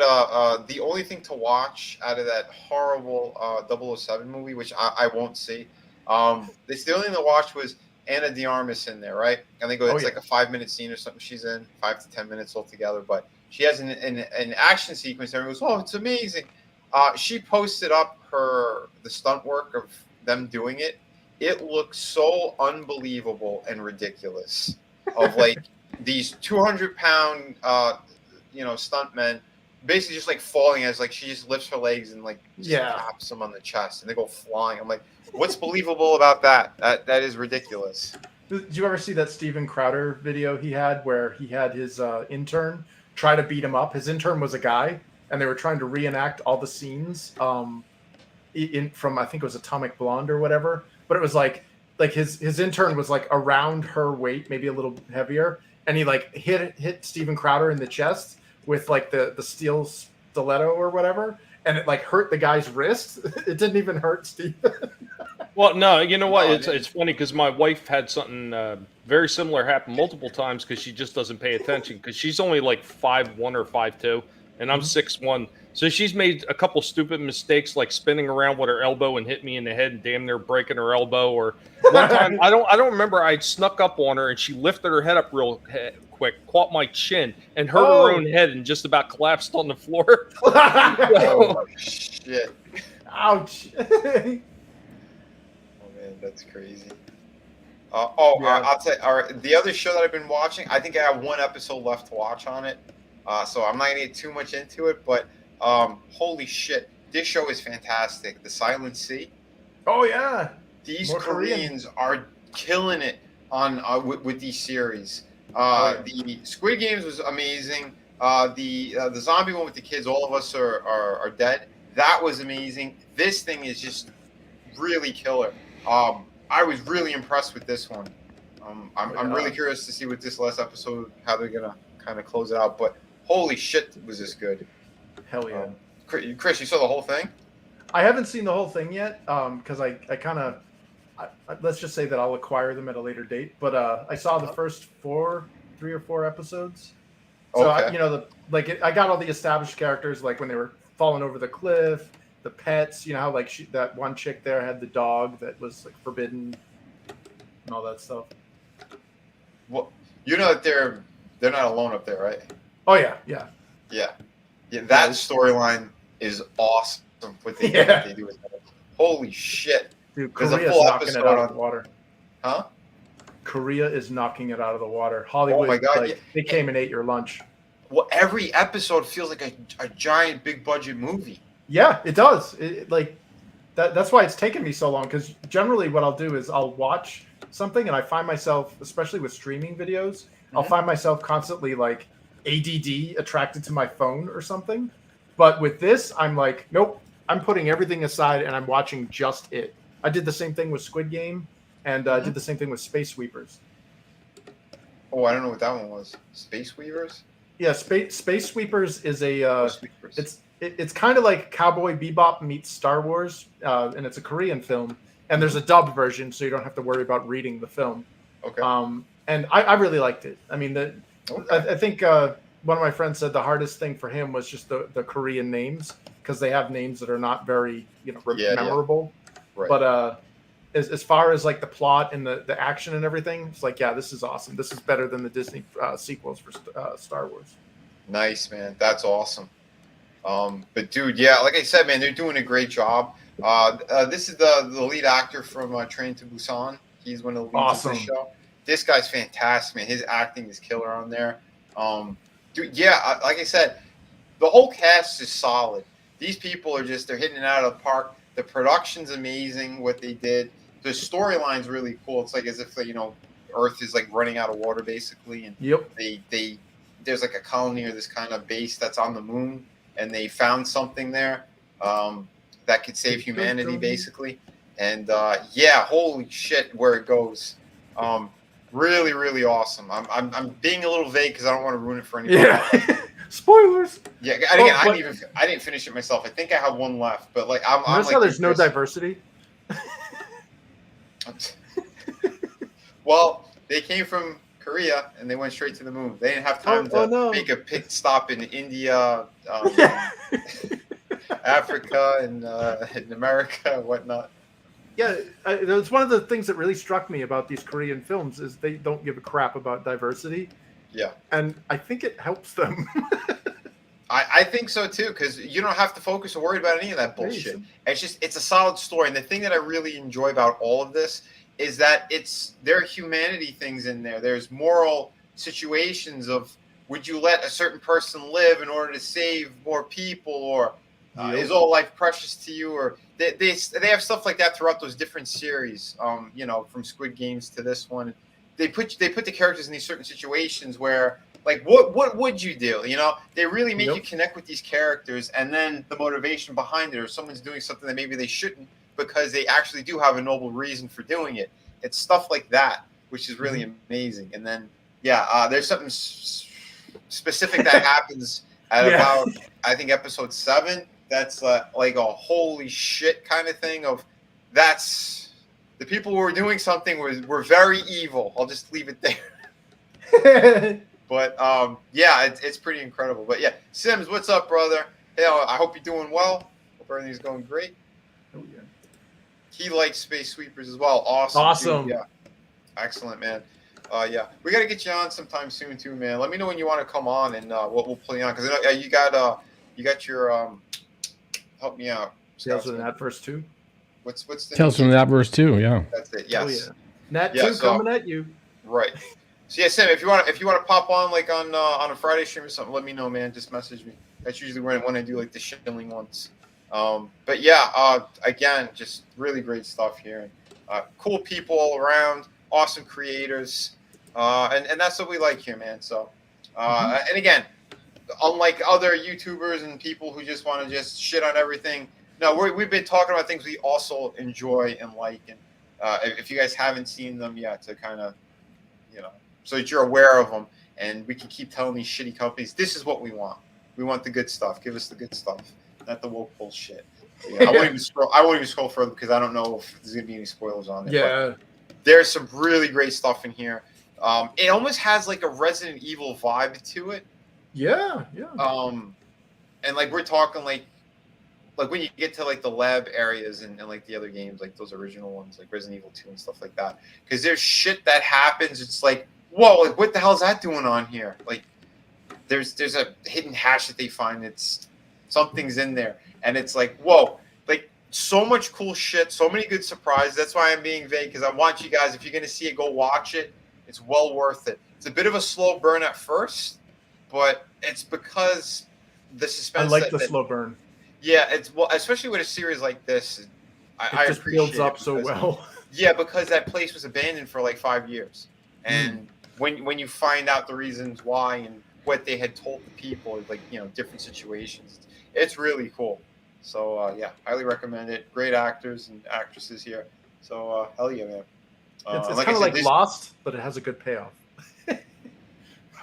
the only thing to watch out of that horrible 007 movie, which I won't see, the only thing to watch was Ana de Armas in there, right? I think it's like a 5-minute scene or something. She's in 5 to 10 minutes altogether, but she has an action sequence. Everyone goes, "Oh, it's amazing!" She posted up the stunt work of them doing it. It looks so unbelievable and ridiculous. Of like. These 200-pound, stuntmen, basically just like falling as like she just lifts her legs and like taps them on the chest and they go flying. I'm like, what's believable about that? That is ridiculous. Did you ever see that Steven Crowder video he had where he had his intern try to beat him up? His intern was a guy, and they were trying to reenact all the scenes from I think it was Atomic Blonde or whatever. But it was like his intern was like around her weight, maybe a little heavier. And he like hit Steven Crowder in the chest with like the steel stiletto or whatever, and it like hurt the guy's wrist. It didn't even hurt Steven. Well, no, you know what? It's funny because my wife had something very similar happen multiple times because she just doesn't pay attention because she's only like 5'1" or 5'2", and I'm 6'1". So she's made a couple stupid mistakes like spinning around with her elbow and hit me in the head and damn near breaking her elbow. Or one time, I don't remember, I snuck up on her and she lifted her head up real quick, caught my chin and hurt her own head and just about collapsed on the floor. Oh, shit. Ouch. Oh, man, that's crazy. I'll tell you, all right, the other show that I've been watching, I think I have one episode left to watch on it. So I'm not going to get too much into it, but holy shit, this show is fantastic. The Silent Sea. Oh yeah, these Koreans are killing it on with these series. The Squid Games was amazing. The zombie one with the kids, all of us are dead. That was amazing. This thing is just really killer. I was really impressed with this one. I'm really curious to see with this last episode how they're gonna kind of close it out. But holy shit, was this good? Hell yeah. Chris, you saw the whole thing? I haven't seen the whole thing yet because I kind of let's just say that I'll acquire them at a later date. But I saw the first 3 or 4 episodes. So Okay. I got all the established characters, like when they were falling over the cliff, the pets. You know how like that one chick there had the dog that was like forbidden and all that stuff. Well, you know that they're not alone up there, right? Oh yeah, yeah. Yeah. That storyline is awesome. What they do with that. Holy shit! Dude, There's a Korea's full knocking it episode out on of the water. Huh? Korea is knocking it out of the water. Hollywood, Oh my God, they came and ate your lunch. Well, every episode feels like a giant, big budget movie. Yeah, it does. That's why it's taken me so long. Because generally, what I'll do is I'll watch something, and I find myself, especially with streaming videos, I'll find myself constantly like ADD, attracted to my phone or something. But with this, I'm like, nope. I'm putting everything aside, and I'm watching just it. I did the same thing with Squid Game, and did the same thing with Space Sweepers. Oh, I don't know what that one was. Space Weavers? Yeah, Space Sweepers is a Sweepers. it's kind of like Cowboy Bebop meets Star Wars, and it's a Korean film, and there's a dubbed version, so you don't have to worry about reading the film. Okay. And I really liked it. I mean, Okay. I think one of my friends said the hardest thing for him was just the Korean names, because they have names that are not very memorable. Right. But as far as like the plot and the action and everything, it's like, yeah, this is awesome. This is better than the Disney sequels for Star Wars. Nice, man. That's awesome. But dude, yeah, like I said, man, they're doing a great job. This is the lead actor from Train to Busan. He's one of the leads of the show. This guy's fantastic, man. His acting is killer on there. Dude, yeah, like I said, the whole cast is solid. These people are they're hitting it out of the park. The production's amazing, what they did. The storyline's really cool. It's like as if, Earth is like running out of water, basically. And there's like a colony or this kind of base that's on the moon, and they found something there that could save humanity, basically. And yeah, holy shit, where it goes. Really, really awesome. I'm being a little vague because I don't want to ruin it for anybody. Yeah. Spoilers. Yeah, again, I didn't finish it myself. I think I have one left, but like I'm notice like, how there's no diversity. Well, they came from Korea and they went straight to the moon. They didn't have time to make a pit stop in India, Africa, and in America and whatnot. Yeah, it's one of the things that really struck me about these Korean films is they don't give a crap about diversity. Yeah. And I think it helps them. I think so too, because you don't have to focus or worry about any of that bullshit. It's a solid story. And the thing that I really enjoy about all of this is that there are humanity things in there. There's moral situations of, would you let a certain person live in order to save more people, or is all life precious to you? Or they have stuff like that throughout those different series. From Squid Games to this one, they put the characters in these certain situations where, like, what would you do? They really make you connect with these characters, and then the motivation behind it, or someone's doing something that maybe they shouldn't because they actually do have a noble reason for doing it. It's stuff like that, which is really amazing. And then, there's something specific that happens at about, I think, episode 7. That's like a holy shit kind of thing of, that's the people who were doing something were very evil. I'll just leave it there. But it's pretty incredible. But yeah, Sims, what's up, brother? Hey, I hope you're doing well. Hope everything's going great. Oh yeah. He likes Space Sweepers as well. Awesome. Dude. Yeah. Excellent, man. We got to get you on sometime soon too, man. Let me know when you want to come on, and we'll play on, because you got your help me out. Tales from that verse 2. What's the Tales from that verse 2? Yeah. That's it. Yes. Oh, yeah. Nat 2 coming at you. Right. So yeah, Sam, if you want to pop on like on a Friday stream or something, let me know, man. Just message me. That's usually when I do like the shilling ones. But yeah, again, just really great stuff here. Cool people all around, awesome creators, and that's what we like here, man. So, and again, unlike other YouTubers and people who just want to just shit on everything, no, we've been talking about things we also enjoy and like. And if you guys haven't seen them yet, to kind of so that you're aware of them, and we can keep telling these shitty companies, this is what we want. We want the good stuff. Give us the good stuff, not the woke bullshit. I won't even scroll further because I don't know if there's gonna be any spoilers on it. Yeah. But there's some really great stuff in here. It almost has like a Resident Evil vibe to it. Yeah. And like we're talking like when you get to like the lab areas and like the other games, like those original ones, like Resident Evil 2 and stuff like that. Because there's shit that happens. It's like, whoa, like what the hell is that doing on here? Like there's a hidden hash that they find. It's something's in there, and it's like, whoa, like so much cool shit, so many good surprises. That's why I'm being vague, because I want you guys, if you're gonna see it, go watch it. It's well worth it. It's a bit of a slow burn at first, but it's because the suspense. I like the slow burn. Yeah, it's especially with a series like this. I just appreciate builds up it so well. Yeah, because that place was abandoned for like 5 years, and when you find out the reasons why and what they had told the people, like different situations, it's really cool. So yeah, highly recommend it. Great actors and actresses here. So hell yeah, man. It's kind of like Lost, but it has a good payoff.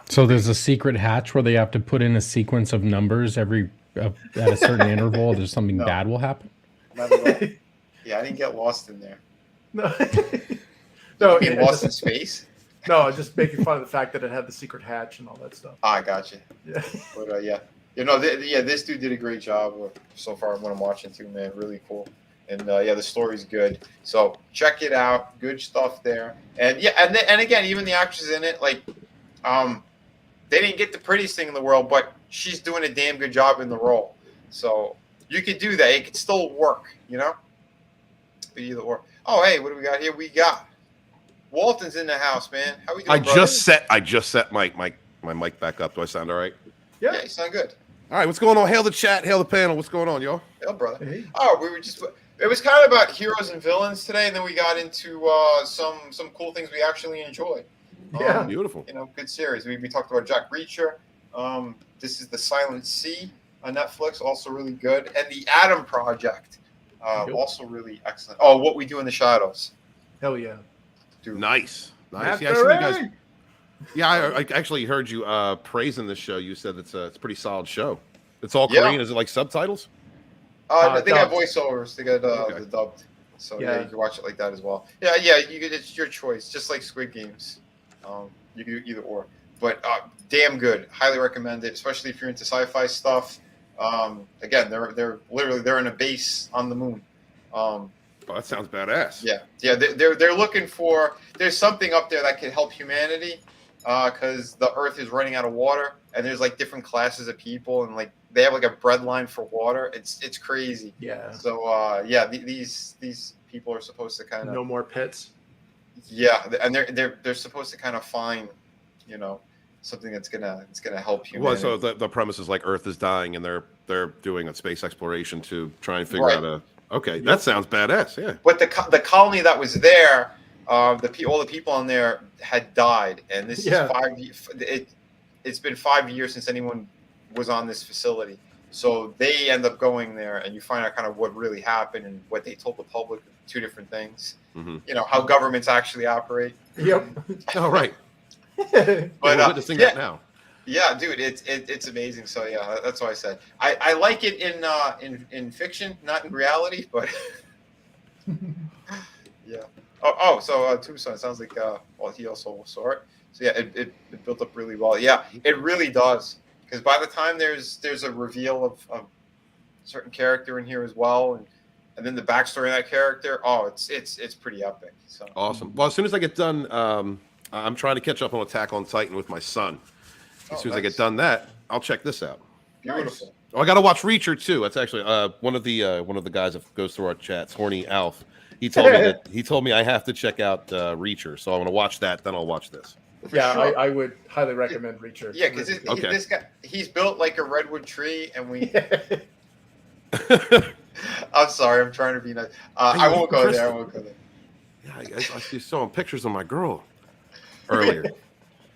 So there's a secret hatch where they have to put in a sequence of numbers every at a certain interval. There's something bad will happen. Not at all. Yeah, I didn't get lost in there. No, no, you lost in space. No, just making fun of the fact that it had the secret hatch and all that stuff. I got you. Yeah, but yeah, this dude did a great job so far. What I'm watching too, man, really cool. And yeah, the story's good. So check it out. Good stuff there. And yeah, and again, even the actors in it, like, they didn't get the prettiest thing in the world, but she's doing a damn good job in the role. So you could do that. It could still work, But either or. Oh, hey, what do we got here? We got Walton's in the house, man. How we doing, I brother? just set my mic back up. Do I sound all right? Yeah, you sound good. All right, what's going on? Hail the chat, hail the panel. What's going on, y'all? Yeah, brother. Hey. Oh, it was kind of about heroes and villains today, and then we got into some cool things we actually enjoyed. Yeah. Beautiful. Good series. We talked about Jack Reacher. This is The Silent Sea on Netflix, also really good. And The Atom Project, also really excellent. Oh, What We Do in the Shadows. Hell yeah. Dude. Nice. Matt Yeah, I seen you guys. Yeah, I actually heard you praising this show. You said it's a pretty solid show. It's all Korean. Is it like subtitles? They got voiceovers. They got the dubbed. So yeah, you can watch it like that as well. Yeah, it's your choice. Just like Squid Games. You can do either or. But damn good. Highly recommend it, especially if you're into sci-fi stuff. Again, they're in a base on the moon. Oh, that sounds badass. Yeah. They're looking for. There's something up there that can help humanity, because the Earth is running out of water, and there's like different classes of people, and like they have like a bread line for water. It's crazy. Yeah. So these people are supposed to kind of no more pits. Yeah, and they're supposed to kind of find, something that's gonna help humanity. Well, so the premise is like Earth is dying, and they're doing a space exploration to try and figure out a. Okay, that sounds badass. Yeah. But the colony that was there, all the people on there had died, and this is 5 years. It's been 5 years since anyone was on this facility, so they end up going there, and you find out kind of what really happened and what they told the public. Two different things. Mm-hmm. How governments actually operate. Yep. All right. But witnessing that now. Yeah, dude, it's amazing. So yeah, that's why I said I like it in fiction, not in reality, but yeah. So Tombstone, it sounds like he also saw it. So yeah, it built up really well. Yeah, it really does. Because by the time there's a reveal of a certain character in here as well, and then the backstory of that character, it's pretty epic. So awesome. Well, as soon as I get done, I'm trying to catch up on Attack on Titan with my son. As soon as I get done that, I'll check this out. Beautiful. Nice. Oh, I got to watch Reacher too. That's actually one of the guys that goes through our chats, Horny Alf. He told me I have to check out Reacher, so I'm going to watch that. Then I'll watch this. Yeah, sure. I would highly recommend Reacher. Yeah, because this guy, he's built like a redwood tree, and we. I'm sorry, I'm trying to be nice. I won't go there. Yeah, I saw pictures of my girl earlier.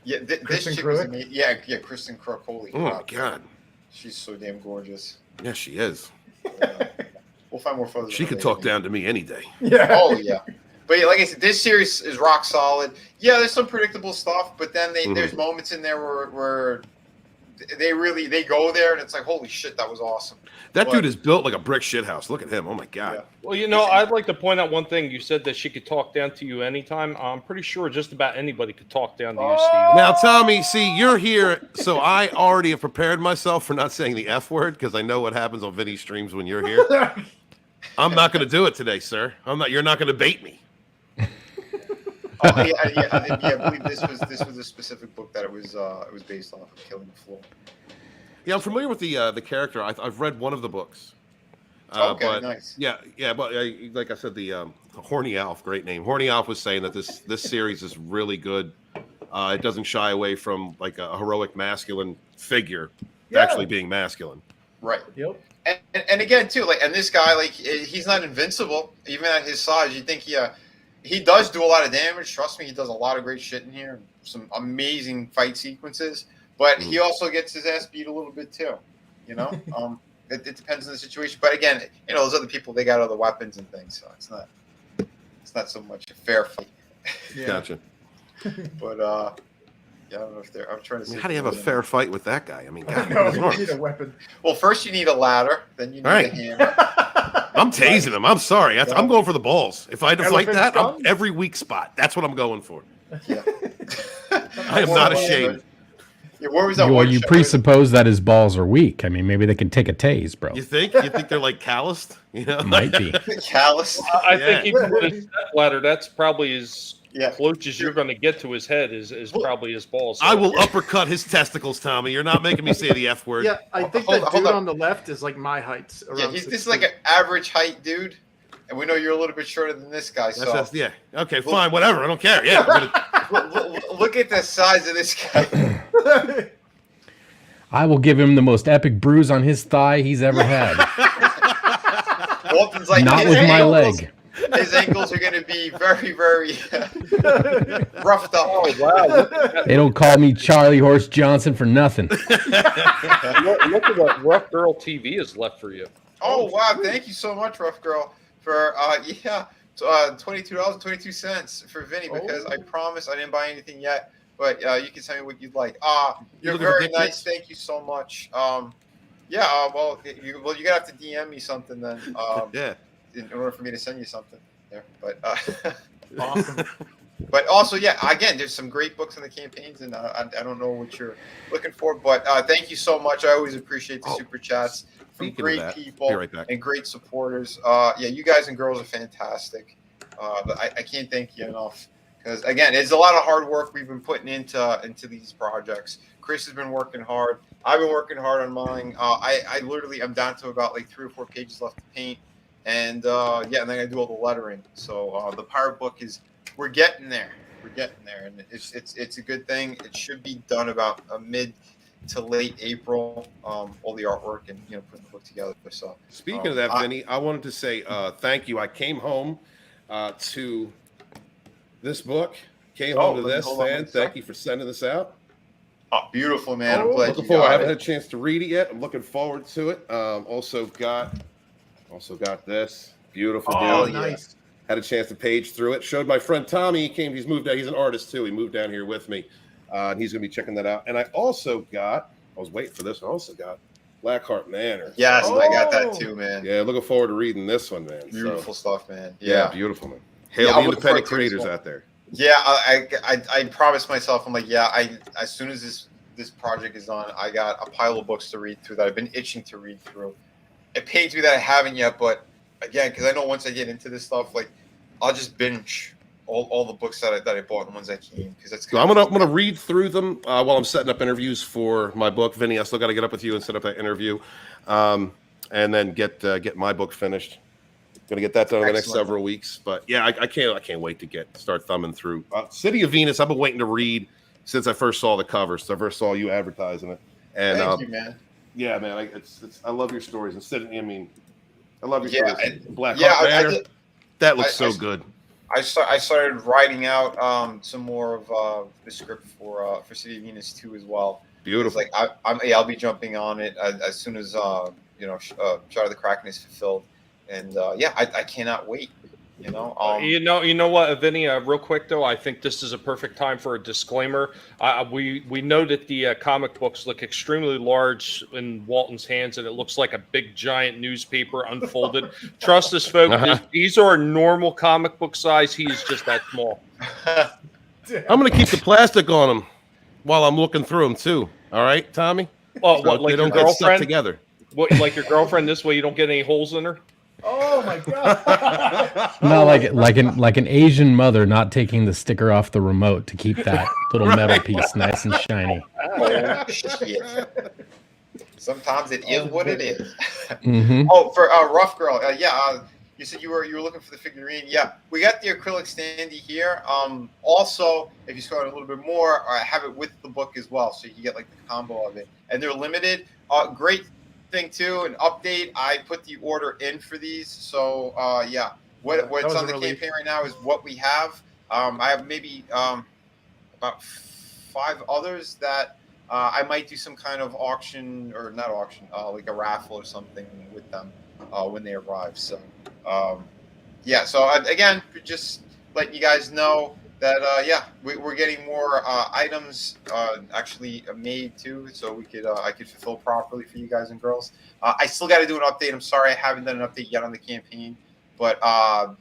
Yeah, this chick was amazing. Yeah, Kristen Krokoli. Oh my god, she's so damn gorgeous. Yeah, she is. We'll find more photos. She could talk down to me any day. Yeah. Oh yeah, But yeah, like I said, this series is rock solid. Yeah, there's some predictable stuff, but then there's moments in there where they go there, and it's like, holy shit, that was awesome. That dude is built like a brick shithouse. Look at him. Oh my god. Yeah. Well, I'd like to point out one thing. You said that she could talk down to you anytime. I'm pretty sure just about anybody could talk down to you, Steve. Now, Tommy, see, you're here, so I already have prepared myself for not saying the F word because I know what happens on Vinny streams when you're here. I'm not going to do it today, sir. You're not going to bait me. I believe this was a specific book that it was based off of, Killing the Floor. Yeah, I'm familiar with the character. I've read one of the books. Okay, but, nice. Yeah, but like I said, the Horny Alf, great name. Horny Alf was saying that this series is really good. It doesn't shy away from like a heroic masculine figure actually being masculine. Right. Yep. And again too, and this guy, he's not invincible even at his size. You think he does do a lot of damage. Trust me, he does a lot of great shit in here. Some amazing fight sequences. But he also gets his ass beat a little bit too, It depends on the situation. But again, those other people, they got other weapons and things, so it's not so much a fair fight. Yeah. Gotcha. But I don't know if I'm trying to see. How do you have a fair fight with that guy? I mean, God, No, his you arms. need a weapon. Well, first you need a ladder, then you need a hammer. I'm tasing him. I'm sorry. I'm going for the balls. If I had to fight Elephant that, gun? every weak spot. That's what I'm going for. Yeah. I am not ashamed. Yeah, where was that Well, one you show? presuppose that his balls are weak. I mean, maybe they can take a tase, bro. You think? You think they're like calloused? Might be. Callous. I think even with his step ladder, that's probably as close as you're going to get to his head is probably his balls. I will uppercut his testicles, Tommy. You're not making me say the F word. Yeah, I think Hold that dude on. on the left is like my height. Yeah, this is like an average height dude, and we know you're a little bit shorter than this guy. So Yeah. Okay, fine, whatever. I don't care. Yeah. look at the size of this guy. I will give him the most epic bruise on his thigh he's ever had. Walton's like, Not his with my ankles- leg. His ankles are going to be very, very roughed up. Oh wow! They don't call me Charlie Horse Johnson for nothing. Look at what Rough Girl TV is left for you. Oh wow! Thank you so much, Rough Girl, for $22.22 for Vinny, because I promise I didn't buy anything yet, but you can tell me what you'd like. You're looking for very dick nice. pics? Thank you so much. Well, you're gonna have to DM me something then. Yeah. In order for me to send you something there, but Awesome. but also, again, there's some great books in the campaigns, and I don't know what you're looking for, but thank you so much. I always appreciate the super chats from Speaking of great that, people be right back. and great supporters. You guys and girls are fantastic. I can't thank you enough, because again, it's a lot of hard work we've been putting into these projects. Chris has been working hard. I've been working hard on mine. I literally am down to about 3 or 4 pages left to paint. And and then I do all the lettering. So the Pirate book we're getting there. And it's a good thing. It should be done about mid to late April. All the artwork and putting the book together. So Speaking of that, Vinny, I wanted to say thank you. I came home to this book. Came home to this, fan. Thank you for sending this out. Oh, beautiful, man! I'm glad you I got haven't it. had a chance to read it yet. I'm looking forward to it. Also got this beautiful Oh, deal. nice. Had a chance to page through it. Showed my friend Tommy. He's moved out. He's an artist too. He moved down here with me, and he's gonna be checking that out. And I also got. I was waiting for this. I also got Blackheart Manor. Yes, I got that too, man. Yeah, looking forward to reading this one, man. Beautiful stuff, man. Yeah, beautiful, man. Hail Yeah, the I'm looking independent forward to it as creators well. out there. Yeah, I promised myself. I'm like, as soon as this project is done, I got a pile of books to read through that I've been itching to read through. It pains me that I haven't yet, but again, because I know once I get into this stuff, I'll just binge all the books that I bought and the ones I came, because that's. So I'm gonna read through them while I'm setting up interviews for my book, Vinny. I still got to get up with you and set up that interview, and then get my book finished. Gonna get that done in the next several weeks. But yeah, I can't wait to start thumbing through City of Venus. I've been waiting to read since I first saw the cover. So I first saw you advertising it. And Thank you, man. Yeah, man. I love your stories. I love your stories. Black Yeah, Hawk Manor. That looks so good. I started writing out some more of the script for City of Venus 2 as well. Beautiful. I'll be jumping on it as soon as Shot of the Kraken is fulfilled, and I cannot wait. You know, You know what, Vinny? Real quick though, I think this is a perfect time for a disclaimer. We know that the comic books look extremely large in Walton's hands, and it looks like a big giant newspaper unfolded. Trust us, folks. These are normal comic book size. He is just that small. I'm going to keep the plastic on them while I'm looking through them too. All right, Tommy? Oh, So what, like they your don't get stuck girlfriend? together. What, like your girlfriend? This way you don't get any holes in her. Oh my god! No, like an Asian mother not taking the sticker off the remote to keep that little metal piece nice and shiny. oh shit! Sometimes it is what it is. Mm-hmm. Oh, for Rough Girl, you said you were looking for the figurine. Yeah, we got the acrylic standee here. Also, if you scroll a little bit more, I have it with the book as well, so you get like the combo of it. And they're limited. Great thing too, an update. I put the order in for these, so yeah. What's on the campaign right now is what we have. I have maybe about 5 others that I might do some kind of auction, or not auction, like a raffle or something with them when they arrive. So yeah, so again, just letting you guys know that yeah, we're getting more items actually made too, so we could I could fulfill properly for you guys and girls. I still got to do an update. I'm sorry I haven't done an update yet on the campaign, but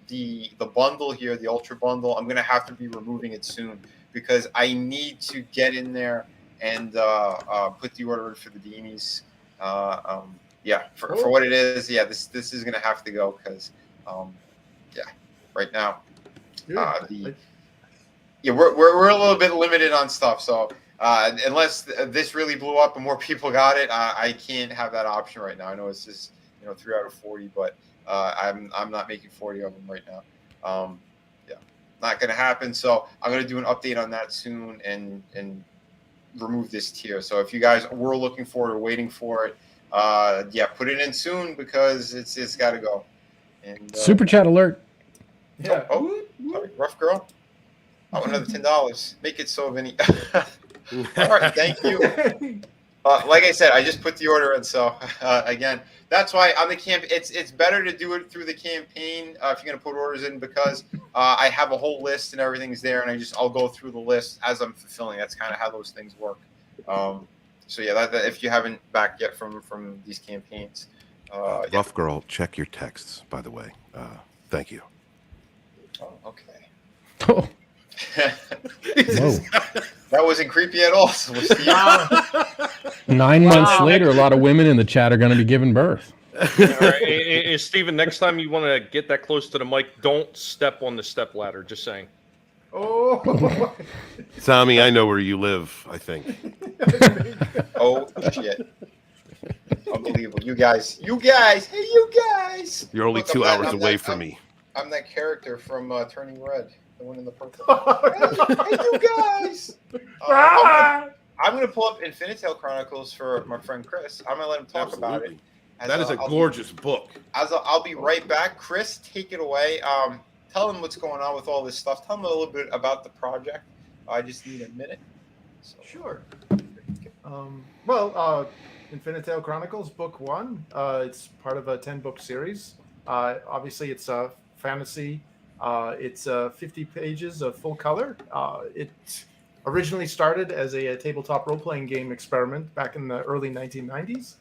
the bundle here, the Ultra Bundle, I'm gonna have to be removing it soon because I need to get in there and put the order in for the beanies. Yeah, for what it is, yeah, this is gonna have to go because yeah, right now yeah, we're a little bit limited on stuff. So unless this really blew up and more people got it, I can't have that option right now. I know it's just 3 out of 40, but I'm not making 40 of them right now. Yeah, not gonna happen. So I'm gonna do an update on that soon and remove this tier. So if you guys were looking for it or waiting for it, yeah, put it in soon because it's got to go. And Super chat alert. Yeah. Oh, sorry, Rough Girl. Oh, another $10. Make it so, Vinny. All right, thank you. Like I said, I just put the order in. So again, that's why on the camp, it's better to do it through the campaign if you're gonna put orders in because I have a whole list and everything's there, and I'll go through the list as I'm fulfilling. That's kind of how those things work. So yeah, that if you haven't backed yet from these campaigns, Rough Girl, check your texts. By the way, thank you. Oh, okay. Oh. That wasn't creepy at all. So 9 months later, a lot of women in the chat are going to be giving birth. All right. Steven, next time you want to get that close to the mic, don't step on the step ladder. Just saying. Oh, Tommy, I know where you live. I think. Oh shit! Unbelievable, you guys, hey, you guys! You're only Look, 2 hours away from me. I'm that character from Turning Red, the one in the purple. Hey, you guys! I'm gonna pull up Infinitale Chronicles for my friend Chris. I'm gonna let him talk about it. That is a gorgeous book. I'll be right back. Chris, take it away. Tell him what's going on with all this stuff. Tell him a little bit about the project. I just need a minute. So. Sure. Well, Infinitale Chronicles, Book 1. It's part of a 10-book series. Obviously, it's fantasy. It's 50 pages of full color. It originally started as a tabletop role-playing game experiment back in the early 1990s.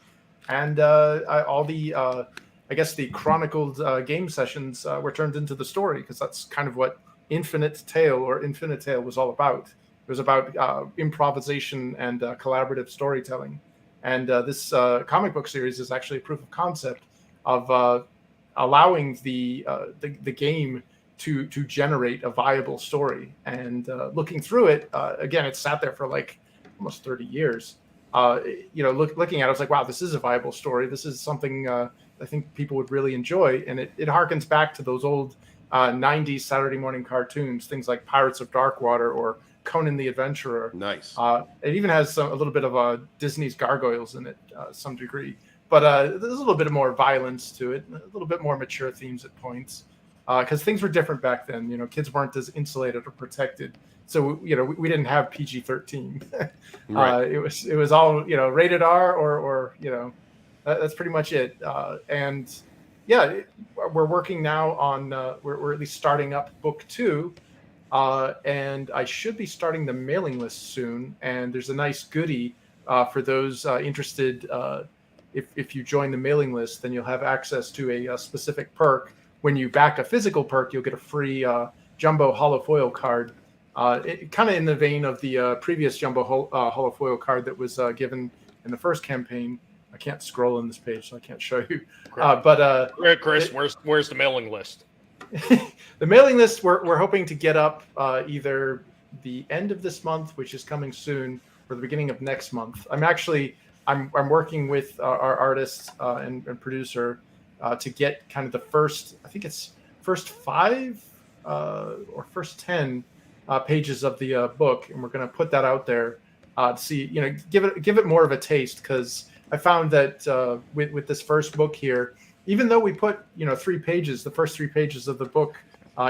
And all the, I guess, the chronicled game sessions were turned into the story because that's kind of what Infinite Tale or Infinitale was all about. It was about improvisation and collaborative storytelling. And this comic book series is actually a proof of concept of allowing the game to generate a viable story. And looking through it, again, it sat there for like almost 30 years. Looking at it, I was like, wow, this is a viable story. This is something I think people would really enjoy. And it harkens back to those old 90s Saturday morning cartoons, things like Pirates of Darkwater or Conan the Adventurer. Nice. It even has a little bit of Disney's Gargoyles in it, some degree. But there's a little bit more violence to it, a little bit more mature themes at points. Because things were different back then. Kids weren't as insulated or protected. So, we didn't have PG-13. Right. It was all, rated R or that's pretty much it. And, we're working now on we're at least starting up book 2, and I should be starting the mailing list soon. And there's a nice goodie for those interested. If you join the mailing list, then you'll have access to a specific perk. When you back a physical perk, you'll get a free jumbo holofoil card. Kind of in the vein of the previous jumbo holofoil card that was given in the first campaign. I can't scroll on this page, so I can't show you. Chris, where's the mailing list? The mailing list we're hoping to get up either the end of this month, which is coming soon, or the beginning of next month. I'm working with our artist and producer to get kind of the first 5 or first 10 pages of the book, and we're going to put that out there to see, give it more of a taste, because I found that with this first book here, even though we put the first 3 pages of the book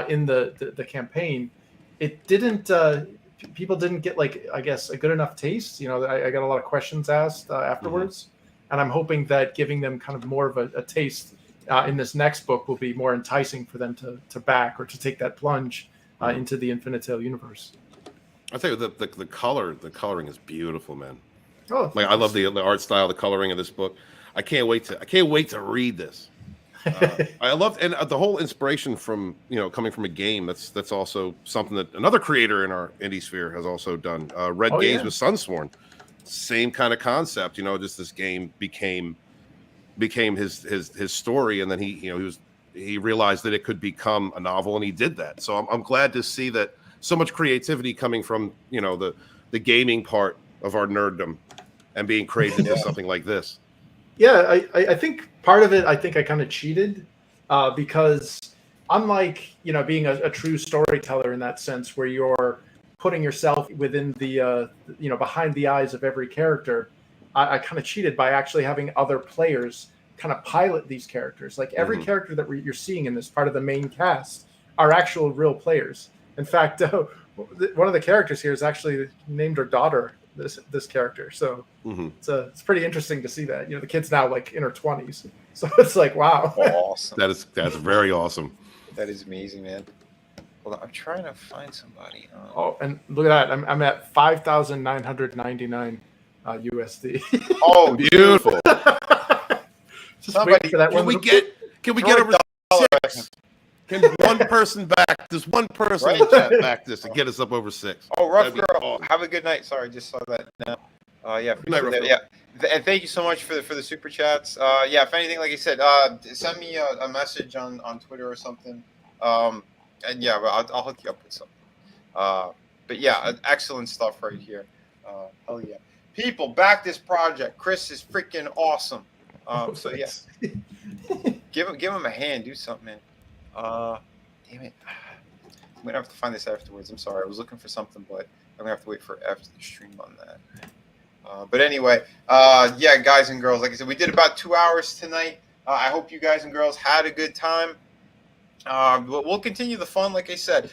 in the campaign, it didn't. People didn't get, I guess, a good enough taste. I got a lot of questions asked afterwards, and I'm hoping that giving them kind of more of a taste in this next book will be more enticing for them to back or to take that plunge into the Infinitale universe. I tell you, the coloring is beautiful, man. Oh, I love the art style, the coloring of this book. I can't wait to read this. I love, and the whole inspiration from coming from a game. That's also something that another creator in our indie sphere has also done. Red Games with Sunsworn, same kind of concept. Just this game became his story, and then he realized that it could become a novel, and he did that. So I'm glad to see that so much creativity coming from the gaming part of our nerddom and being craved into something like this. Yeah, I think part of it, I kind of cheated because unlike, being a true storyteller in that sense, where you're putting yourself within the, behind the eyes of every character, I kind of cheated by actually having other players kind of pilot these characters. Like every character that you're seeing in this part of the main cast are actual real players. In fact, one of the characters here is actually named her daughter this character, so it's pretty interesting to see that. The kid's now in her 20s, so it's wow. Awesome. That's very awesome. That is amazing, man. Hold on, I'm trying to find somebody. Oh, and look at that, I'm at 5,999 USD. Oh, beautiful. Just wait for that. Can we get over $6? Can one person back? Does one person in the chat back this and get us up over 6? Oh, Rough Girl, awesome. Have a good night. Sorry, just saw that now. Good night, Rough Girl. Yeah, and thank you so much for the super chats. If anything, like I said, send me a message on Twitter or something. And I'll hook you up with something. Excellent stuff right here. Hell yeah, people, back this project. Chris is freaking awesome. Give him a hand. Do something, man. Damn it. I'm gonna have to find this afterwards. I'm sorry. I was looking for something, but I'm gonna have to wait for after the stream on that. But anyway, guys and girls, like I said, we did about 2 hours tonight. I hope you guys and girls had a good time. We'll continue the fun, like I said.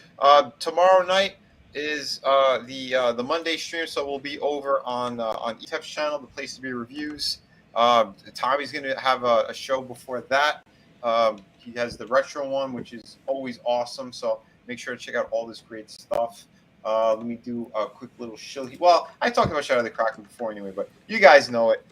Tomorrow night is the Monday stream, so we'll be over on ETEP's channel, the Place to Be Reviews. Tommy's gonna have a show before that. He has the retro one, which is always awesome. So make sure to check out all this great stuff. Let me do a quick little shill. Well, I talked about Shadow of the Kraken before anyway, but you guys know it.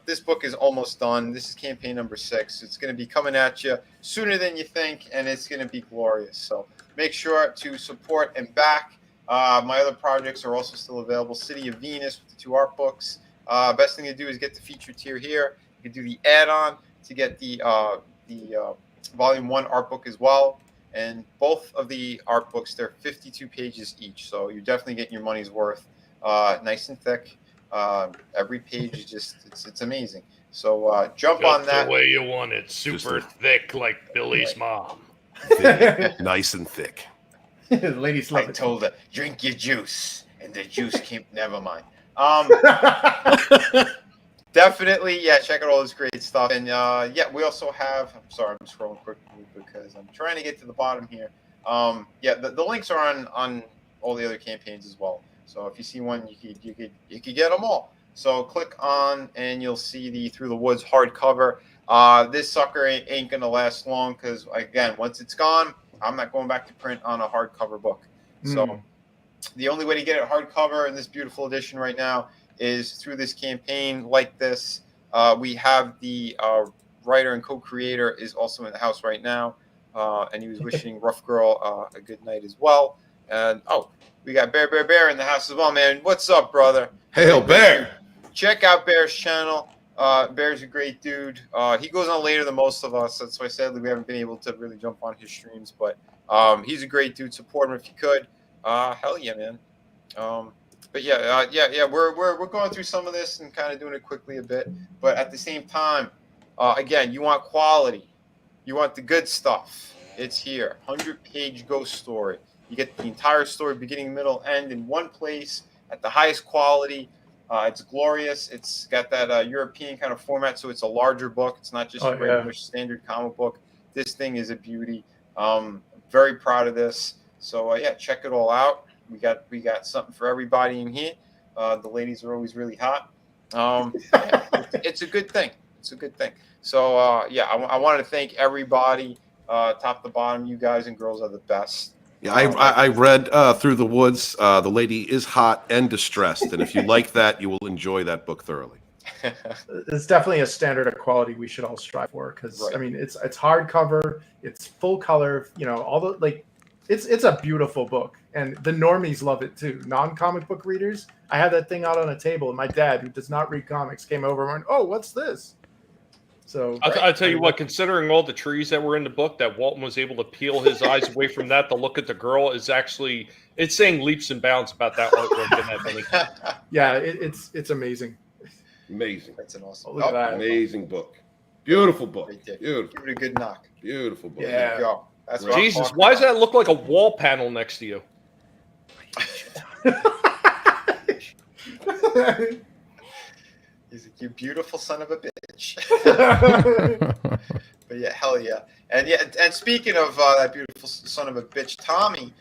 This book is almost done. This is campaign number 6. It's going to be coming at you sooner than you think, and it's going to be glorious. So make sure to support and back. My other projects are also still available. City of Venus with the 2 art books. Best thing to do is get the feature tier here. You can do the add-on to get the Volume 1 art book as well. And both of the art books, they're 52 pages each. So you're definitely getting your money's worth. Nice and thick. Every page is just, it's amazing. So jump just on that. the way you want it. Super thick like Billy's mom. Nice and thick. Ladies love I it. told her, drink your juice. And the juice came, never mind. Definitely, check out all this great stuff. And we also have, I'm sorry, I'm scrolling quickly because I'm trying to get to the bottom here. The links are on all the other campaigns as well. So if you see one, you could get them all. So click on and you'll see the Through the Woods hardcover. This sucker ain't gonna last long because again, once it's gone, I'm not going back to print on a hardcover book. So the only way to get it hardcover in this beautiful edition right now is through this campaign like this. We have the writer and co-creator is also in the house right now, and he was wishing Rough Girl a good night as well. And we got Bear in the house as well, man. What's up, brother? Hail Bear! Check out Bear's channel. Bear's a great dude. He goes on later than most of us. That's why sadly we haven't been able to really jump on his streams. But he's a great dude. Support him if you could. Hell yeah, man. But yeah. We're going through some of this and kind of doing it quickly a bit. But at the same time, again, you want quality. You want the good stuff. It's here. 100-page ghost story. You get the entire story, beginning, middle, end in one place at the highest quality. It's glorious. It's got that European kind of format, so it's a larger book. It's not just a regular standard comic book. This thing is a beauty. Very proud of this. So yeah, check it all out. We got something for everybody in here. The ladies are always really hot. It's a good thing. It's a good thing. So yeah, I wanted to thank everybody, top to bottom. You guys and girls are the best. Yeah, I read Through the Woods. The lady is hot and distressed, and if you like that, you will enjoy that book thoroughly. It's definitely a standard of quality we should all strive for because I mean it's hardcover, it's full color, you know, all the like, it's a beautiful book, and the normies love it too. Non-comic book readers. I had that thing out on a table, and my dad, who does not read comics, came over and went, "Oh, what's this?" So I'll tell you what, considering all the trees that were in the book, that Walton was able to peel his eyes away from that to look at the girl is actually, it's saying leaps and bounds about that artwork in that thing. Yeah, it's amazing. Amazing. That's an awesome. Look at that. Amazing book. Beautiful book. Right there. Beautiful. Give it a good knock. Beautiful book. Yeah. There you go. That's what Jesus, why does that look like a wall panel next to you? He's like, you beautiful son of a bitch. But yeah, hell yeah. And speaking of that beautiful son of a bitch, Tommy,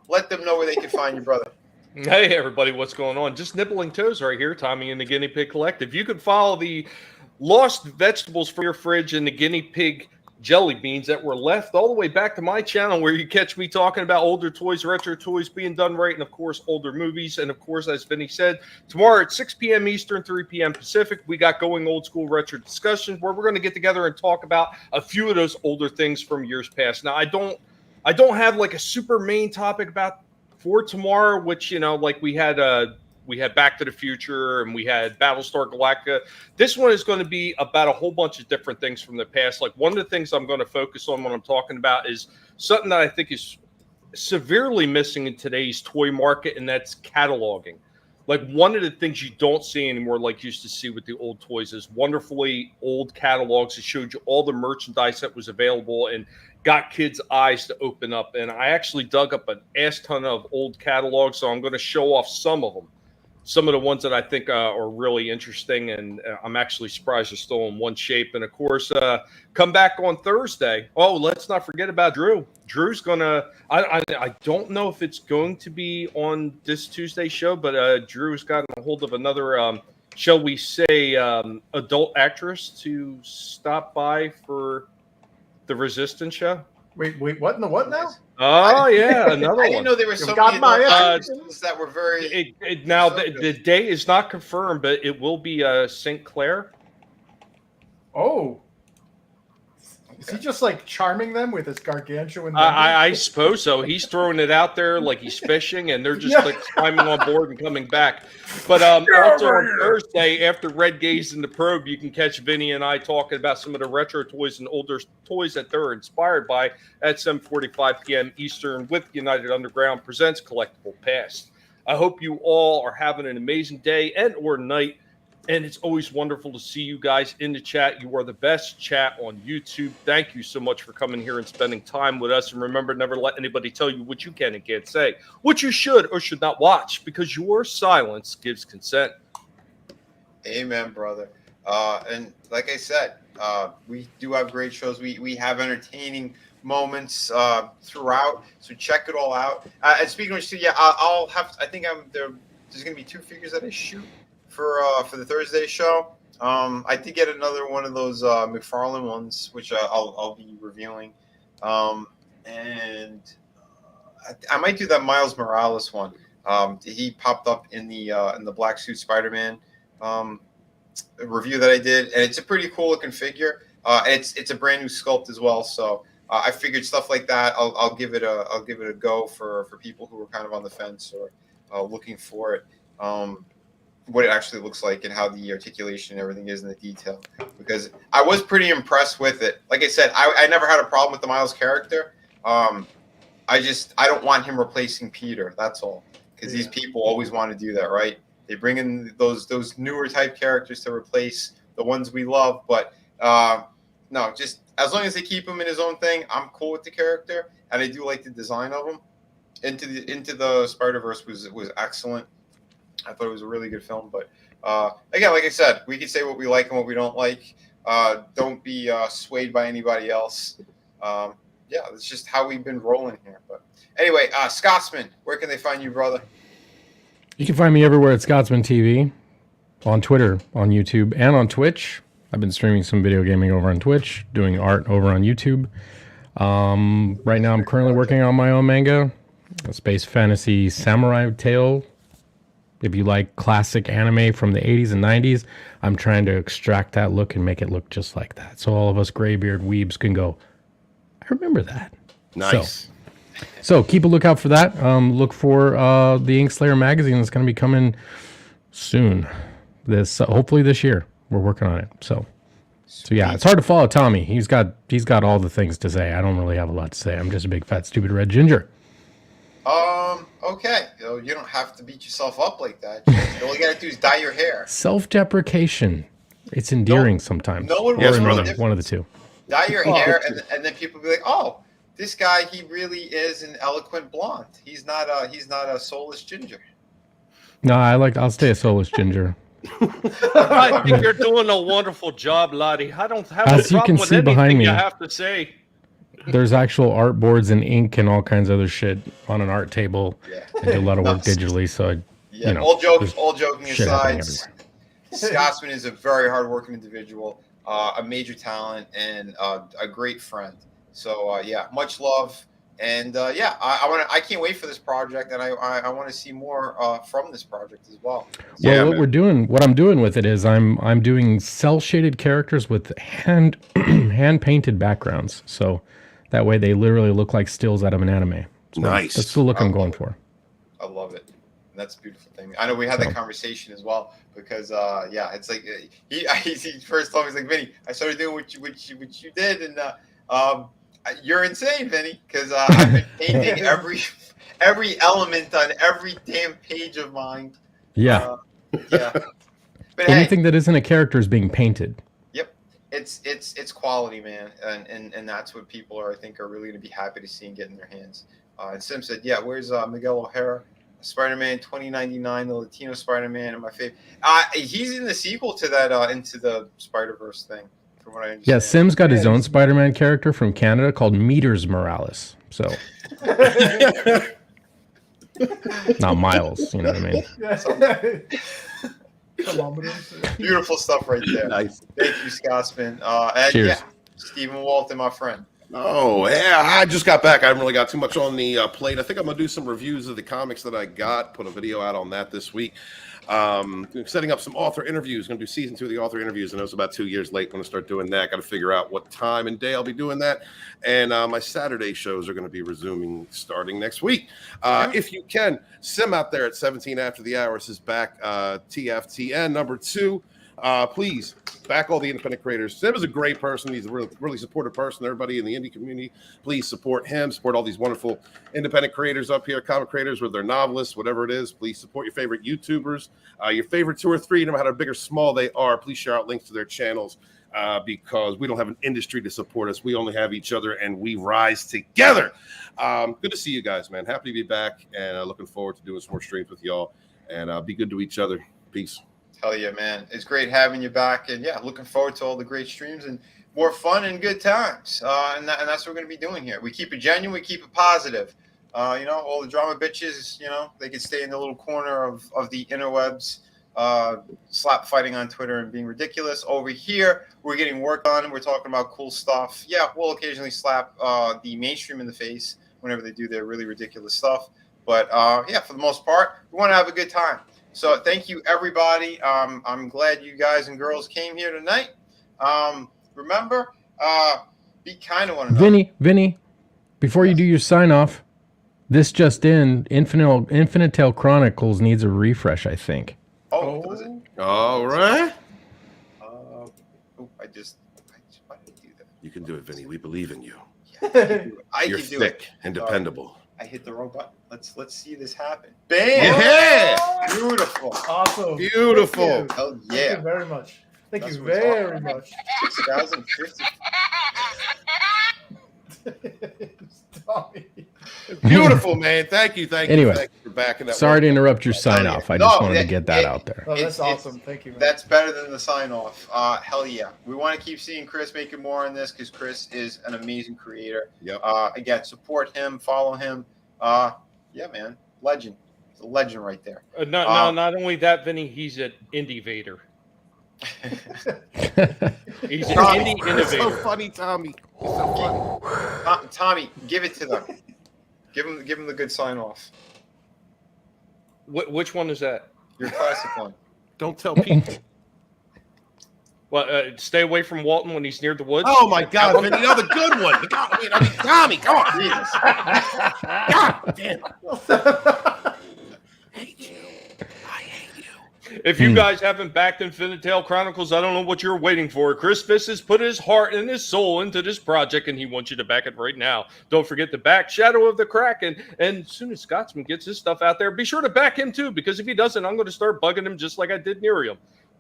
let them know where they can find your brother. Hey everybody, what's going on? Just nibbling toes right here, Tommy and the Guinea Pig Collective. You can follow the lost vegetables from your fridge and the guinea pig jelly beans that were left all the way back to my channel, where you catch me talking about older toys, retro toys being done right, and of course older movies. And of course, as Vinny said, tomorrow at 6 p.m. Eastern, 3 p.m. Pacific, we got Going Old School Retro Discussions, where we're going to get together and talk about a few of those older things from years past. Now, I don't have like a super main topic about for tomorrow, which, you know, like we had Back to the Future and we had Battlestar Galactica. This one is going to be about a whole bunch of different things from the past. Like, one of the things I'm going to focus on when I'm talking about is something that I think is severely missing in today's toy market, and that's cataloging. Like, one of the things you don't see anymore, like you used to see with the old toys, is wonderfully old catalogs that showed you all the merchandise that was available and got kids' eyes to open up. And I actually dug up an ass ton of old catalogs, so I'm going to show off some of them. Some of the ones that I think are really interesting, and I'm actually surprised they're still in one shape. And of course, come back on Thursday. Oh, let's not forget about Drew. Drew's gonna. I don't know if it's going to be on this Tuesday show, but Drew's gotten a hold of another, shall we say, adult actress to stop by for the Resistance show. Wait, what in the what now? Oh yeah, another one. I didn't know there were so got many my actors that were very. Now so the date is not confirmed, but it will be St. Clair. Oh. Is he just like charming them with his gargantuan? I suppose so. He's throwing it out there like he's fishing, and they're just like climbing on board and coming back. But also on Thursday, after Red Gaze and the Probe, you can catch Vinny and I talking about some of the retro toys and older toys that they're inspired by at 7:45 p.m. Eastern with United Underground presents Collectible Past. I hope you all are having an amazing day and or night. And it's always wonderful to see you guys in the chat. You are the best chat on YouTube. Thank you so much for coming here and spending time with us. And remember, never let anybody tell you what you can and can't say, what you should or should not watch, because your silence gives consent. Amen, brother. And like I said, we do have great shows. We have entertaining moments throughout. So check it all out. And speaking of which, yeah, I think there's going to be 2 figures that I shoot for the Thursday show. I did get another one of those McFarlane ones, which I'll be reviewing, and I might do that Miles Morales one. He popped up in the Black Suit Spider-Man review that I did, and it's a pretty cool looking figure. And it's a brand new sculpt as well, so I figured stuff like that. I'll give it a go for people who are kind of on the fence or looking for it. What it actually looks like and how the articulation and everything is in the detail, because I was pretty impressed with it. Like I said, I never had a problem with the Miles character. I don't want him replacing Peter. That's all. Because these people always want to do that, right? They bring in those newer type characters to replace the ones we love. But no, just as long as they keep him in his own thing, I'm cool with the character, and I do like the design of him. Into the Spider-Verse was excellent. I thought it was a really good film. But again, like I said, we can say what we like and what we don't like. Don't be swayed by anybody else. Yeah, it's just how we've been rolling here. But anyway, Scotsman, where can they find you, brother? You can find me everywhere at Scotsman TV, on Twitter, on YouTube, and on Twitch. I've been streaming some video gaming over on Twitch, doing art over on YouTube. Right now I'm currently working on my own manga, a space fantasy samurai tale. If you like classic anime from the 80s and 90s, I'm trying to extract that look and make it look just like that. So all of us graybeard weebs can go, I remember that. Nice. So keep a lookout for that. Look for the Inkslayer magazine that's going to be coming soon. Hopefully this year. We're working on it. So yeah, it's hard to follow Tommy. He's got all the things to say. I don't really have a lot to say. I'm just a big fat stupid red ginger. Okay. You don't have to beat yourself up like that. All you gotta do is dye your hair. Self-deprecation. It's endearing sometimes. No one Yes, will brother. know the One of the two. Dye your hair, and then people be like, "Oh, this guy, he really is an eloquent blonde. He's not a soulless ginger." No, I'll stay a soulless ginger. I think you're doing a wonderful job, Lottie. I don't have As a you problem can with see anything behind me. you have to say. There's actual art boards and ink and all kinds of other shit on an art table. Yeah. I do a lot of work digitally, so All joking shit happening aside, everywhere. Scotsman is a very hardworking individual, a major talent, and a great friend. So yeah, much love, and I can't wait for this project, and I want to see more from this project as well. Well, Yeah, what I'm doing with it is I'm doing cell shaded characters with hand painted backgrounds, so that way they literally look like stills out of an anime. So Nice. That's the look I'm going for. I love it. That's a beautiful thing. I know we had that conversation as well because it's like he first told me, he's like, Vinny, I started doing what you did, and you're insane, Vinny, because I've been painting every element on every damn page of mine. Yeah. Yeah. But Anything that isn't a character is being painted. Yep. It's quality, man, and that's what people I think are really going to be happy to see and get in their hands. And Sim said, yeah, where's Miguel O'Hara? Spider-Man 2099, the Latino Spider-Man, and my favorite. He's in the sequel to that Into the Spider-Verse thing, from what I understand. Yeah, Sim's got his own Spider-Man character from Canada called Meters Morales. So not Miles, you know what I mean? Kilometers. Beautiful stuff right there. Nice. Thank you, Scotsman. And Cheers. yeah, Stephen Walton, my friend. Oh, yeah, I just got back. I haven't really got too much on the plate. I think I'm going to do some reviews of the comics that I got, put a video out on that this week. Setting up some author interviews. Going to do season 2 of the author interviews. I know it's about 2 years late. Going to start doing that. Got to figure out what time and day I'll be doing that. And my Saturday shows are going to be resuming starting next week. If you can, Sim out there at 17 after the hours is back. TFTN number 2. Please back all the independent creators. Sim is a great person. He's a really supportive person. Everybody in the indie community, please support him. Support all these wonderful independent creators up here, comic creators, whether they're novelists, whatever it is. Please support your favorite YouTubers, your favorite 2 or 3, no matter how big or small they are. Please share out links to their channels because we don't have an industry to support us. We only have each other, and we rise together. Good to see you guys, man. Happy to be back, and looking forward to doing some more streams with y'all. And be good to each other. Peace. Hell yeah, man. It's great having you back. And yeah, looking forward to all the great streams and more fun and good times. And that's what we're going to be doing here. We keep it genuine. We keep it positive. All the drama bitches, they can stay in the little corner of the interwebs. slap fighting on Twitter and being ridiculous. Over here, we're getting work done. We're talking about cool stuff. Yeah, we'll occasionally slap the mainstream in the face whenever they do their really ridiculous stuff. But yeah, for the most part, we want to have a good time. So thank you, everybody. I'm glad you guys and girls came here tonight. Remember, be kind to one another. Vinny, before you do your sign off, this just in, Infinite Tale Chronicles needs a refresh, I think. Oh, does it? All right. Oh, why did I do that? You can do it, Vinny. We believe in you. I You're can do thick it. and dependable. I hit the wrong button. Let's see this happen. Bam! Yeah! Beautiful. Awesome. Beautiful. Thank you. Hell Thank yeah. you very much. Thank That's you what's very up. much. 6,050. Tommy. Beautiful, man. Thank you. Thank Anyway, you. Thank you for backing that. Sorry work. to interrupt your sign off. I just wanted to get that out there. Oh, that's It's- awesome. Thank you, man. That's better than the sign off. Hell yeah. We want to keep seeing Chris making more on this because Chris is an amazing creator. Yep. Again, support him, follow him. Yeah, man. Legend. It's a legend right there. Not only that, Vinny, he's an indie vader. He's an indie You're so innovator. funny, Tommy. You're so funny. Tommy, give it to them. Give him the good sign off. Which one is that? Your classic one. Don't tell people. Well, stay away from Walton when he's near the woods. Oh my God, Vinny, the good one. Tommy, come on. Jesus. God damn. If you guys haven't backed Infinite Tale Chronicles, I don't know what you're waiting for. Chris Fisk has put his heart and his soul into this project, and he wants you to back it right now. Don't forget to back Shadow of the Kraken. And as soon as Scotsman gets his stuff out there, be sure to back him too, because if he doesn't, I'm going to start bugging him just like I did Nerium.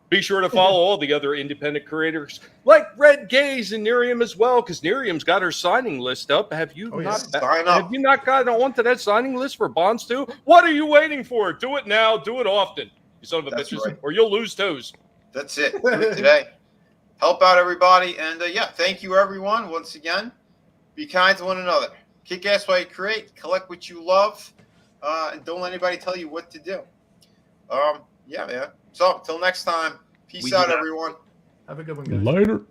Be sure to follow all the other independent creators like Red Gaze and Nerium as well, because Nerium's got her signing list up. Have you Sign up. Have you not gotten onto that signing list for Bonds too? What are you waiting for? Do it now. Do it often. You son of a That's bitches, right. or you'll lose toes. That's it. Do it today. Help out everybody. And yeah, thank you, everyone. Once again, be kind to one another. Kick ass while you create. Collect what you love. And don't let anybody tell you what to do. Yeah, man. So, until next time, peace out, everyone. Have a good one, guys. Later.